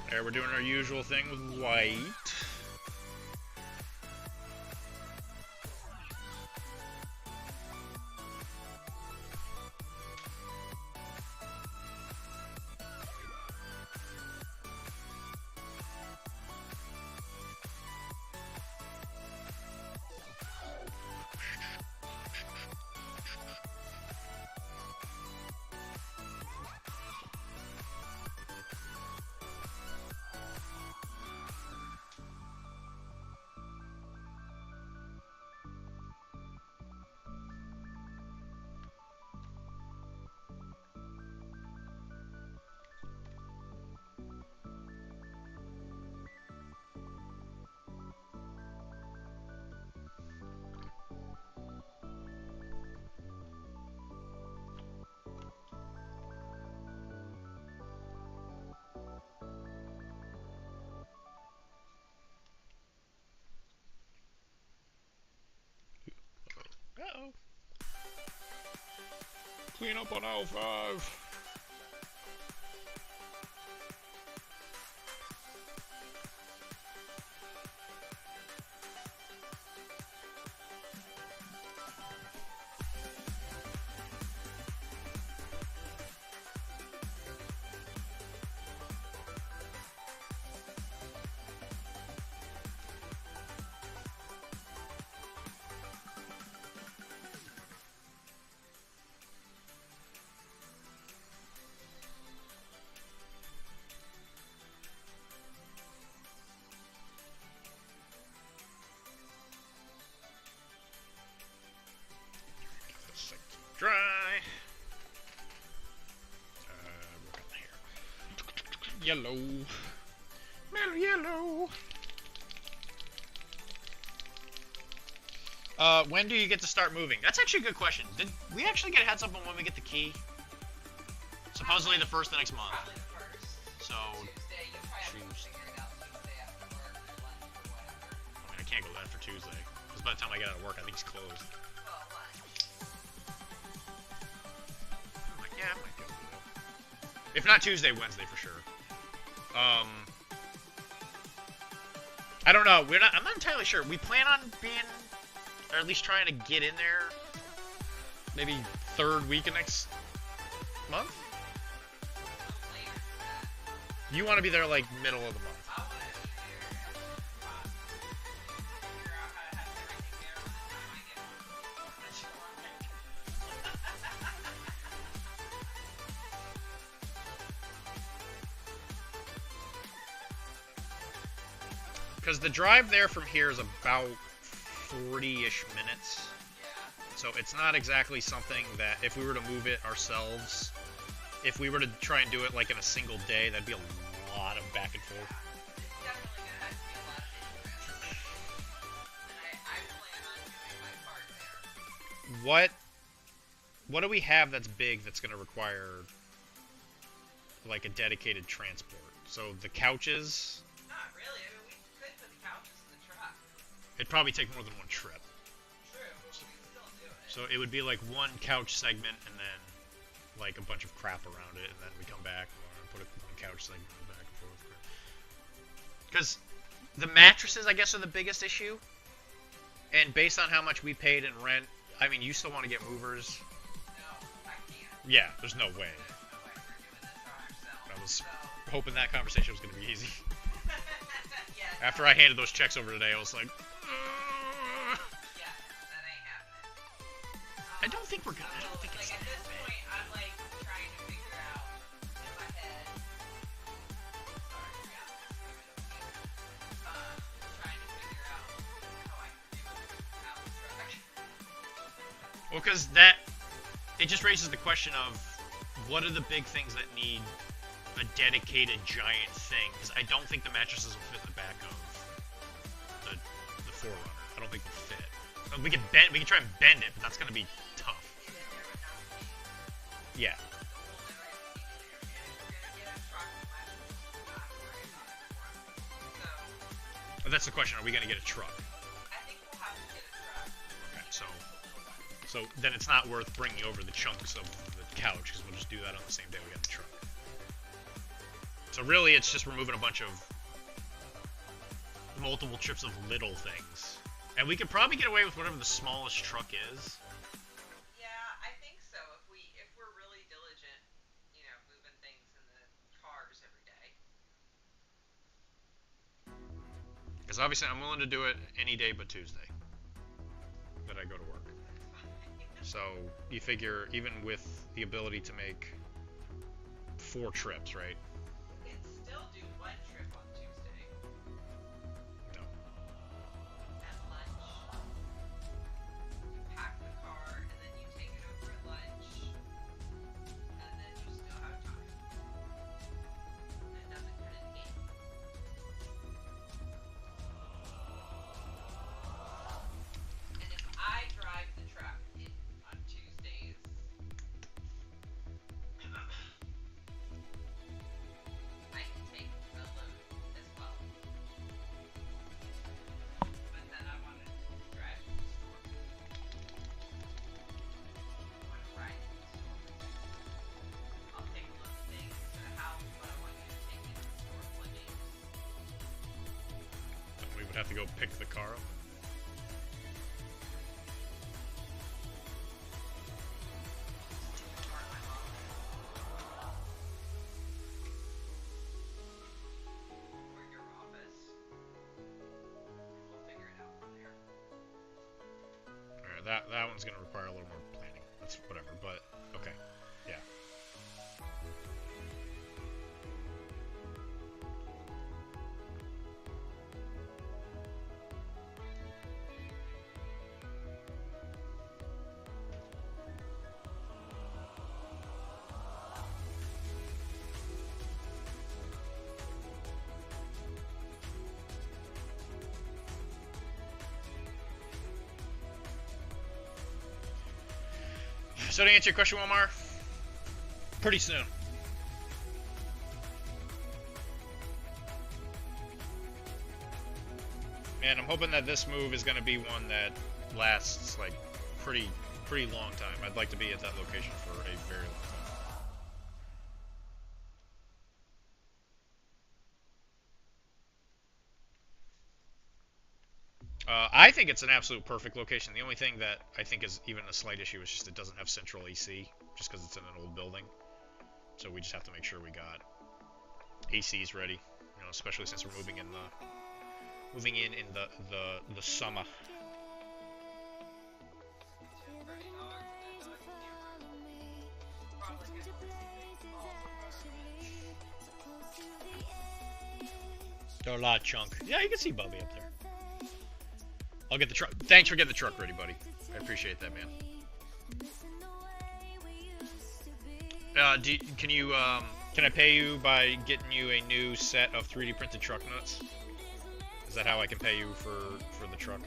G: There, we're doing our usual thing with white. Uh-oh. Clean up on aisle 5. Yellow. Mellow yellow. When do you get to start moving? That's actually a good question. Did we actually get a heads up on when we get the key? Supposedly the first of next month.
E: Probably the first.
G: So,
E: Tuesday, you probably have to
G: Tuesday.
E: figure it out Tuesday after work or lunch or whatever.
G: I mean, I can't go that for Tuesday. Because by the time I get out of work, I think it's closed.
E: Well, lunch.
G: I'm like, yeah, I might go. If not Tuesday, Wednesday for sure. I don't know. I'm not entirely sure. We plan on being, or at least trying to get in there, maybe third week of next month.
E: Later than that.
G: You want to be there like middle of the month.
E: I want to be there as soon as possible. Figure out how to have everything there by the time I get
G: Because the drive there from here is about 40-ish minutes. So it's not exactly something that, if we were to move it ourselves, if we were to try and do it like in a single day, that'd be a lot of back and forth.
E: It's definitely going to have to be a lot of interest. And I plan on doing my part there.
G: What do we have that's big that's going to require like a dedicated transport? So the couches,
E: Not really. I mean, we could put the couches in the truck.
G: it'd probably take more than one trip.
E: True. We can still do it.
G: So it would be like one couch segment and then like a bunch of crap around it, and then we come back and put one couch segment back and forth. Because the mattresses, I guess, are the biggest issue. And based on how much we paid in rent, I mean, you still want to get movers?
E: No, I can't.
G: Yeah, there's no way.
E: There's no way we're doing this on ourselves.
G: I was
E: So,
G: hoping that conversation was going to be easy.
E: yeah,
G: After I handed those checks over today, I was like,
E: yeah, that ain't happening.
G: I don't think we're gonna. I don't think it's
E: Like, at
G: that
E: this
G: bad.
E: point, I'm like trying to figure out in my head. Sorry, yeah, trying to figure out how I can do it without the truck.
G: Well, because it just raises the question of what are the big things that need a dedicated giant thing? Because I don't think the mattresses will fit in the back of the Forerunner. I don't think they'll fit. We can try and bend it, but that's gonna be tough. Yeah. But that's the question. Are we gonna get a truck?
E: I think we'll have to get a truck.
G: Okay, so then it's not worth bringing over the chunks of the couch because we'll just do that on the same day we get the truck. So really, it's just removing a bunch of multiple trips of little things, and we could probably get away with whatever the smallest truck is.
E: Yeah, I think so. If we're really diligent, moving things in the cars every day.
G: Because obviously, I'm willing to do it any day but Tuesday that I go to work. So you figure, even with the ability to make 4 trips, right?
E: We can still do one trip on Tuesday
G: No.
E: at lunch. You pack the car and then you take it over at lunch, and then you still have time. It doesn't cut into 8. And if I drive the truck on Tuesdays, I can take the load as well. But then I want to drive to the store. I want to ride to the store. I'll take a look at things to the house, but I want you to take it to the store one day.
G: We would have to go pick the car up.
E: Or my mom. Or your office. And we'll figure it out from there.
G: Alright, that one's gonna require a little more planning. That's whatever, but okay. Yeah. So to answer your question, Wilmar, pretty soon. And I'm hoping that this move is going to be one that lasts like pretty long time. I'd like to be at that location for a very long time. I think it's an absolute perfect location. The only thing that I think is even a slight issue is just it doesn't have central AC, just because it's in an old building. So we just have to make sure we got ACs ready, you know, especially since we're moving in the summer. There are a lot of chunk. Yeah, you can see Bubby up there. I'll get the truck. Thanks for getting the truck ready, buddy. I appreciate that, man. Can I pay you by getting you a new set of 3D printed truck nuts? Is that how I can pay you for the truck?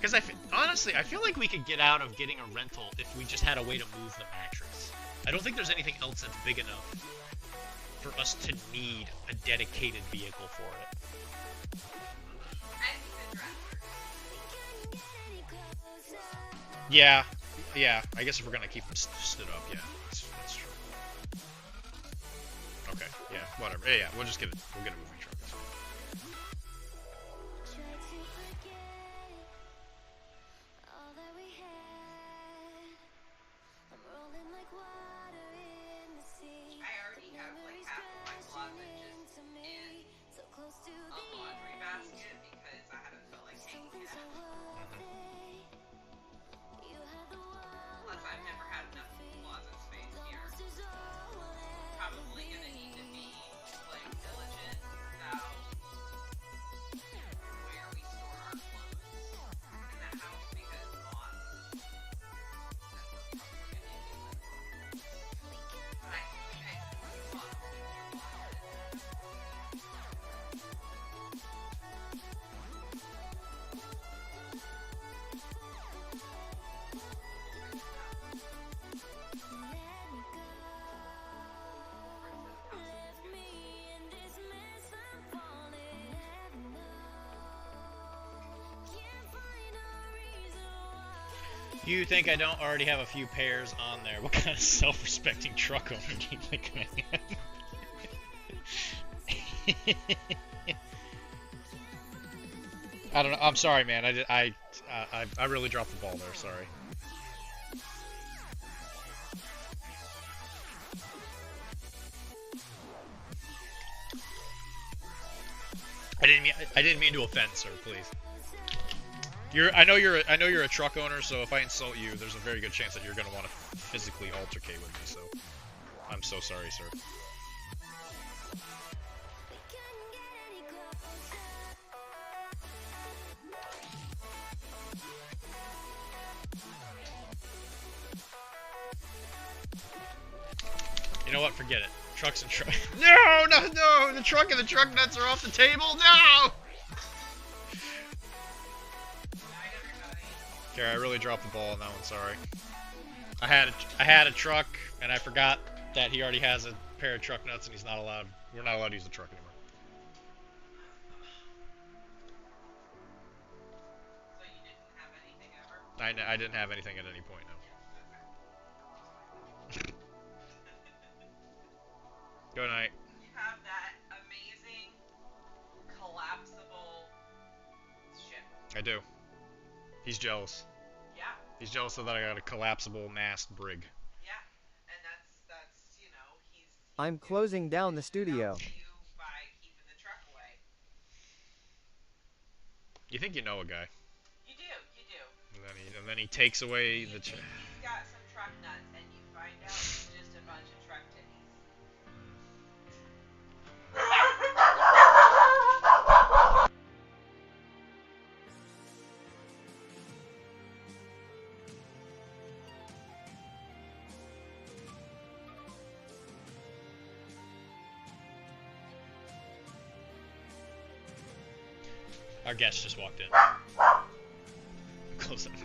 G: Because honestly, I feel like we could get out of getting a rental if we just had a way to move the mattress. I don't think there's anything else that's big enough for us to need a dedicated vehicle for it. Yeah, I guess if we're gonna keep them stood up, yeah, that's true. Okay, yeah, whatever. Yeah, we'll get a moving truck. That's fine. You think I don't already have a few pairs on there? What kind of self-respecting truck owner do you think I am? I don't know. I'm sorry, man. I really dropped the ball there. Sorry. I didn't mean to offend, sir. Please. I know you're a truck owner, so if I insult you, there's a very good chance that you're gonna want to physically altercate with me. So, I'm so sorry, sir. You know what? Forget it. Trucks and truck. No! The truck and the truck nuts are off the table. No! I really dropped the ball on that one, sorry. I had a truck, and I forgot that he already has a pair of truck nuts, and we're not allowed to use the truck anymore.
E: So you didn't have anything ever?
G: I didn't have anything at any point, no. Good night.
E: You have that amazing, collapsible ship.
G: I do. He's jealous.
E: Yeah.
G: He's jealous that I got a collapsible mast brig.
E: Yeah, and that's you know he's
F: I'm closing down the studio.
E: to you by keeping the truck away.
G: You think you know a guy?
E: You do.
G: And then he takes away the.
E: He's got some truck nuts, and you find out it's just a bunch of truck titties.
G: Our guest just walked in.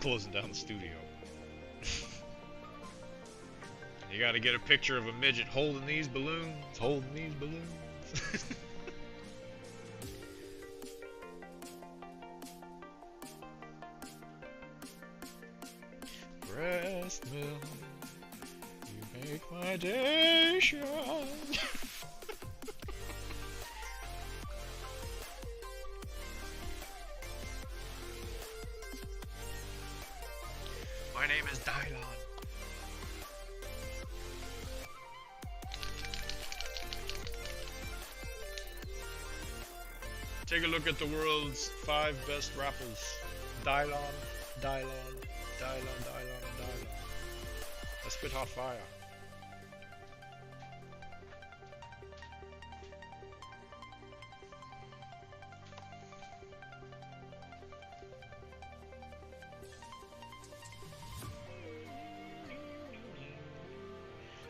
G: Closing down the studio. You gotta get a picture of a midget holding these balloons. Breast milk, you make my day shine. My name is Dylon. Take a look at the world's 5 best rappers. Dylon, Dylon, Dylon, Dylon, and Dylon. I spit hot fire.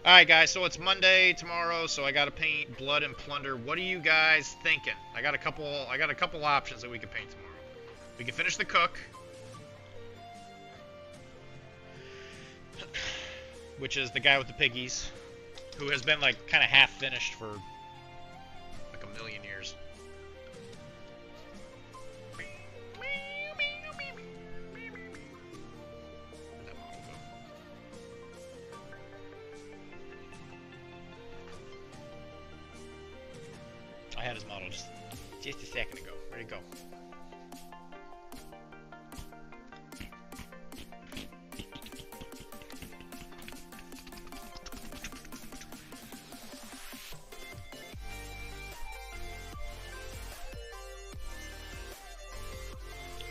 G: Alright guys, so it's Monday tomorrow, so I gotta paint Blood and Plunder. What are you guys thinking? I got a couple options that we can paint tomorrow. We can finish the cook, which is the guy with the piggies, who has been like kinda half finished for like a million years. I had his model just a second ago. Where'd it go?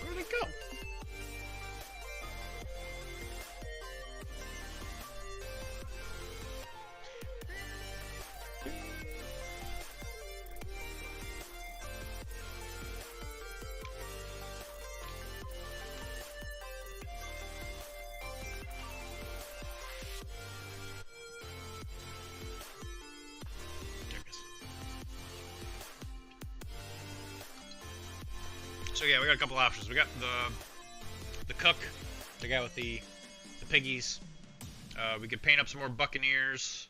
G: Where'd it go? So yeah, we got a couple options. We got the cook, the guy with the piggies. We could paint up some more buccaneers.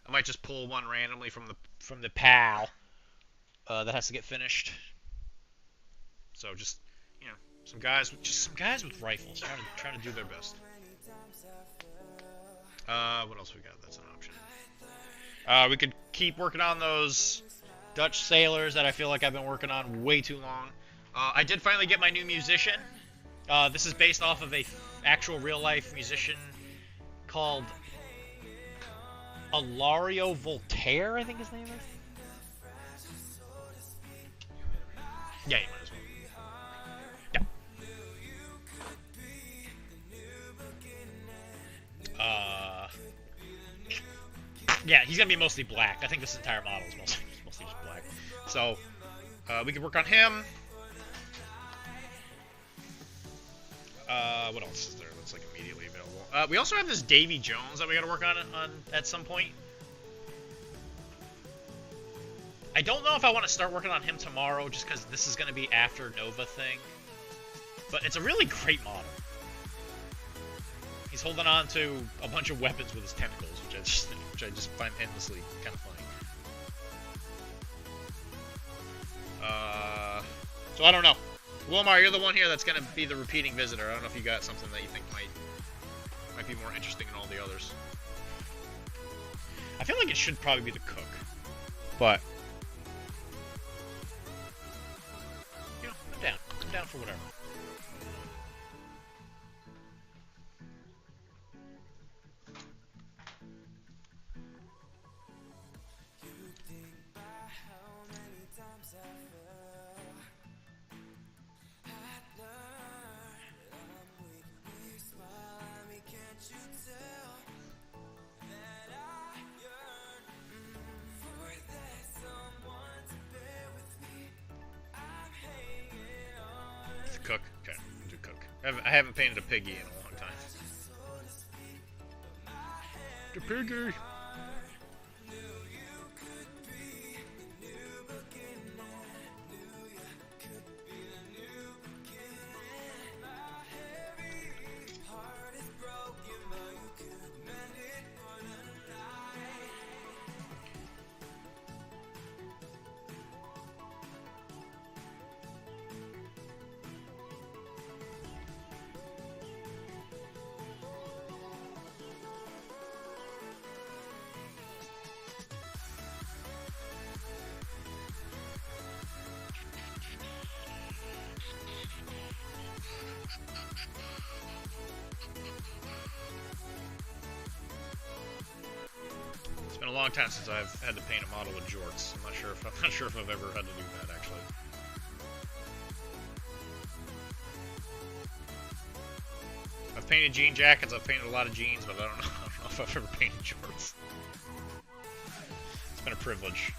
G: I might just pull one randomly from the pal that has to get finished. So just some guys with rifles trying to do their best. What else we got? That's an option. We could keep working on those Dutch sailors that I feel like I've been working on way too long. I did finally get my new musician. This is based off of a actual real-life musician called Alario Voltaire, I think his name is. Yeah, you might as well. Yeah. Yeah, he's gonna be mostly black. I think this entire model is mostly just black. So, we can work on him. What else is there that's like immediately available? We also have this Davy Jones that we gotta work on at some point. I don't know if I want to start working on him tomorrow, just because this is gonna be after Nova thing. But it's a really great model. He's holding on to a bunch of weapons with his tentacles, which I just find endlessly kind of funny. So I don't know. Wilmar, you're the one here that's going to be the repeating visitor. I don't know if you got something that you think might be more interesting than all the others. I feel like it should probably be the cook, but I'm down for whatever. Cook? Okay, we'll do cook. I haven't painted a piggy in a long time. The piggy! long time since I've had to paint a model with jorts. I'm not sure if I've ever had to do that actually. I've painted jean jackets. I've painted a lot of jeans, but I don't know if I've ever painted jorts. It's been a privilege.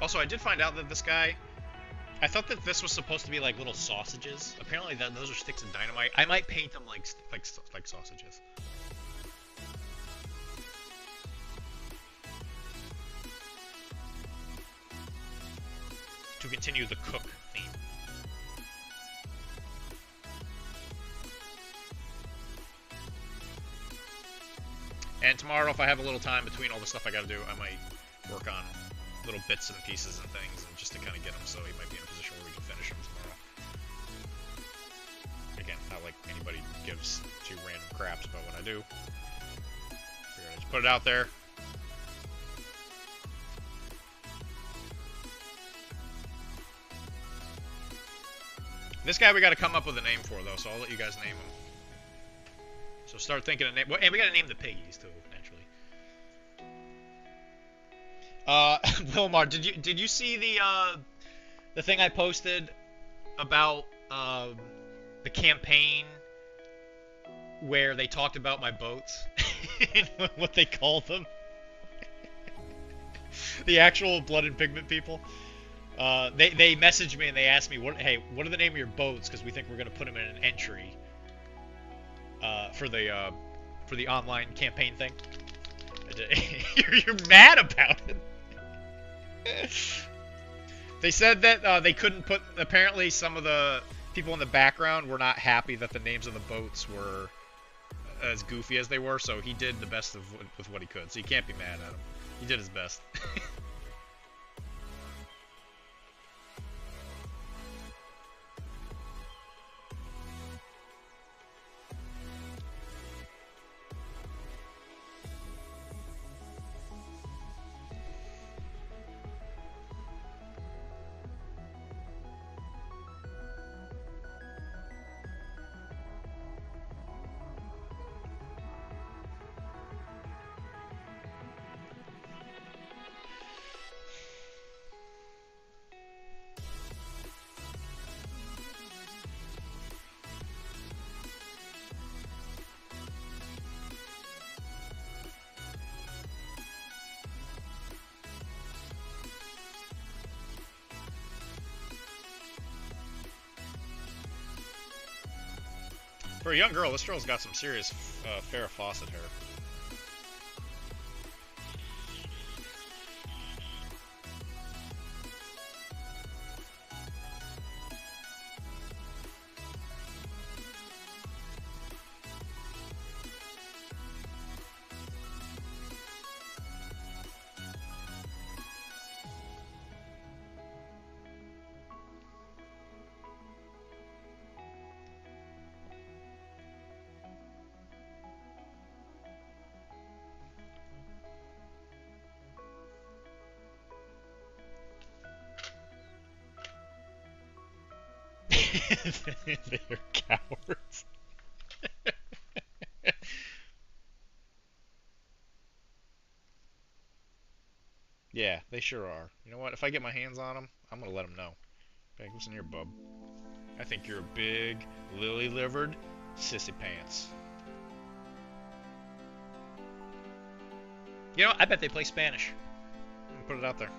G: Also, I did find out that this guy, I thought that this was supposed to be like little sausages. Apparently, those are sticks of dynamite. I might paint them like sausages. To continue the cook theme. And tomorrow, if I have a little time between all the stuff I gotta do, I might work on little bits and pieces and things, and just to kind of get him so he might be in a position where we can finish him tomorrow. Again, not like anybody gives two random craps about what I do. Figured I'd just put it out there. This guy we got to come up with a name for, though, so I'll let you guys name him. So start thinking of name. Well, and we got to name the piggies too, naturally. Wilmar, did you see the thing I posted about the campaign where they talked about my boats and what they called them? The actual Blood and Pigment people. They messaged me and they asked me, hey, what are the name of your boats? Because we think we're gonna put them in an entry for the online campaign thing. You're mad about it. They said that they couldn't put. Apparently, some of the people in the background were not happy that the names of the boats were as goofy as they were. So he did the best with what he could. So you can't be mad at him. He did his best. For a young girl, this girl's got some serious Farrah Fawcett hair. They're cowards. Yeah, they sure are. You know what? If I get my hands on them, I'm gonna let them know. Hey, listen here, bub. I think you're a big, lily-livered sissy pants. You know, I bet they play Spanish. I'm gonna put it out there.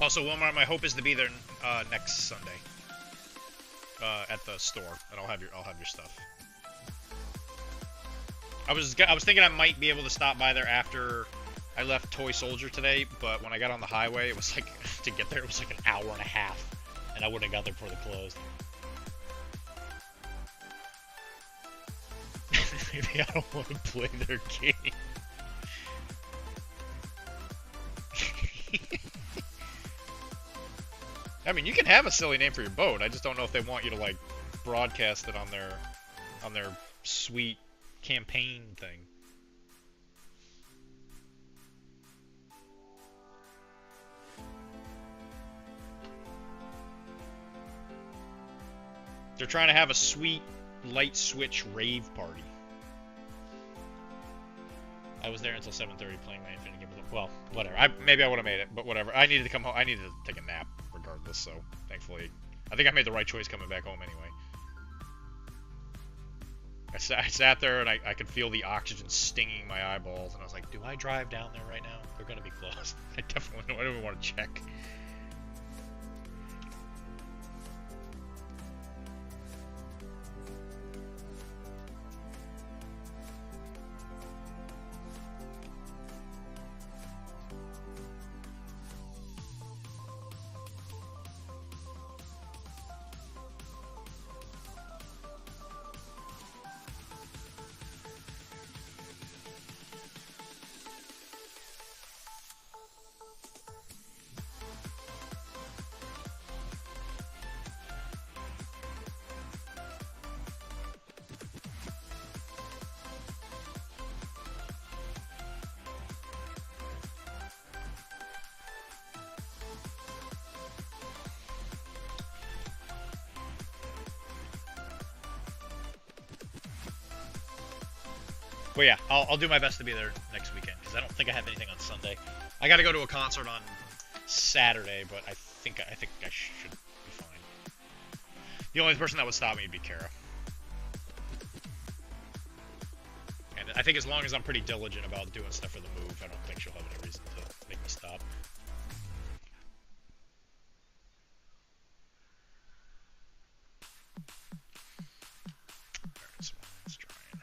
G: Also, Walmart, my hope is to be there next Sunday at the store, and I'll have your stuff. I was thinking I might be able to stop by there after I left Toy Soldier today, but when I got on the highway, it was like to get there it was like an hour and a half, and I wouldn't have got there before they closed. Maybe I don't want to play their game. I mean, you can have a silly name for your boat. I just don't know if they want you to like broadcast it on their sweet campaign thing. They're trying to have a sweet light switch rave party. I was there until 7:30 playing my Infinity game. Well, whatever. Maybe I would have made it, but whatever. I needed to come home. I needed to take a nap regardless, so thankfully, I think I made the right choice coming back home anyway. I sat there and I could feel the oxygen stinging my eyeballs, and I was like, do I drive down there right now? They're going to be closed. I definitely don't even want to check. But yeah, I'll do my best to be there next weekend, because I don't think I have anything on Sunday. I got to go to a concert on Saturday, but I think I should be fine. The only person that would stop me would be Kara. And I think as long as I'm pretty diligent about doing stuff for the move, I don't think she'll have any reason to make me stop. Alright, so let's try it.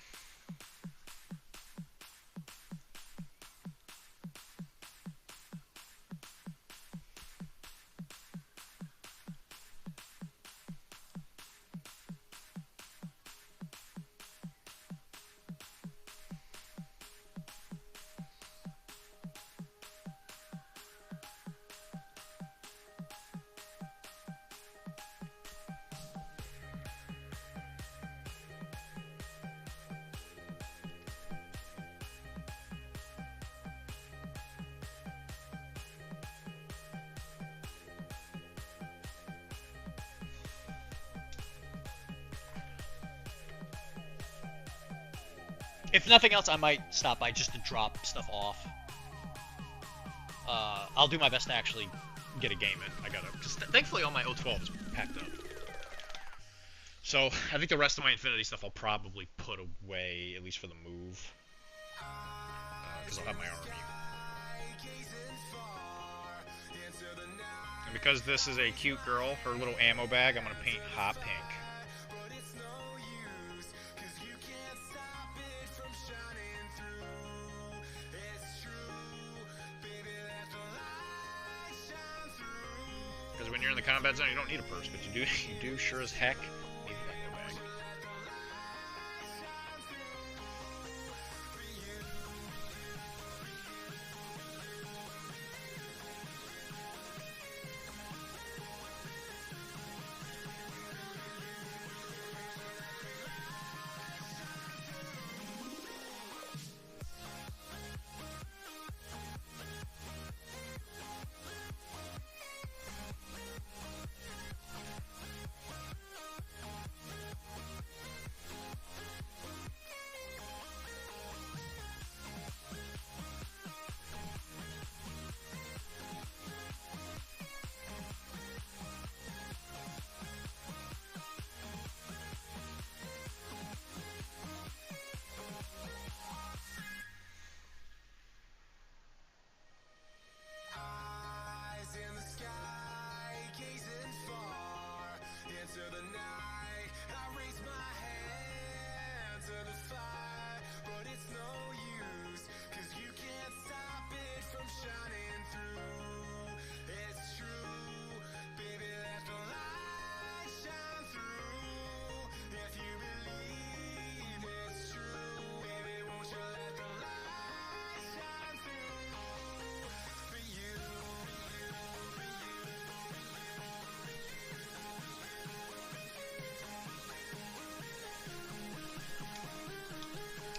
G: If nothing else, I might stop by just to drop stuff off. I'll do my best to actually get a game in. Because thankfully all my O12 is packed up. So I think the rest of my Infinity stuff I'll probably put away, at least for the move. Because I'll have my army. And because this is a cute girl, her little ammo bag, I'm going to paint hot pink. when you're in the combat zone, you don't need a purse, but you do sure as heck need an echo bag.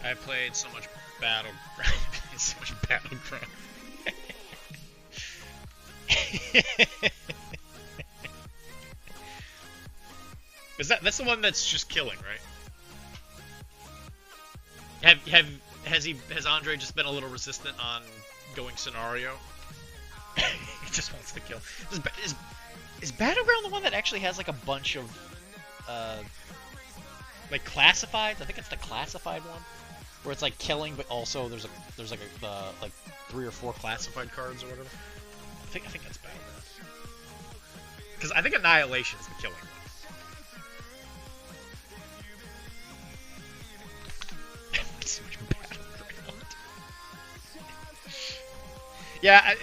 G: I played so much Battleground. So much Battleground. That's the one that's just killing, right? Has Andre just been a little resistant on going scenario? He just wants to kill. Is Battleground the one that actually has like a bunch of like classifieds? I think it's the classified one. Where it's like killing, but also there's like 3 or 4 classified cards or whatever. I think that's Battleground. Because I think Annihilation is the killing one. So much Battleground. Yeah,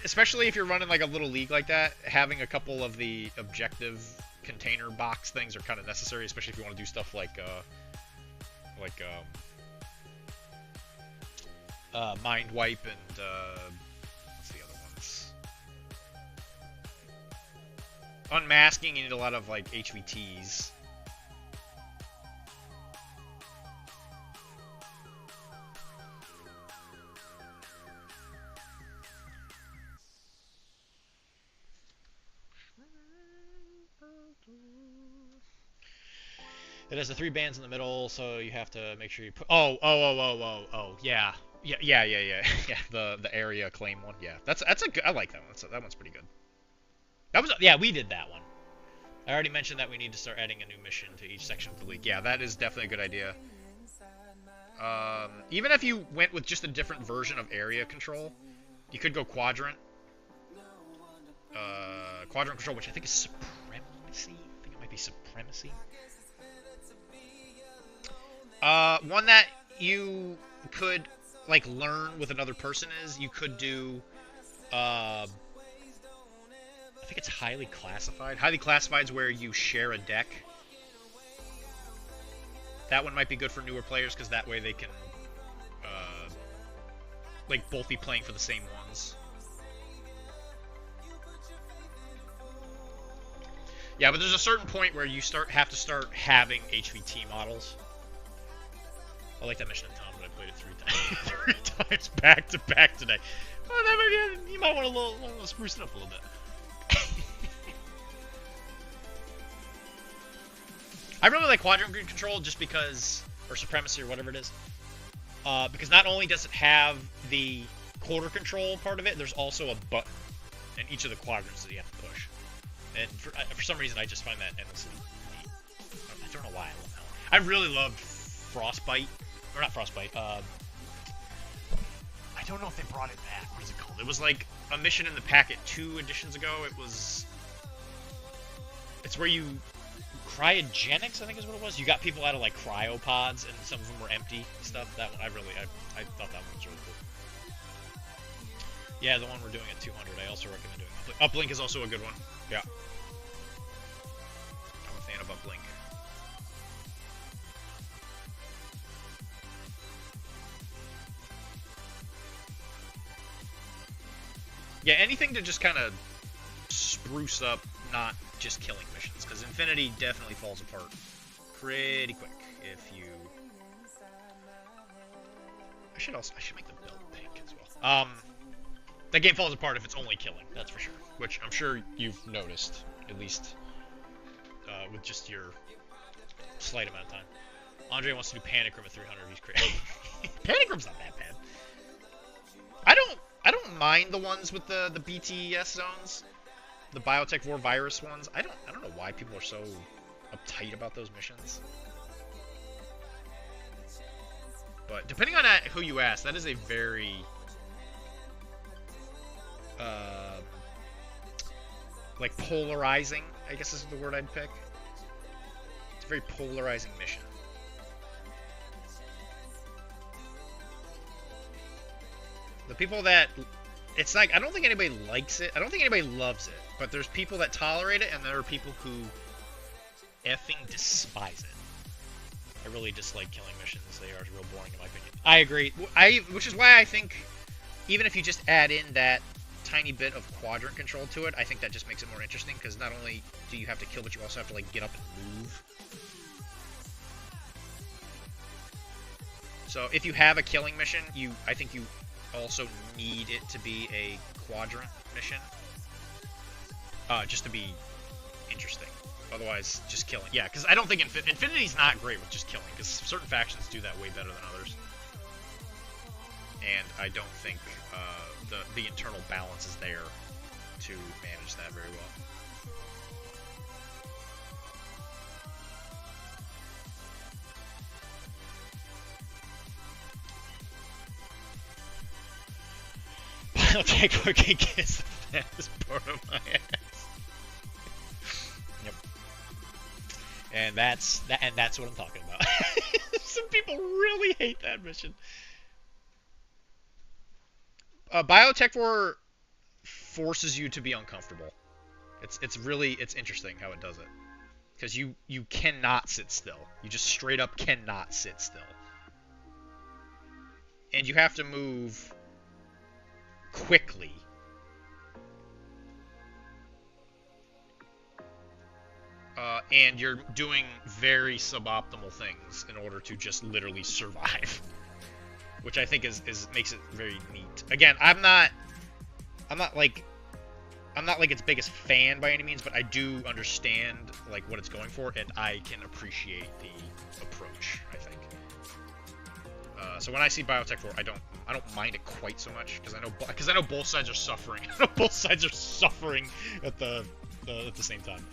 G: especially if you're running like a little league like that, having a couple of the objective container box things are kind of necessary, especially if you want to do stuff like Mind Wipe and what's the other ones? Unmasking, you need a lot of like HVTs. It has the 3 bands in the middle, so you have to make sure you put. Oh, yeah. Yeah. The area claim one. Yeah, that's a good. I like that one. That one's pretty good. We did that one. I already mentioned that we need to start adding a new mission to each section of the league. Yeah, that is definitely a good idea. Even if you went with just a different version of area control, you could go quadrant. Quadrant control, which I think is supremacy. I think it might be supremacy. One that you could like learn with another person is you could do I think it's highly classified. Highly classified is where you share a deck. That one might be good for newer players because that way they can like both be playing for the same ones. Yeah, but there's a certain point where you have to start having HVT models. I like that mission a ton, but I played it 3 times back to back today. Well, that might be, you might want to spruce it up a little bit. I really like quadrant grid control just because, or supremacy or whatever it is, because not only does it have the quarter control part of it, there's also a button in each of the quadrants that you have to push. And for some reason, I just find that endlessly neat. I don't know why I love that one. I really loved Frostbite. Or not Frostbite. I don't know if they brought it back. What is it called? It was like a mission in the packet 2 editions ago. It's where you cryogenics, I think is what it was. You got people out of like cryopods, and some of them were empty and stuff. That one, I thought that one was really cool. Yeah, the one we're doing at 200. I also recommend doing Uplink. Uplink is also a good one. Yeah. I'm a fan of Uplink. Yeah, anything to just kind of spruce up not just killing missions, because Infinity definitely falls apart pretty quick if you... I should make the belt pink as well. That game falls apart if it's only killing, that's for sure. Which I'm sure you've noticed, at least with just your slight amount of time. Andre wants to do Panic Room at 300. He's crazy. Panic Room's not that bad. I don't mind the ones with the BTS zones, the Biotech War virus ones. I don't know why people are so uptight about those missions. But depending on who you ask, that is a very like polarizing, I guess is the word I'd pick. It's a very polarizing mission. The people that, it's like, I don't think anybody likes it. I don't think anybody loves it. But there's people that tolerate it, and there are people who effing despise it. I really dislike killing missions. They are real boring in my opinion. I agree. Which is why I think, even if you just add in that tiny bit of quadrant control to it, I think that just makes it more interesting, because not only do you have to kill, but you also have to, like, get up and move. So if you have a killing mission, I think you also need it to be a quadrant mission, just to be interesting. Otherwise, just killing. Yeah, because I don't think Infinity's not great with just killing, because certain factions do that way better than others. And I don't think the internal balance is there to manage that very well. Biotech working is the fattest part of my ass. Yep. And that's what I'm talking about. Some people really hate that mission. Biotech War forces you to be uncomfortable. It's interesting how it does it. Because you cannot sit still. You just straight up cannot sit still. And you have to move quickly. And you're doing very suboptimal things in order to just literally survive. Which I think makes it very neat. Again, I'm not like its biggest fan by any means, but I do understand like what it's going for, and I can appreciate the approach, I think. So when I see Biotech War, I don't mind it quite so much, because I know both sides are suffering. I know both sides are suffering at the same time.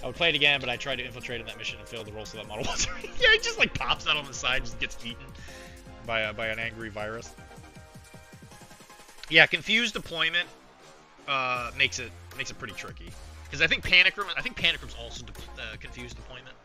G: I would play it again, but I tried to infiltrate in that mission and failed to roll, so that model was yeah, it just like pops out on the side, just gets eaten by an angry virus. Yeah, confused deployment makes it pretty tricky, because I think Panic Room's also confused deployment.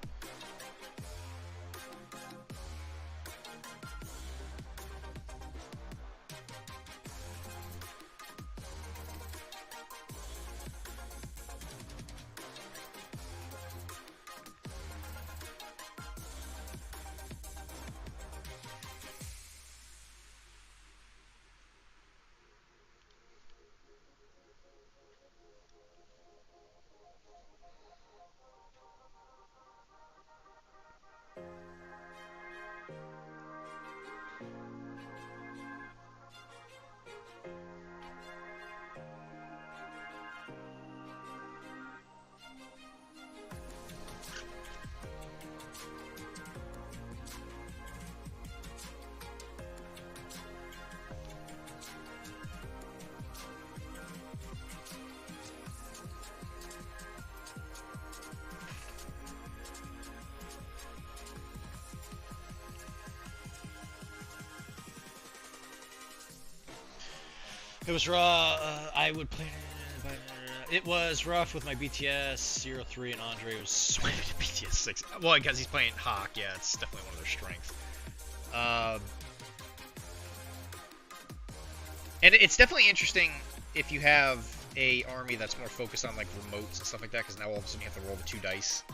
G: It was raw. I would play. It was rough with my BTS 03 and Andre was swinging to BTS 6. Well, because he's playing Hawk. Yeah, it's definitely one of their strengths. And it's definitely interesting if you have a army that's more focused on like remotes and stuff like that, because now all of a sudden you have to roll the 2 dice.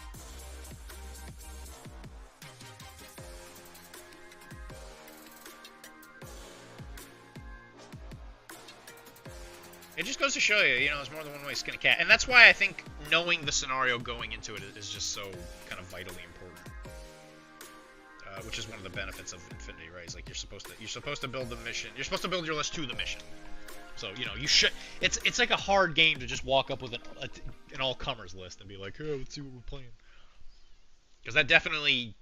G: It just goes to show you, there's more than one way to skin a cat. And that's why I think knowing the scenario going into it is just so kind of vitally important. Which is one of the benefits of Infinity, right? It's like you're supposed to build the mission. You're supposed to build your list to the mission. So, you should... It's like a hard game to just walk up with an all-comers list and be like, hey, let's see what we're playing. Because that definitely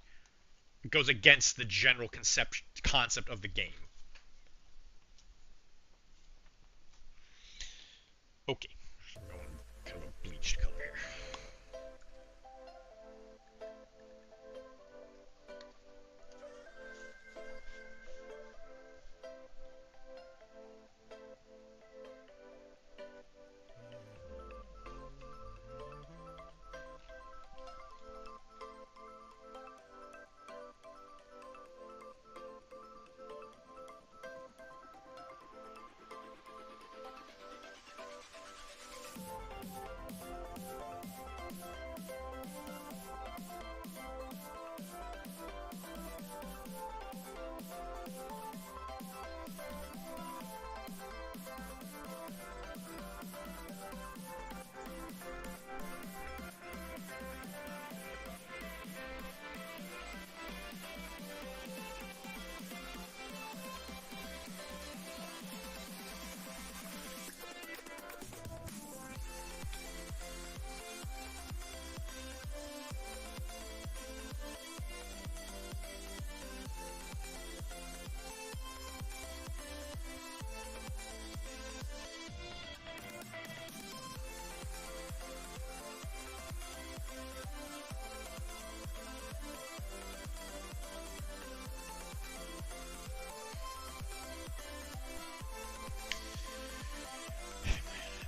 G: goes against the general concept of the game. Okay, we're going kind of a bleached color here.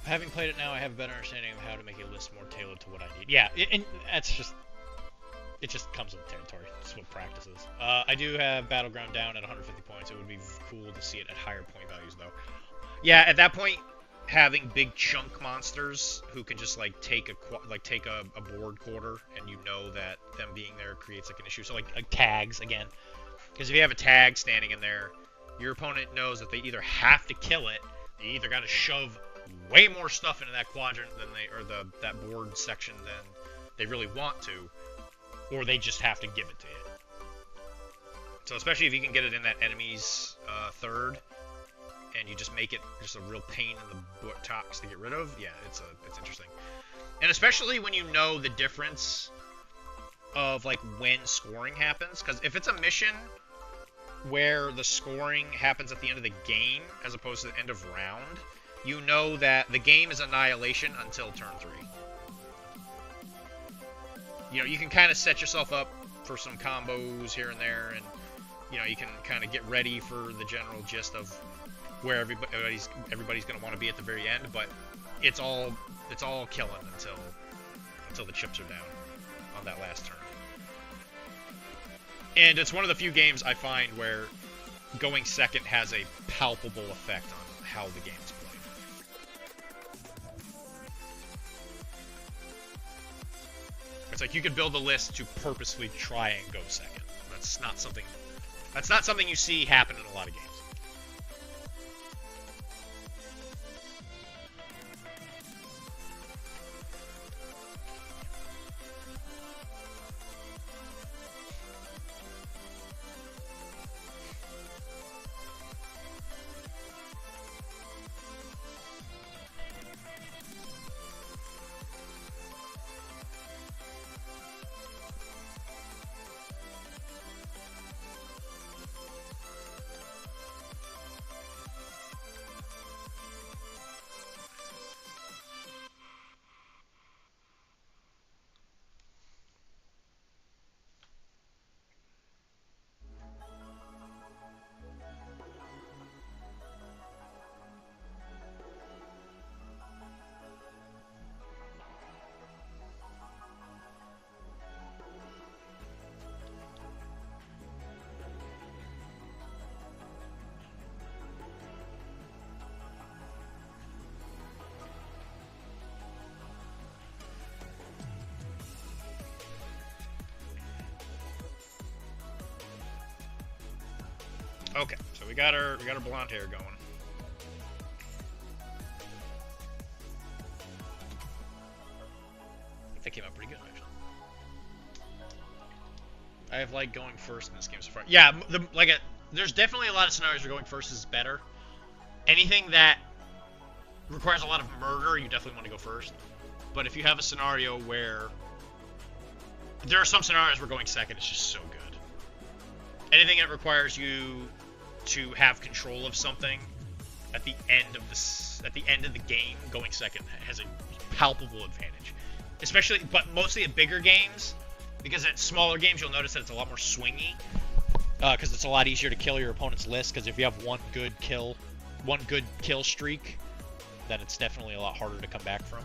G: Having played it now, I have a better understanding of how to make a list more tailored to what I need. Yeah, and that's just... It just comes with the territory. It's what practice is. I do have Battleground down at 150 points. It would be cool to see it at higher point values, though. Yeah, at that point, having big chunk monsters who can just, like, take a board quarter, and you know that them being there creates, like, an issue. So, like tags, again. Because if you have a tag standing in there, your opponent knows that they either have to kill it, they either got to shove way more stuff into that quadrant than that board section than they really want to, or they just have to give it to you. So especially if you can get it in that enemy's third, and you just make it just a real pain in the buttocks to get rid of, yeah, it's interesting. And especially when you know the difference of like when scoring happens, because if it's a mission where the scoring happens at the end of the game as opposed to the end of round, you know that the game is annihilation until turn 3. You can kind of set yourself up for some combos here and there, and you can kind of get ready for the general gist of where everybody's going to want to be at the very end, but it's all killing until the chips are down on that last turn. And it's one of the few games I find where going second has a palpable effect on how the game's played. It's like you could build a list to purposely try and go second. That's not something you see happen in a lot of games. Okay, so we got our blonde hair going. That came out pretty good, actually. I have liked going first in this game so far. Yeah, there's definitely a lot of scenarios where going first is better. Anything that requires a lot of murder, you definitely want to go first. But if you have a scenario where there are some scenarios where going second is just so good. Anything that requires you to have control of something at the end of the game, going second has a palpable advantage. Especially, but mostly at bigger games, because at smaller games you'll notice that it's a lot more swingy, because it's a lot easier to kill your opponent's list. Because if you have one good kill streak, then it's definitely a lot harder to come back from.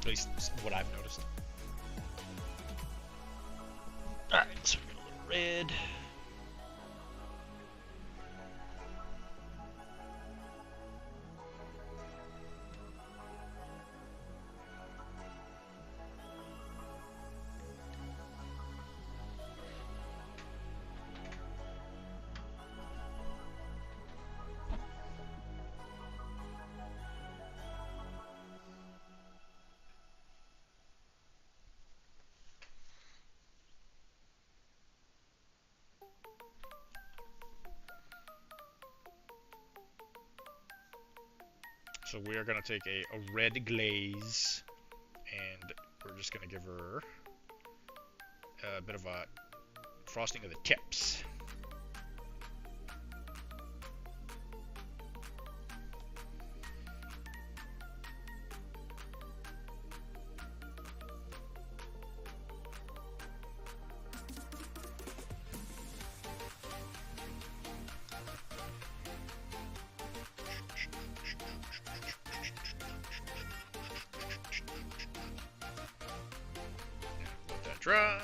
G: At least what I've noticed. Alright, so we got a little red. So we are going to take a red glaze, and we're just going to give her a bit of a frosting of the tips. Dry.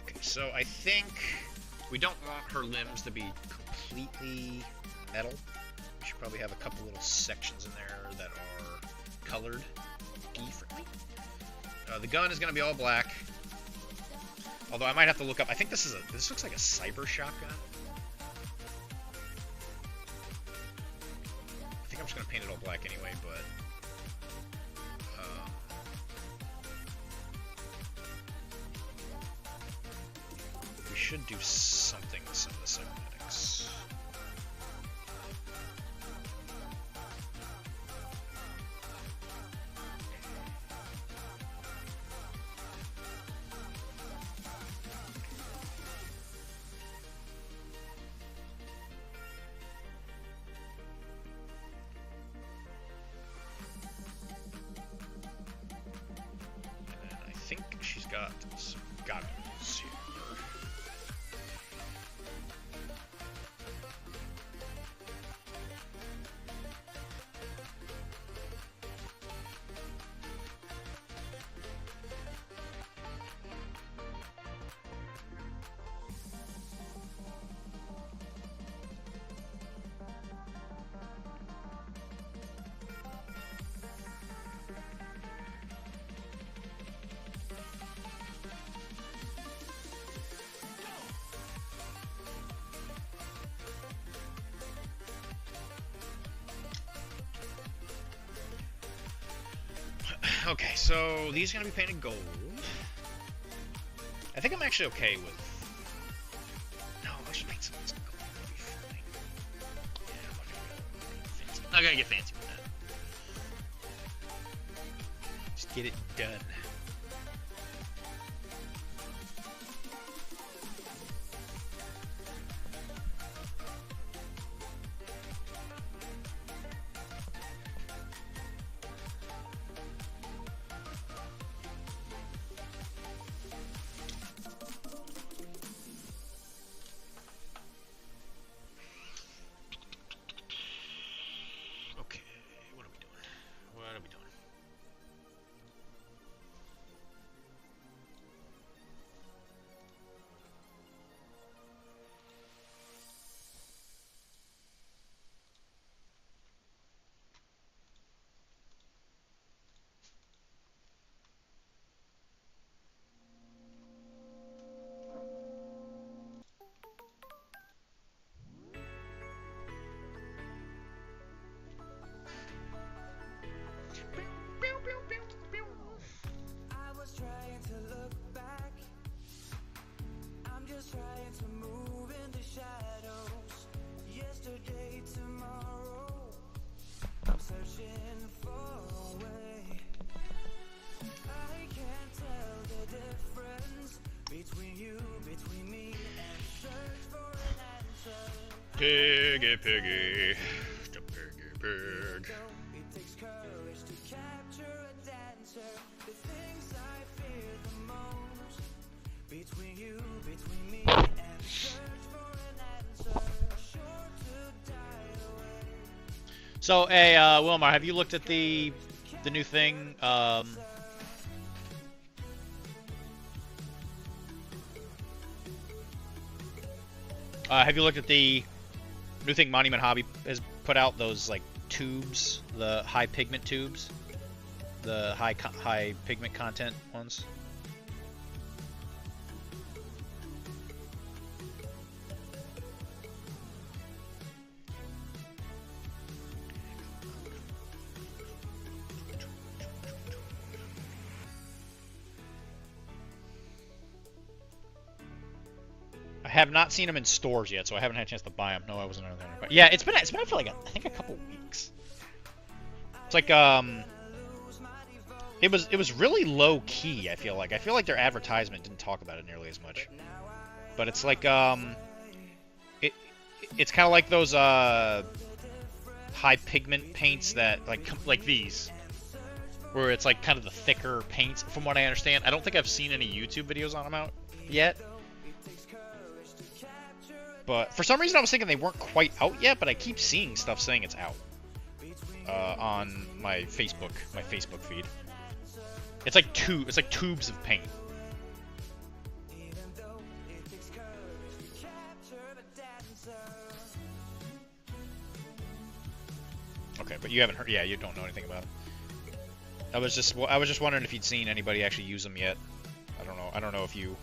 G: Okay, so I think we don't want her limbs to be completely metal. We should probably have a couple little sections in there that are colored differently. The gun is going to be all black. Although I might have to look up. I think this looks like a cyber shotgun. I think I'm just going to paint it all black anyway, but we should do something with some of the cybernetics. And then I think she's got some goggles here. Okay, so these are going to be painted gold. think I'm actually okay with. No, I'll just paint some. I gotta get fancy with that. Just get it done. Okay, what are we doing? What are we doing?
A: I was trying to look back. I'm just trying to move in the shadows. Yesterday, tomorrow. I'm searching for a way. I can't tell the difference between you, between me, and search for an answer.
G: Piggy, piggy. The piggy pig.
A: It takes courage to capture a dancer. The things I fear the most. Between you, between me, and search for an answer. Sure to die away.
G: So, hey, Wilmar, have you looked at the new thing? Have you looked at the new thing Monument Hobby has put out? Those like tubes, the high pigment tubes, the high pigment content ones. I have not seen them in stores yet, so I haven't had a chance to buy them. No, I wasn't there. But yeah, it's been out for like I think a couple weeks. It's like it was really low key. I feel like their advertisement didn't talk about it nearly as much. But it's like it's kind of like those high pigment paints that like these, where it's like kind of the thicker paints. From what I understand, I don't think I've seen any YouTube videos on them out yet. But for some reason I was thinking they weren't quite out yet, but I keep seeing stuff saying it's out on my Facebook feed. It's like tubes of paint. Okay, but you haven't heard. Yeah, you don't know anything about it. I was just wondering if you'd seen anybody actually use them yet. I don't know if you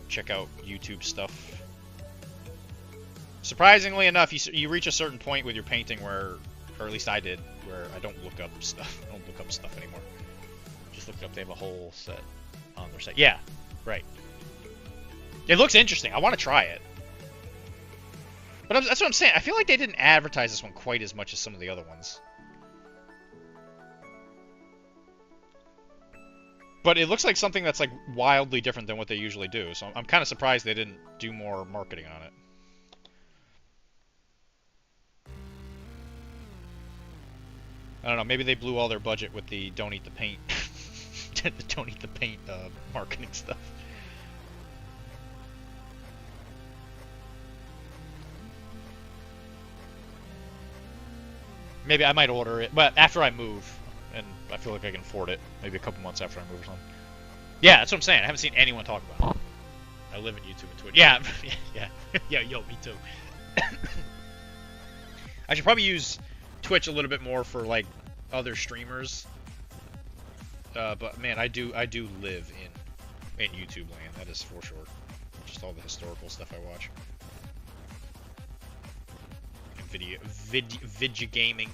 G: check out YouTube stuff. Surprisingly enough, you reach a certain point with your painting where, or at least I did, where I don't look up stuff. I don't look up stuff anymore. Just look up. They have a whole set on their site. Yeah, right. It looks interesting. I want to try it. But that's what I'm saying. I feel like they didn't advertise this one quite as much as some of the other ones. But it looks like something that's like wildly different than what they usually do. So I'm kind of surprised they didn't do more marketing on it. I don't know, maybe they blew all their budget with the don't eat the paint the don't eat the paint marketing stuff. Maybe I might order it, but after I move, and I feel like I can afford it, maybe a couple months after I move or something. Yeah, that's what I'm saying. I haven't seen anyone talk about it. I live in YouTube and Twitch. Yeah, yeah, yo, me too. I should probably use Twitch a little bit more for like other streamers, but man, I do live in YouTube land. That is for sure. Just all the historical stuff I watch, and video gaming.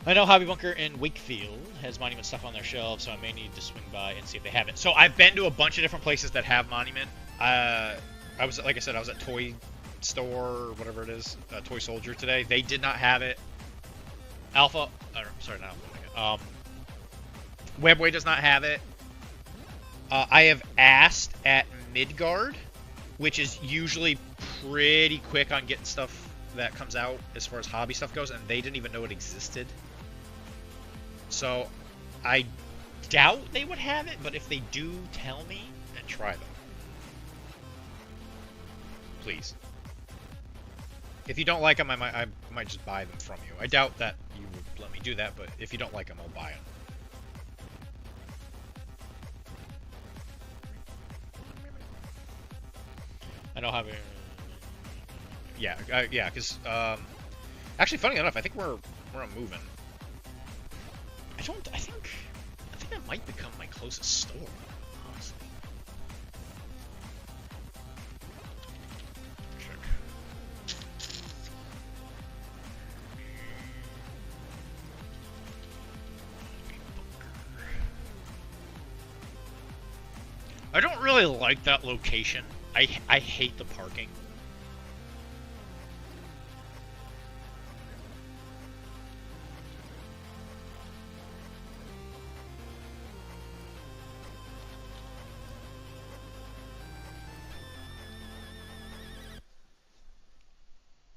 G: I know Hobby Bunker in Wakefield has Monument stuff on their shelves, so I may need to swing by and see if they have it. So I've been to a bunch of different places that have Monument. I was, like I said, I was at Toy Store, or whatever it is, Toy Soldier today. They did not have it. Alpha, sorry, not Alpha. Webway does not have it. I have asked at Midgard, which is usually pretty quick on getting stuff that comes out as far as hobby stuff goes, and they didn't even know it existed. So I doubt they would have it, but if they do, tell me and try them. Please. If you don't like them, I might just buy them from you. I doubt that you would let me do that, but if you don't like them, I'll buy them. I know how. Yeah, yeah, because actually, funny enough, I think we're moving. I think that might become my closest store, honestly. Check. I don't really like that location. I hate the parking.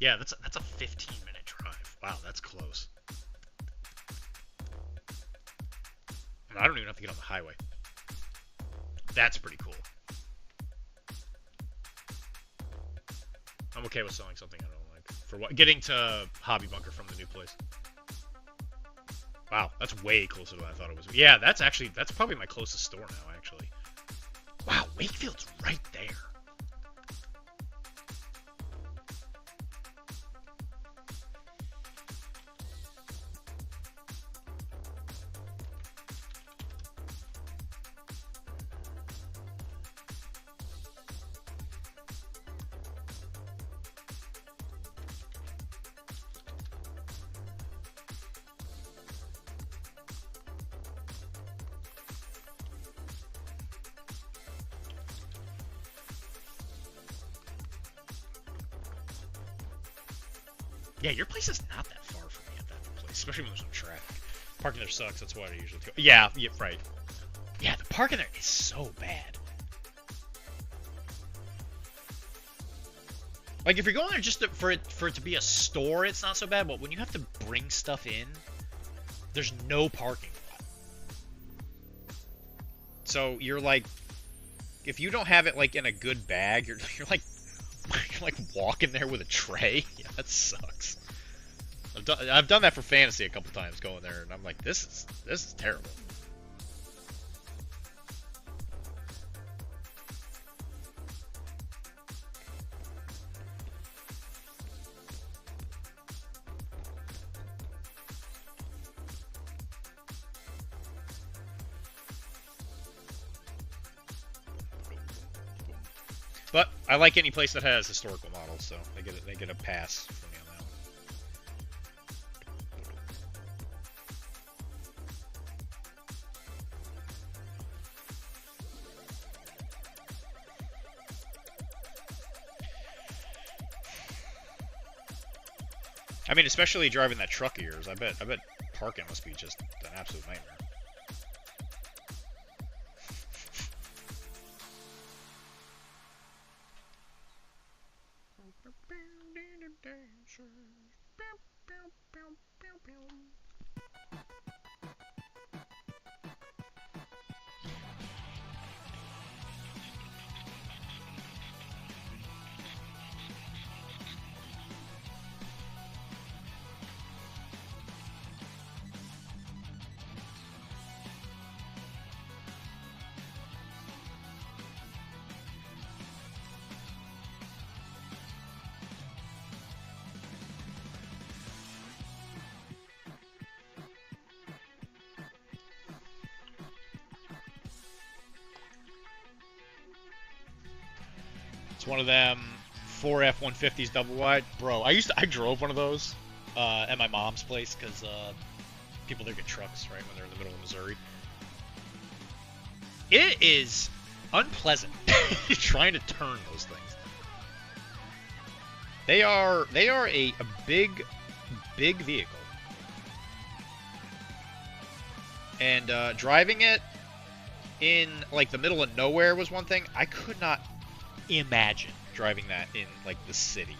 G: Yeah, that's a 15-minute drive. Wow, that's close. I don't even have to get on the highway. That's pretty cool. I'm okay with selling something I don't like. For what? Getting to Hobby Bunker from the new place. Wow, that's way closer than I thought it was. Yeah, that's probably my closest store now, actually. Wow, Wakefield's right there. Yeah, your place is not that far from me at that place, especially when there's no traffic. Parking there sucks, that's why I usually go. Yeah, right. Yeah, the parking there is so bad. Like, if you're going there just for it to be a store, it's not so bad, but when you have to bring stuff in, there's no parking lot. So, you're like, if you don't have it, like, in a good bag, you're like walking there with a tray. Yeah, that sucks. I've done that for fantasy a couple times, going there, and I'm like, this is terrible. But I like any place that has historical models, so they get a pass from me on that one. I mean, especially driving that truck of yours, I bet parking must be just an absolute nightmare. It's one of them 4 F-150s double wide. Bro, I drove one of those at my mom's place because people that get trucks, right, when they're in the middle of Missouri. It is unpleasant trying to turn those things. They are a big vehicle. And driving it in like the middle of nowhere was one thing. I could not imagine driving that in like the city.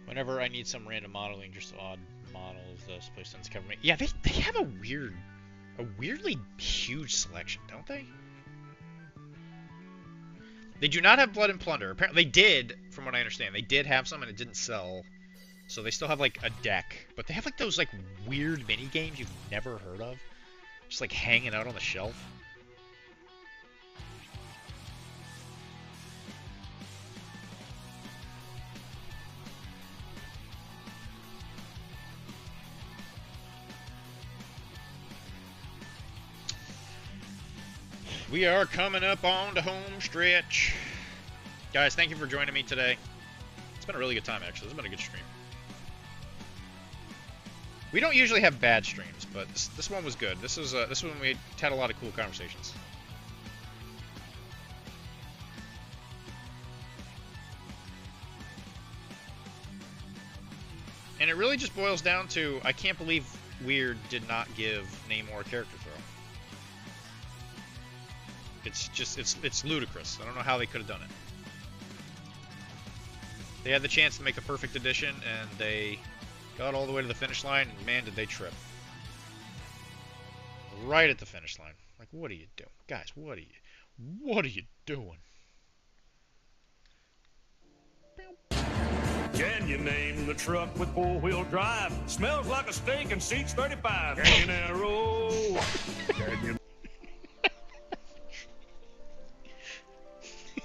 G: Whenever I need some random modeling, just odd models, this place tends to cover me. Yeah, they have a weirdly huge selection, don't they? They do not have Blood and Plunder. Apparently, they did, from what I understand. They did have some, and it didn't sell. So they still have, like, a deck. But they have, like, those, like, weird mini-games you've never heard of. Just, like, hanging out on the shelf. We are coming up on the home stretch. Guys, thank you for joining me today. It's been a really good time, actually. This has been a good stream. We don't usually have bad streams, but this one was good. This one we had a lot of cool conversations. And it really just boils down to, I can't believe Weird did not give Namor a character throw. It's ludicrous. I don't know how they could have done it. They had the chance to make a perfect edition, and they got all the way to the finish line, and man, did they trip. Right at the finish line. Like, what are you doing? Guys, what are you doing?
I: Can you name the truck with four-wheel drive? Smells like a steak and seats 35. Canyon Arrow. Canyon.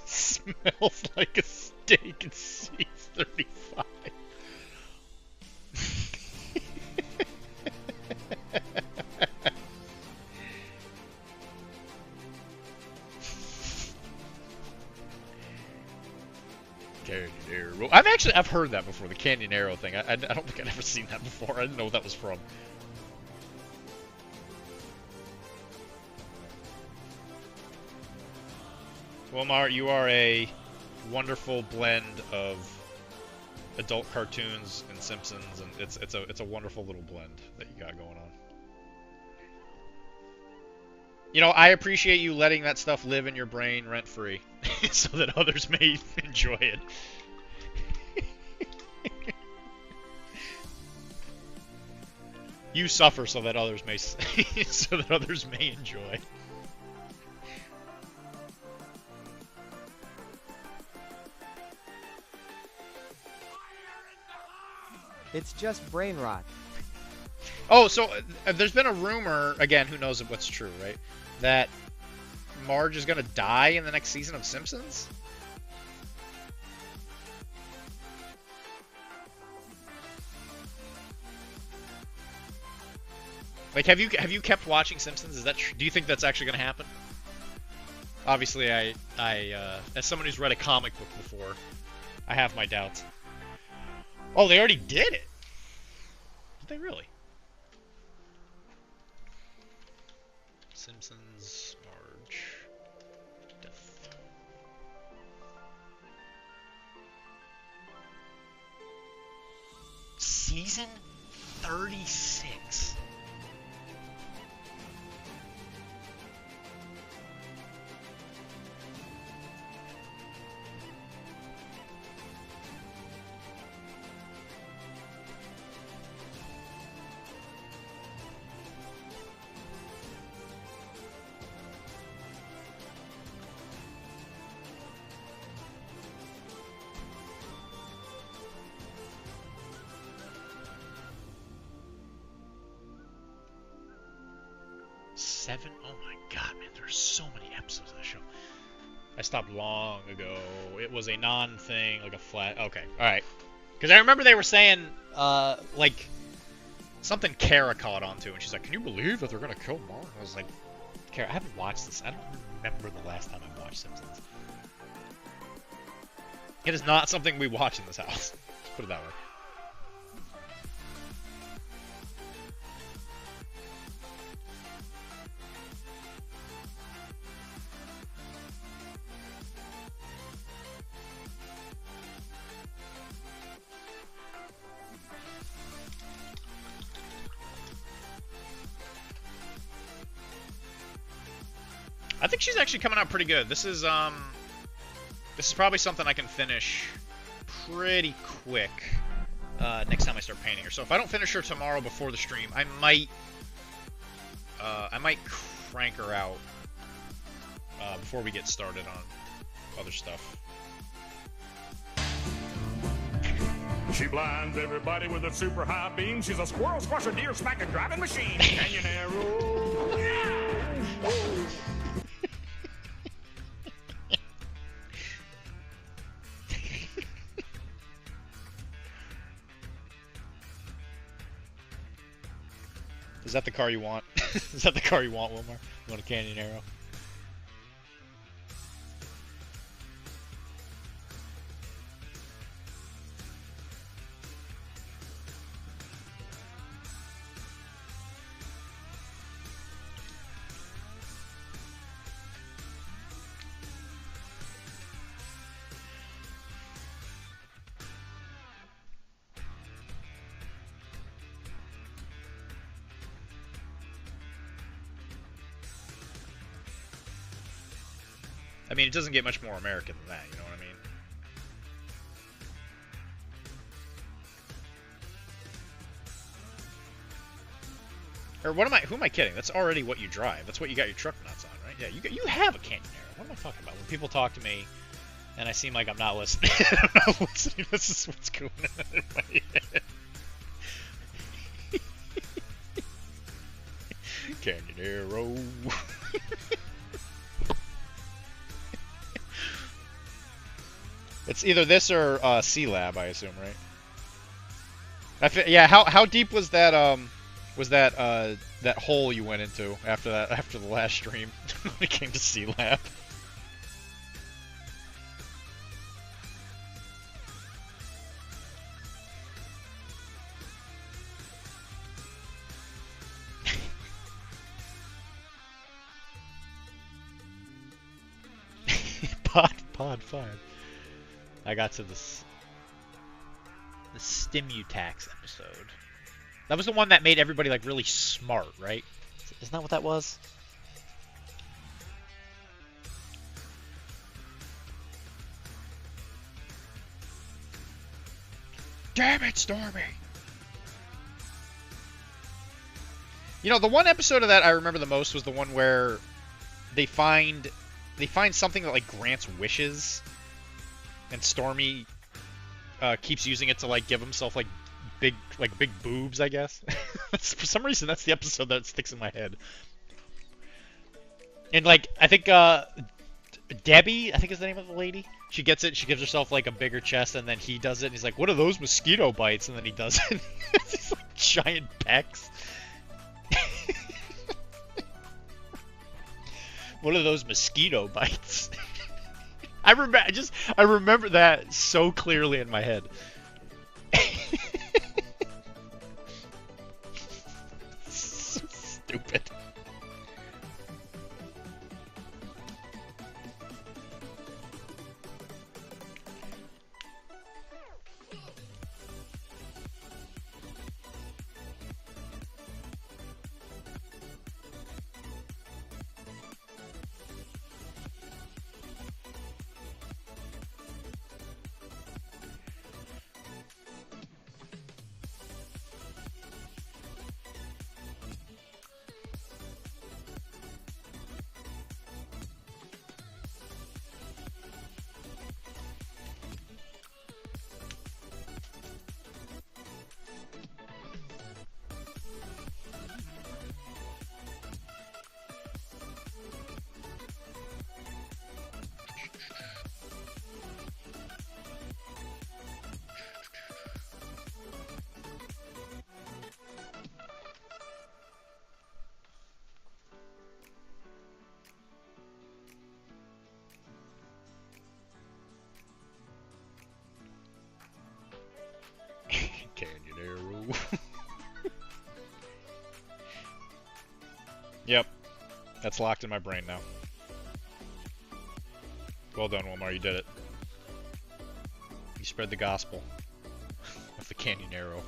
G: Smells like a steak and seats 35. Canyon Arrow. I've heard that before, the Canyon Arrow thing. I don't think I'd ever seen that before. I didn't know what that was from. Wilmar, you are a wonderful blend of adult cartoons and Simpsons, and it's a wonderful little blend that you got going on. You know, I appreciate you letting that stuff live in your brain rent-free, so that others may enjoy it. You suffer so that others may enjoy.
F: It's just brain rot.
G: Oh, so there's been a rumor, again, who knows what's true, right? That Marge is going to die in the next season of Simpsons? Like, have you kept watching Simpsons? Is that do you think that's actually going to happen? Obviously, I as someone who's read a comic book before, I have my doubts. Oh, they already did it. Did they really? Simpsons, Marge, death. Season 36. 7? Oh my god, man, there's so many episodes of the show. I stopped long ago. It was a non-thing, like a flat. Okay, all right. Because I remember they were saying, like, something Kara caught onto, and she's like, "Can you believe that they're gonna kill Mark?" I was like, "Kara, I haven't watched this. I don't remember the last time I watched Simpsons. It is not something we watch in this house. Let's put it that way." I think she's actually coming out pretty good. This is probably something I can finish pretty quick next time I start painting her. So if I don't finish her tomorrow before the stream, I might crank her out before we get started on other stuff.
I: She blinds everybody with a super high beam. She's a squirrel squasher, deer smacker, driving machine. Canyon arrow.
G: Is that the car you want? Is that the car you want, Wilmar? You want a Canyon Arrow? I mean, it doesn't get much more American than that, you know what I mean? Or what am I? Who am I kidding? That's already what you drive. That's what you got your truck nuts on, right? Yeah, you have a Canyon Arrow. What am I talking about? When people talk to me, and I seem like I'm not listening, I'm not listening. This is what's going on in my head. Canyon Arrow. It's either this or C-Lab, I assume, right? Yeah. How deep was that that hole you went into after the last stream when it came to C-Lab? Pod 5. I got to the Stimutax episode. That was the one that made everybody like really smart, right? Isn't that what that was? Damn it, Stormy! You know, the one episode of that I remember the most was the one where they find something that like grants wishes. And Stormy keeps using it to like give himself like big boobs, I guess. For some reason, that's the episode that sticks in my head. And like I think Debbie, I think is the name of the lady. She gets it. She gives herself like a bigger chest, and then he does it. And he's like, "What are those mosquito bites?" And then he does it. These like giant pecs. What are those mosquito bites? I remember that so clearly in my head. So stupid. Canyon arrow. Yep. That's locked in my brain now. Well done, Wilmar. You did it. You spread the gospel with the canyon arrow.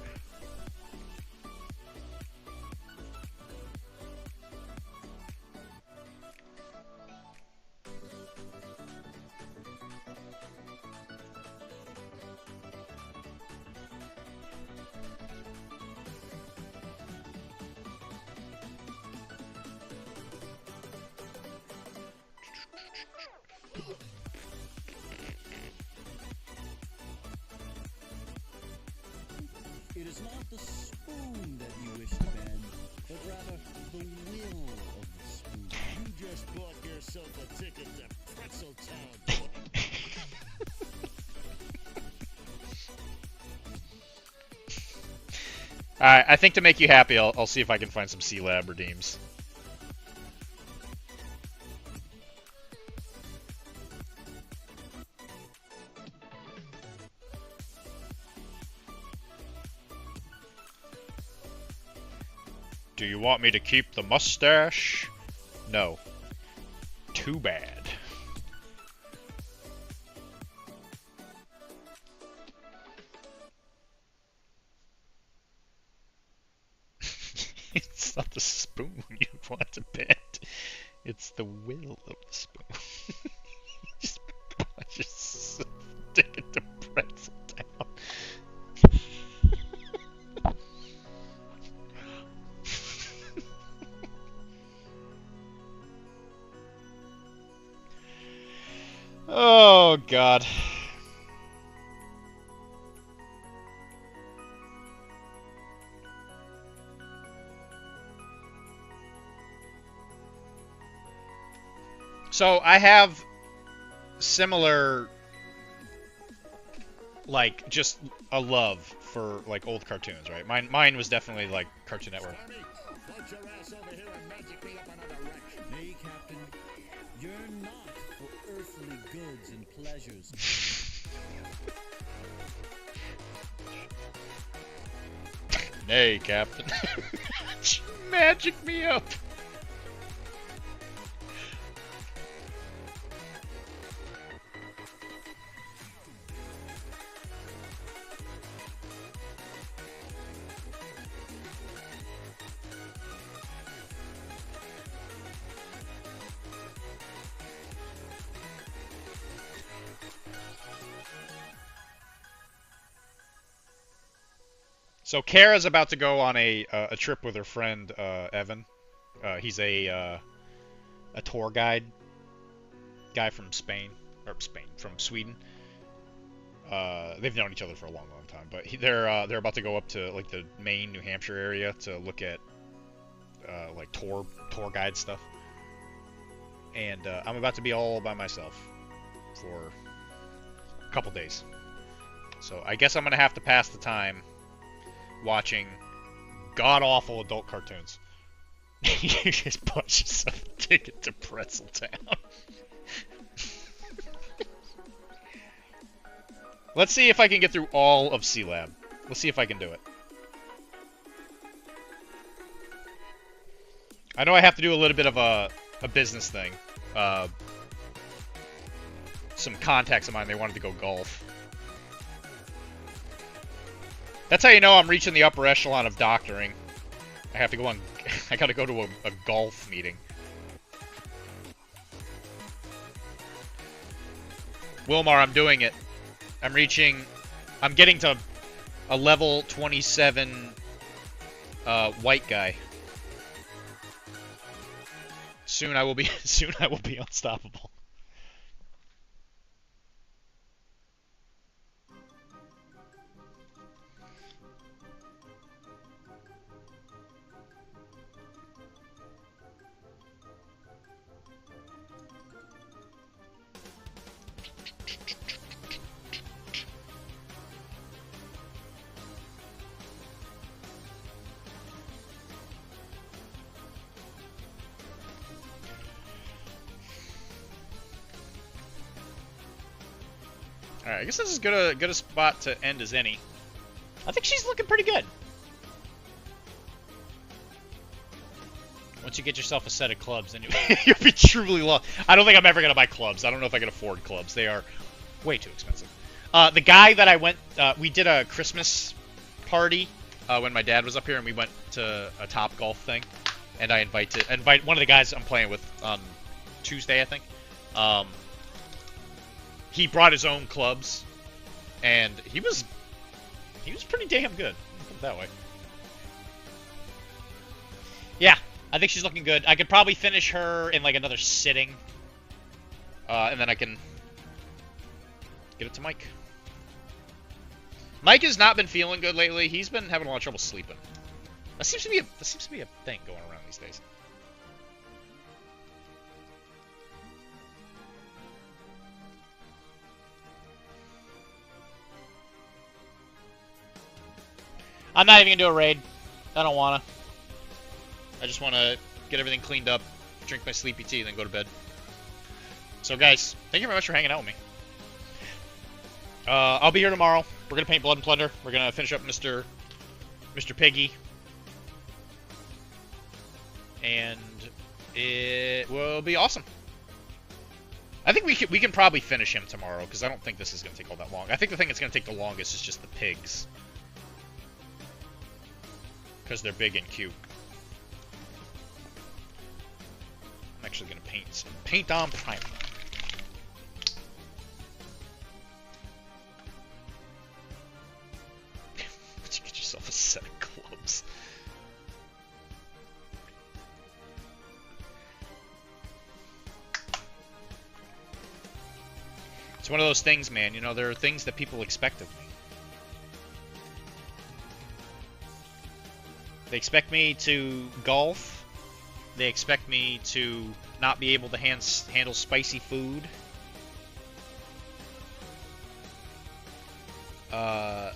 J: It is not the spoon that you wish to bend, but rather the will of the spoon. You just bought yourself a ticket to Pretzel Town.
G: Alright, I think to make you happy, I'll see if I can find some C-Lab redeems. Do you want me to keep the mustache? No. Too bad. It's not the spoon you want to bend. It's the will of the spoon. just stick it to pretzel down. Oh, God. So, I have similar, like, just a love for, like, old cartoons, right? Mine was definitely, like, Cartoon Network.
J: Put your ass over here and magic me up another wreck. Nay, Captain, you're not for earthly goods and pleasures.
G: Nay, Captain. Magic me up. So Kara's about to go on a trip with her friend Evan. He's a tour guide guy from Spain, from Sweden. They've known each other for a long, long time, but they're about to go up to like the Maine, New Hampshire area to look at like tour guide stuff. And I'm about to be all by myself for a couple days. So I guess I'm gonna have to pass the time watching god-awful adult cartoons. You just bought yourself a ticket to Pretzel Town. Let's see if I can get through all of C-Lab. Let's see if I can do it. I know I have to do a little bit of a business thing. Some contacts of mine, they wanted to go golf. That's how you know I'm reaching the upper echelon of doctoring. I have to go on. I gotta go to a golf meeting. Wilmar, I'm doing it. I'm getting to a level 27 white guy. Soon I will be unstoppable. Alright, I guess this is good a spot to end as any. I think she's looking pretty good. Once you get yourself a set of clubs, then you'll be truly lost. I don't think I'm ever going to buy clubs. I don't know if I can afford clubs. They are way too expensive. The guy that I went... we did a Christmas party when my dad was up here, and we went to a Top Golf thing. And I invite one of the guys I'm playing with on Tuesday, I think. He brought his own clubs, and he was pretty damn good. Put it that way. Yeah, I think she's looking good. I could probably finish her in like another sitting, and then I can get it to Mike. Mike has not been feeling good lately. He's been having a lot of trouble sleeping. That seems to be a thing going around these days. I'm not even gonna do a raid. I don't wanna. I just wanna get everything cleaned up, drink my sleepy tea, then go to bed. So guys, thank you very much for hanging out with me. I'll be here tomorrow. We're gonna paint Blood and Plunder. We're gonna finish up Mr. Piggy. And it will be awesome. I think we can probably finish him tomorrow, because I don't think this is going to take all that long. I think the thing that's going to take the longest is just the pigs. Because they're big and cute. I'm actually going to paint some paint on primer. But you get yourself a set of clubs. It's one of those things, man. You know, there are things that people expect of me. They expect me to golf. They expect me to not be able to handle spicy food.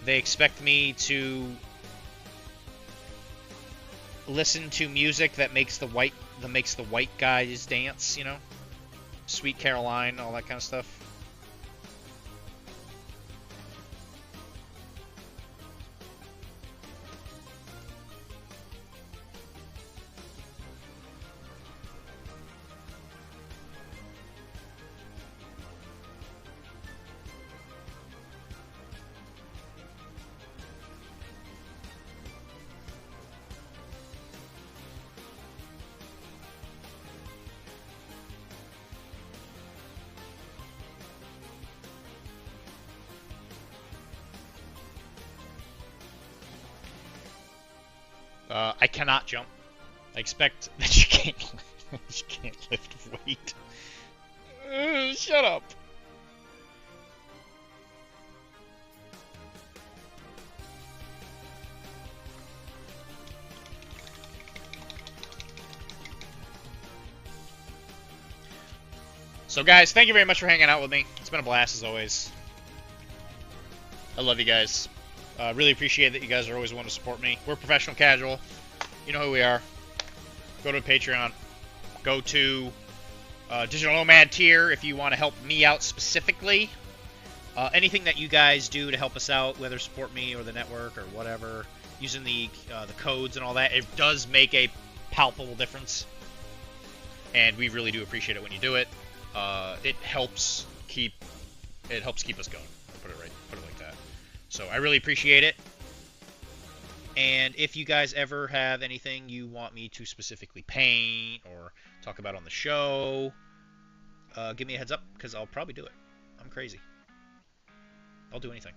G: They expect me to listen to music that makes the white guys dance. You know, Sweet Caroline, all that kind of stuff. I cannot jump. I expect that you can't lift weight. Shut up. So guys, thank you very much for hanging out with me. It's been a blast as always. I love you guys. Really appreciate that you guys are always willing to support me. We're Professional Casual. You know who we are. Go to Patreon. Go to Digital Nomad tier if you want to help me out specifically. Anything that you guys do to help us out, whether support me or the network or whatever, using the codes and all that, it does make a palpable difference. And we really do appreciate it when you do it. It helps keep us going. Put it like that. So I really appreciate it. And if you guys ever have anything you want me to specifically paint or talk about on the show, give me a heads up, because I'll probably do it. I'm crazy. I'll do anything.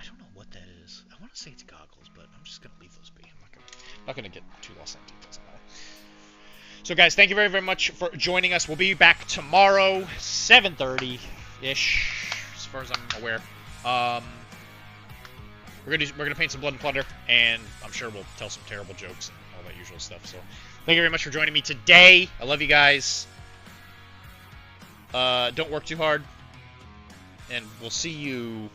G: I don't know what that is. I want to say it's goggles, but I'm just going to leave those be. I'm not going to get too lost in details on that. So guys, thank you very, very much for joining us. We'll be back tomorrow, 7:30-ish, as far as I'm aware. We're gonna paint some Blood and Plunder, and I'm sure we'll tell some terrible jokes and all that usual stuff. So thank you very much for joining me today. I love you guys. Don't work too hard, and we'll see you